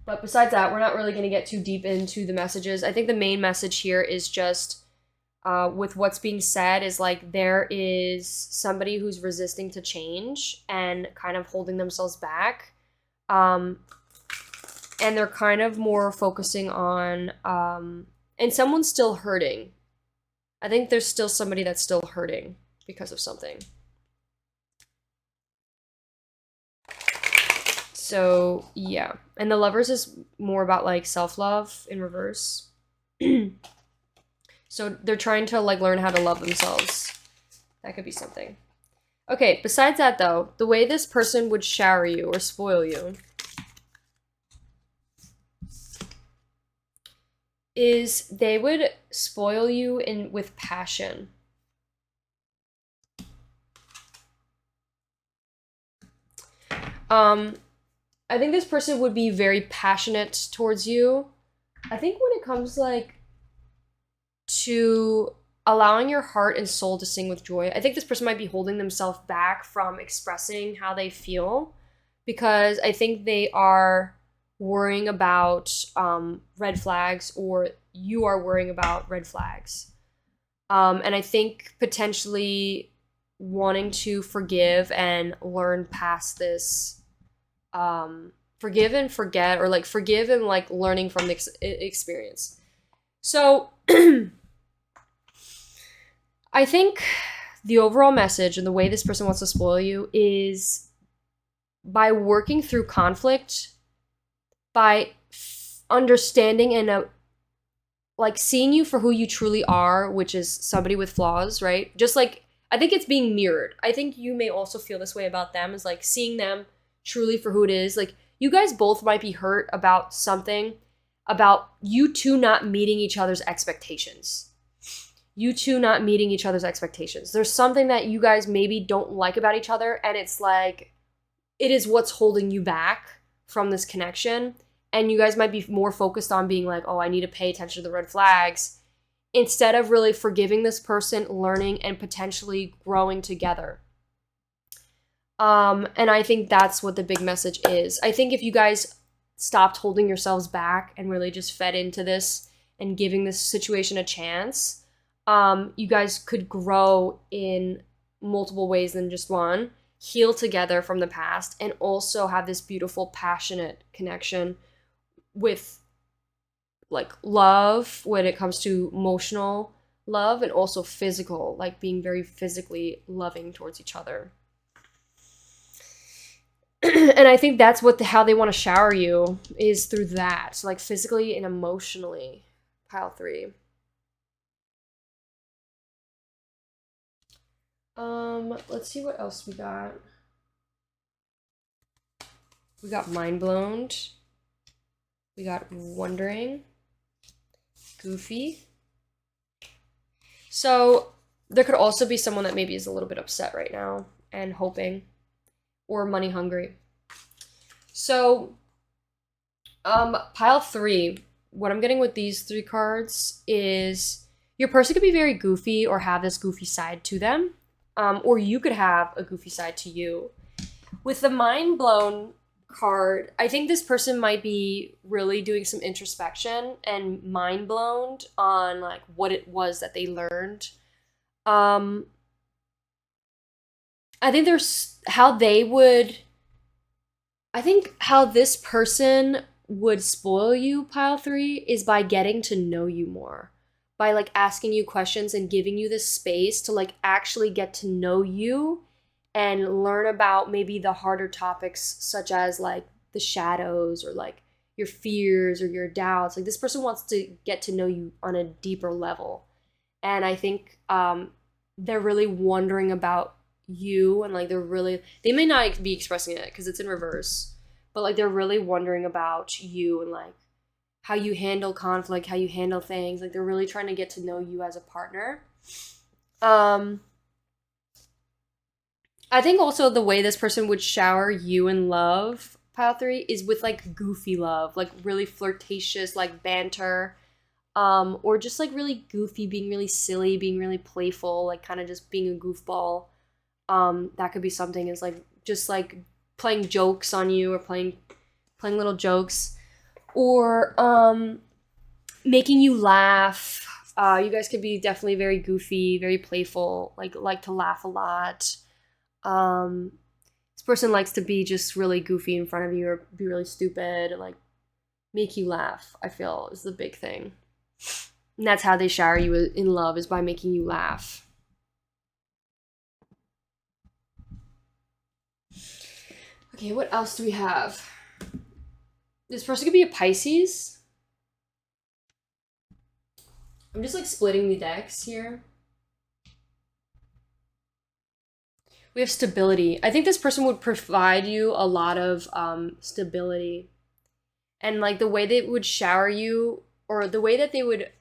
S1: But besides that, we're not really going to get too deep into the messages. I think the main message here is just with what's being said is like there is somebody who's resisting to change and kind of holding themselves back. And they're kind of more focusing on, and someone's still hurting. I think there's still somebody that's still hurting because of something. So, yeah. And the Lovers is more about, like, self-love in reverse. So they're trying to, like, learn how to love themselves. That could be something. Okay, besides that, though, the way this person would shower you or spoil you is they would spoil you with passion. I think this person would be very passionate towards you. I think when it comes like to allowing your heart and soul to sing with joy, I think this person might be holding themselves back from expressing how they feel because I think they are worrying about red flags, or you are worrying about red flags. And I think potentially wanting to forgive and learn past this, forgive and forget, or like forgive and like learning from the experience. So I think the overall message and the way this person wants to spoil you is by working through conflict, by understanding and like seeing you for who you truly are, which is somebody with flaws, right? Just like, I think it's being mirrored. I think you may also feel this way about them, is like seeing them truly for who it is. Like, you guys both might be hurt about something, about you two not meeting each other's expectations. You two not meeting each other's expectations. There's something that you guys maybe don't like about each other, and it's like, it is what's holding you back from this connection. And you guys might be more focused on being like, oh, I need to pay attention to the red flags, instead of really forgiving this person, learning, and potentially growing together. And I think that's what the big message is. I think if you guys stopped holding yourselves back and really just fed into this and giving this situation a chance, you guys could grow in multiple ways than just one, heal together from the past, and also have this beautiful, passionate connection with like love when it comes to emotional love, and also physical, like being very physically loving towards each other. And I think that's what how they want to shower you, is through that. So like physically and emotionally. Pile 3. Let's see what else we got. We got mind blown. We got wondering. Goofy. So there could also be someone that maybe is a little bit upset right now and hoping, or money hungry. So pile 3, what I'm getting with these 3 cards is your person could be very goofy or have this goofy side to them, or you could have a goofy side to you. With the mind blown card, I think this person might be really doing some introspection and mind blown on like what it was that they learned. I think there's how this person would spoil you, pile 3, is by getting to know you more, by like asking you questions and giving you this space to like actually get to know you and learn about maybe the harder topics, such as like the shadows or like your fears or your doubts. Like, this person wants to get to know you on a deeper level. And I think they're really wondering about you, and like they may not be expressing it because it's in reverse, but like they're really wondering about you and like how you handle conflict, how you handle things. Like they're really trying to get to know you as a partner. Um, I think also the way this person would shower you in love, pile three, is with like goofy love, like really flirtatious, like banter, or just like really goofy, being really silly, being really playful, like kind of just being a goofball. That could be something is like just like playing jokes on you or playing little jokes, or making you laugh. You guys could be definitely very goofy, very playful, like to laugh a lot. Um, this person likes to be just really goofy in front of you or be really stupid, and like make you laugh. I feel is the big thing, and that's how they shower you in love, is by making you laugh. Okay, what else do we have? This person could be a Pisces. I'm just like splitting the decks here. We have stability. I think this person would provide you a lot of stability. And like the way they would shower you, or the way that they would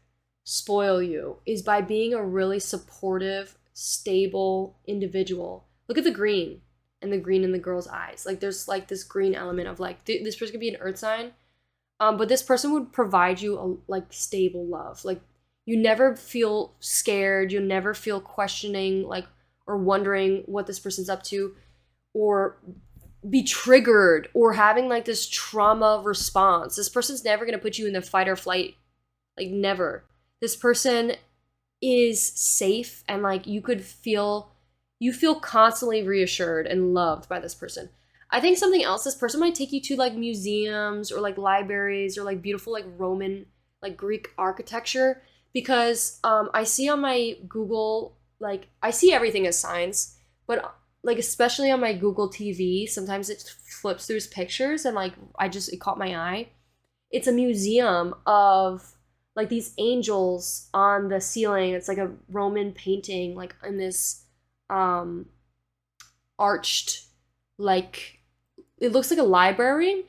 S1: spoil you, is by being a really supportive, stable individual. Look at the green and the green in the girl's eyes. Like there's like this green element of like this person could be an earth sign. But this person would provide you a like stable love. Like you never feel scared, you never feel questioning like or wondering what this person's up to, or be triggered or having like this trauma response. This person's never going to put you in the fight or flight, like never. This person is safe, and like you feel constantly reassured and loved by this person. I think something else, this person might take you to like museums or like libraries or like beautiful like Roman, like Greek architecture, because I see on my Google, like I see everything as signs, but like especially on my Google TV, sometimes it flips through pictures and like it caught my eye. It's a museum of like these angels on the ceiling. It's like a Roman painting, like in this arched, like it looks like a library,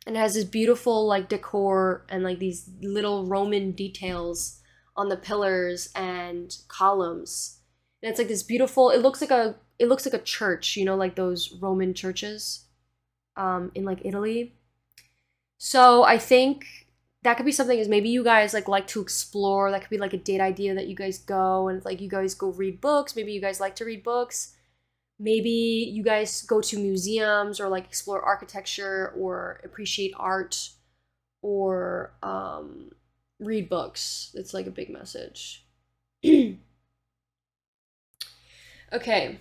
S1: and it has this beautiful like decor and like these little Roman details on the pillars and columns. And it's like this beautiful, it looks like a church, you know, like those Roman churches in like Italy. So I think that could be something, is maybe you guys like to explore. That could be like a date idea, that you guys go and like you guys go read books. Maybe you guys like to read books. Maybe you guys go to museums or like explore architecture or appreciate art, or read books. It's like a big message. Okay,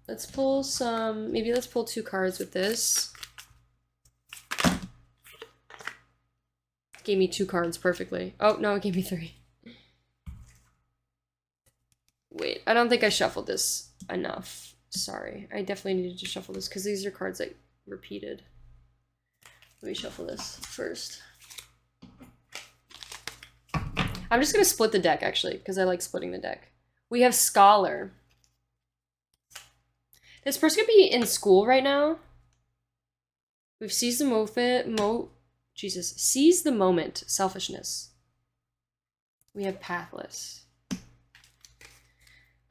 S1: let's pull let's pull 2 cards with this. Gave me 2 cards perfectly. Oh, no, it gave me 3. Wait, I don't think I shuffled this enough. Sorry, I definitely needed to shuffle this because these are cards that repeated. Let me shuffle this first. I'm just going to split the deck, actually, because I like splitting the deck. We have Scholar. This person could be in school right now. We've seized the seize the moment, selfishness. We have Pathless.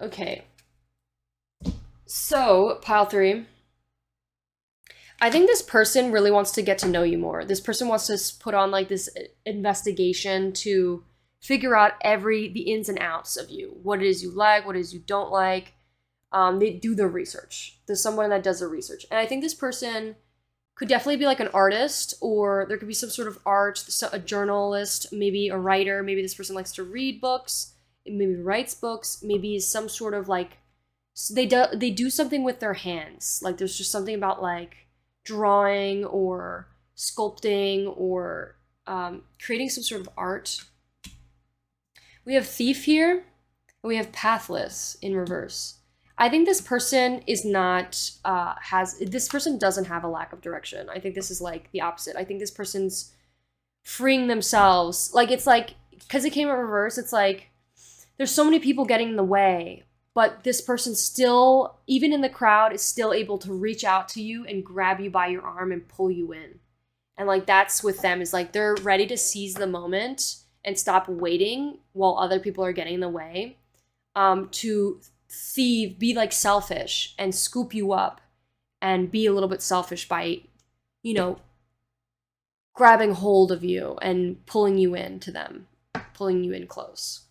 S1: Okay. So, pile 3. I think this person really wants to get to know you more. This person wants to put on like this investigation to figure out the ins and outs of you. What it is you like, what it is you don't like. They do their research. There's someone that does their research. And I think this person could definitely be like an artist, or there could be some sort of art, a journalist, maybe a writer. Maybe this person likes to read books, maybe writes books, maybe some sort of like, they do something with their hands. Like there's just something about like drawing or sculpting or creating some sort of art. We have Thief here, and we have Pathless in reverse. I think this person is not, this person doesn't have a lack of direction. I think this is like the opposite. I think this person's freeing themselves. Like, it's like, because it came in reverse, it's like, there's so many people getting in the way. but this person still, even in the crowd, is still able to reach out to you and grab you by your arm and pull you in. And like that's with them, is like they're ready to seize the moment and stop waiting while other people are getting in the way, to be like selfish and scoop you up and be a little bit selfish by, you know, grabbing hold of you and pulling you into them, pulling you in close.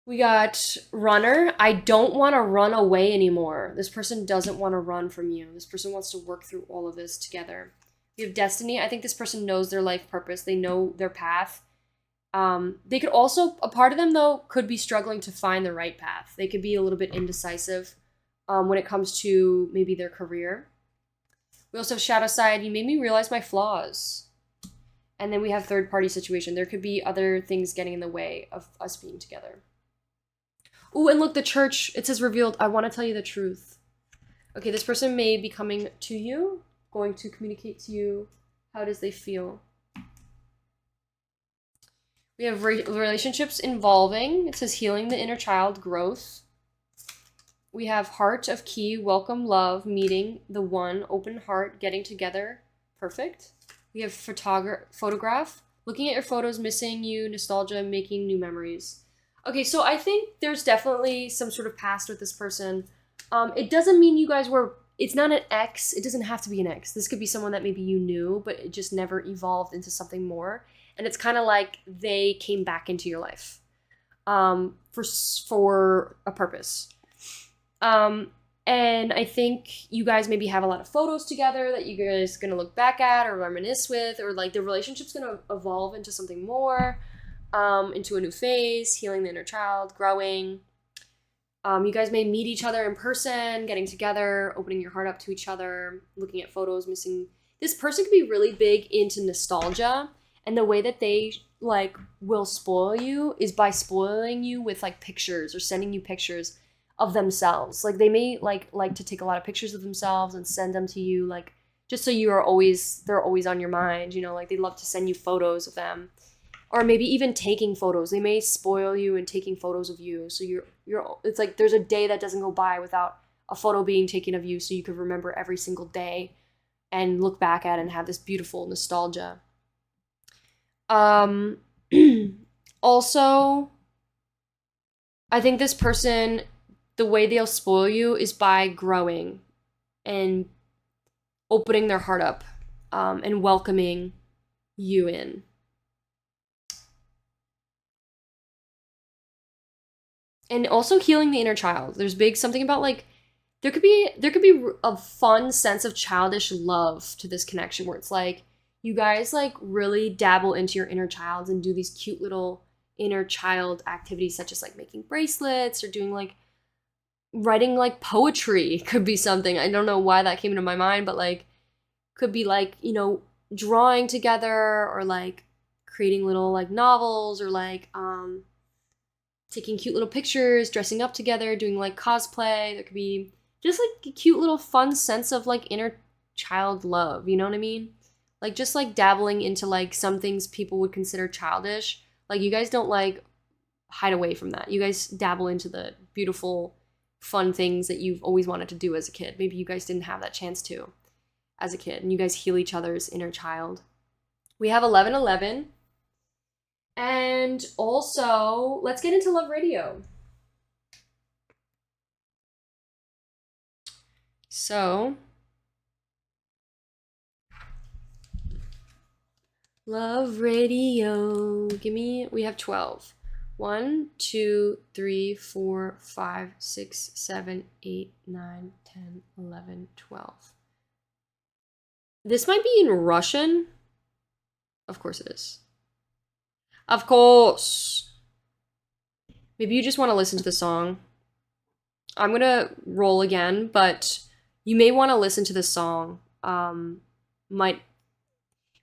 S1: We got runner. I don't want to run away anymore. This person doesn't want to run from you. This person wants to work through all of this together. We have destiny. I think this person knows their life purpose. They know their path. They could also, a part of them though, could be struggling to find the right path. They could be a little bit indecisive when it comes to maybe their career. We also have shadow side. You made me realize my flaws. And then we have third party situation. There could be other things getting in the way of us being together. Ooh, and look, the church, it says revealed. I want to tell you the truth. Okay, this person may be coming to you, going to communicate to you how does they feel. We have relationships involving. It says healing the inner child, growth. We have heart of key, welcome, love, meeting, the one, open heart, getting together, perfect. We have photograph, looking at your photos, missing you, nostalgia, making new memories. Okay, so I think there's definitely some sort of past with this person. It doesn't mean you guys were, it's not an ex. It doesn't have to be an ex. This could be someone that maybe you knew, but it just never evolved into something more. And it's kind of like they came back into your life for a purpose. And I think you guys maybe have a lot of photos together that you guys gonna look back at or reminisce with, or like the relationship's gonna evolve into something more, into a new phase, healing the inner child, growing. You guys may meet each other in person, getting together, opening your heart up to each other, looking at photos, missing. This person could be really big into nostalgia, and the way that they like will spoil you is by spoiling you with like pictures or sending you pictures of themselves. Like they may like to take a lot of pictures of themselves and send them to you, like just so they're always on your mind, you know, like they love to send you photos of them. Or maybe even taking photos. They may spoil you in taking photos of you. So you're it's like there's a day that doesn't go by without a photo being taken of you, so you could remember every single day and look back at it and have this beautiful nostalgia. Also, I think this person, the way they'll spoil you is by growing and opening their heart up, and welcoming you in. And also healing the inner child. There's something about like, there could be a fun sense of childish love to this connection where it's like, you guys like really dabble into your inner child and do these cute little inner child activities, such as like making bracelets or doing like writing like poetry. Could be something. I don't know why that came into my mind, but like could be like, you know, drawing together or like creating little like novels or like taking cute little pictures, dressing up together, doing like cosplay. There could be just like a cute little fun sense of like inner child love, you know what I mean? Like just like dabbling into like some things people would consider childish. Like you guys don't like hide away from that. You guys dabble into the beautiful, fun things that you've always wanted to do as a kid. Maybe you guys didn't have that chance to as a kid, and you guys heal each other's inner child. We have 1111. And also, let's get into Love Radio. So, Love Radio. We have 12. 1, 2, 3, 4, 5, 6, 7, 8, 9, 10, 11, 12. This might be in Russian. Of course it is. Of course. Maybe you just want to listen to the song. I'm going to roll again, but you may want to listen to the song.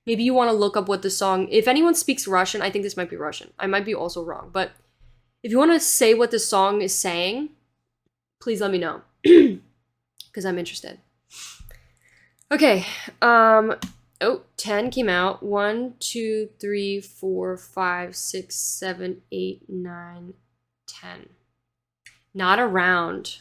S1: Maybe you want to look up what the song... If anyone speaks Russian, I think this might be Russian. I might be also wrong, but if you want to say what the song is saying, please let me know, because I'm interested. Okay, Oh, 10 came out. 1, 2, 3, 4, 5, 6, 7, 8, 9, 10. Not around.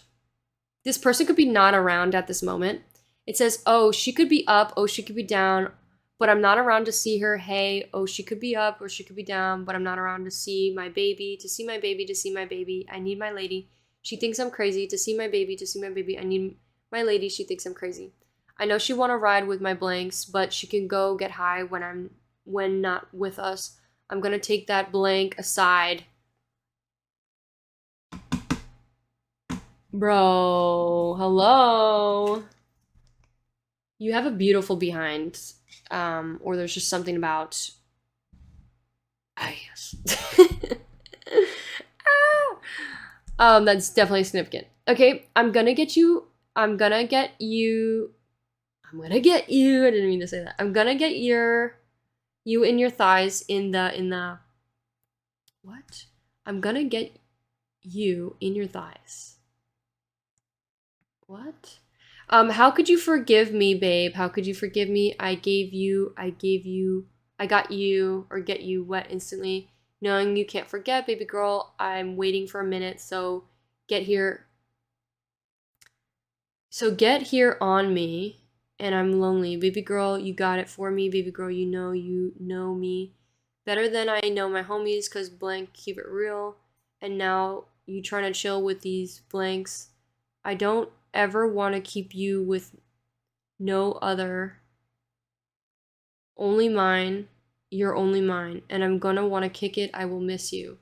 S1: This person could be not around at this moment. It says, oh, she could be up. Oh, she could be down. But I'm not around to see her. Hey, oh, she could be up or she could be down. But I'm not around to see my baby, to see my baby, to see my baby. I need my lady. She thinks I'm crazy. To see my baby, to see my baby. I need my lady. She thinks I'm crazy. I know she want to ride with my blanks, but she can go get high when not with us. I'm gonna take that blank aside. Bro, hello. You have a beautiful behind. Or there's just something about yes. That's definitely significant. Okay, I'm gonna get you. I didn't mean to say that. I'm gonna get you in your thighs in the what? I'm gonna get you in your thighs. What? How could you forgive me, babe? How could you forgive me? I got you, or get you wet instantly. Knowing you can't forget, baby girl, I'm waiting for a minute, so get here. So get here on me, and I'm lonely. Baby girl, you got it for me. Baby girl, you know me better than I know my homies, cause blank, keep it real. And now you trying to chill with these blanks. I don't ever want to keep you with no other. Only mine. You're only mine. And I'm gonna want to kick it. I will miss you.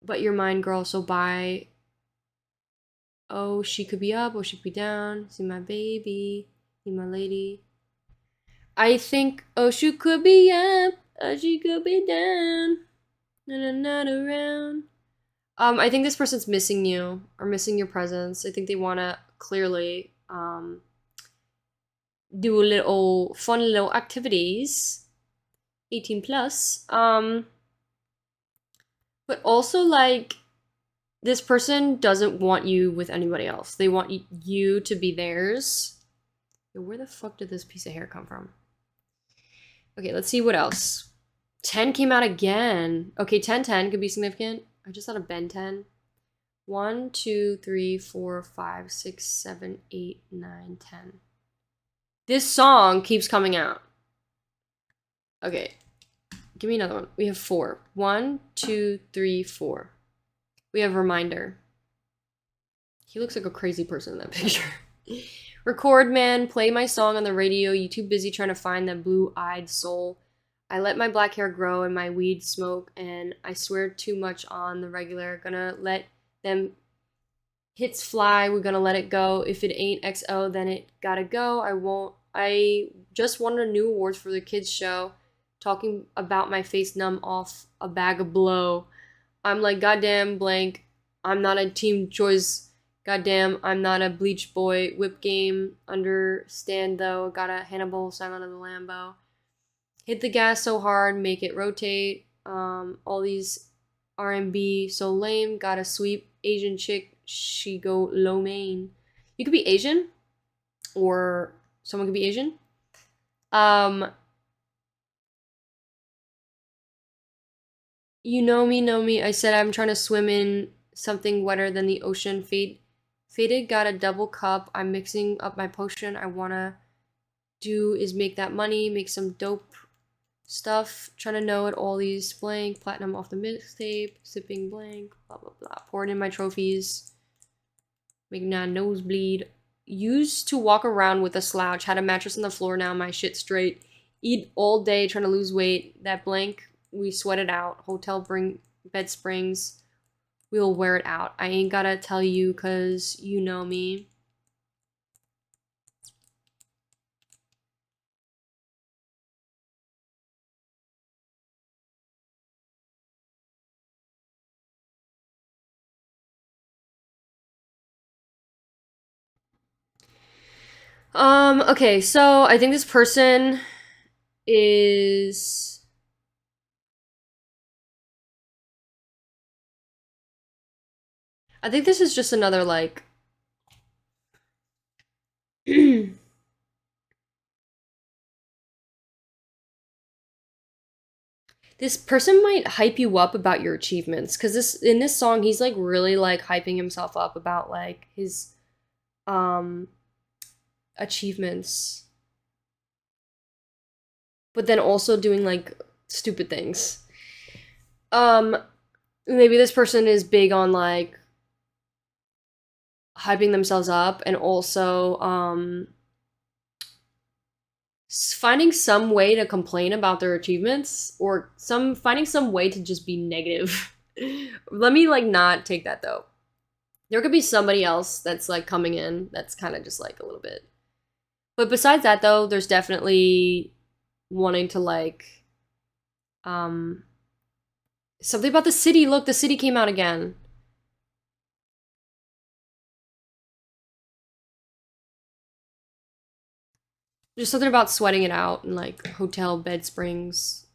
S1: But you're mine, girl, so bye. Oh, she could be up or she could be down. See my baby. See my lady. I think, oh, she could be up or she could be down. And I'm not around. I think this person's missing you or missing your presence. I think they want to clearly do a little fun little activities. 18 plus. But also, like, this person doesn't want you with anybody else. They want you to be theirs. Where the fuck did this piece of hair come from? Okay, let's see what else. 10 came out again. Okay, 10 could be significant. I just thought of Ben 10. 1, 2, 3, 4, 5, 6, 7, 8, 9, 10. This song keeps coming out. Okay, give me another one. We have 4. 1, 2, 3, 4. We have Reminder. He looks like a crazy person in that picture. Record, man. Play my song on the radio. You too busy trying to find that blue-eyed soul. I let my black hair grow and my weed smoke, and I swear too much on the regular. Gonna let them hits fly. We're gonna let it go. If it ain't XO, then it gotta go. I just won a new awards for the kids show. Talking about my face numb off a bag of blow. I'm like, goddamn blank. I'm not a team choice. Goddamn, I'm not a bleach boy. Whip game. Understand though. Got a Hannibal Silent of the Lambo. Hit the gas so hard, make it rotate. All these R&B so lame. Got a sweep Asian chick. She go lo mein. You could be Asian, or someone could be Asian. You know me. I said I'm trying to swim in something wetter than the ocean. Faded got a double cup. I'm mixing up my potion. I wanna do is make that money, make some dope stuff. Trying to know it all these blank. Platinum off the mixtape. Sipping blank. Blah blah blah. Pouring in my trophies. Making a nosebleed. Used to walk around with a slouch. Had a mattress on the floor. Now my shit straight. Eat all day trying to lose weight. That blank. We sweat it out. Hotel bed springs. We'll wear it out. I ain't gotta tell you cause you know me. Okay, so I think this person is I think this is just another like This person might hype you up about your achievements, because in this song he's like really like hyping himself up about like his achievements, but then also doing like stupid things. Maybe this person is big on like hyping themselves up and also finding some way to complain about their achievements, or finding some way to just be negative. Let me like not take that though. There could be somebody else that's like coming in that's kind of just like a little bit. But besides that though, there's definitely wanting to like something about the city. Look, the city came out again. There's something about sweating it out and like hotel bed springs.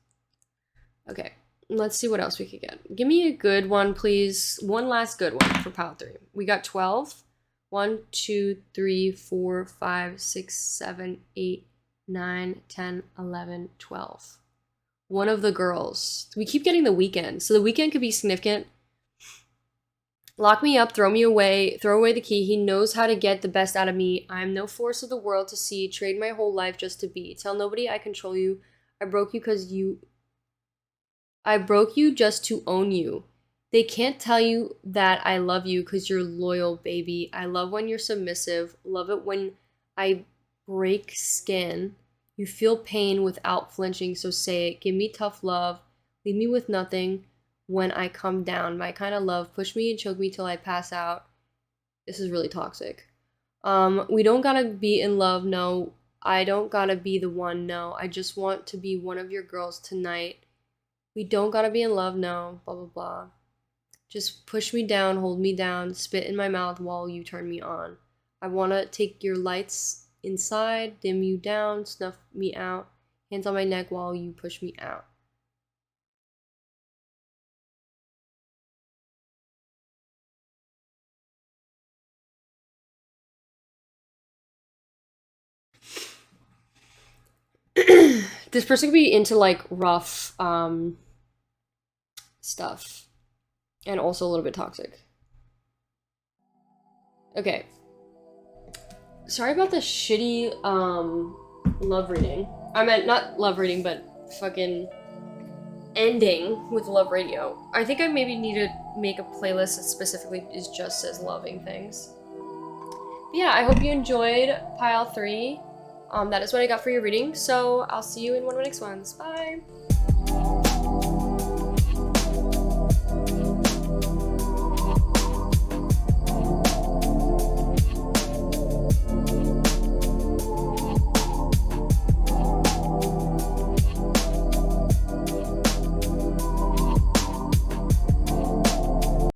S1: Okay, let's see what else we could get. Give me a good one, please. One last good one for pile 3. We got 12. 1, 2, 3, 4, 5, 6, 7, 8, 9, 10, 11, 12. One of the girls. We keep getting the weekend. So the weekend could be significant. Lock me up, throw me away, throw away the key. He knows how to get the best out of me. I am no force of the world to see. Trade my whole life just to be. Tell nobody I control you. I broke you just to own you. They can't tell you that I love you because you're loyal, baby. I love when you're submissive. Love it when I break skin. You feel pain without flinching, so say it. Give me tough love. Leave me with nothing. When I come down, my kind of love, push me and choke me till I pass out. This is really toxic. We don't gotta be in love, no. I don't gotta be the one, no. I just want to be one of your girls tonight. We don't gotta be in love, no. Blah, blah, blah. Just push me down, hold me down, spit in my mouth while you turn me on. I wanna take your lights inside, dim you down, snuff me out. Hands on my neck while you push me out. This person could be into like rough stuff and also a little bit toxic. Okay. Sorry about the shitty love reading. I meant not love reading, but fucking ending with love radio. I think I maybe need to make a playlist that specifically just says loving things. But yeah, I hope you enjoyed pile 3. That is what I got for your reading, so I'll see you in one of my next ones. Bye!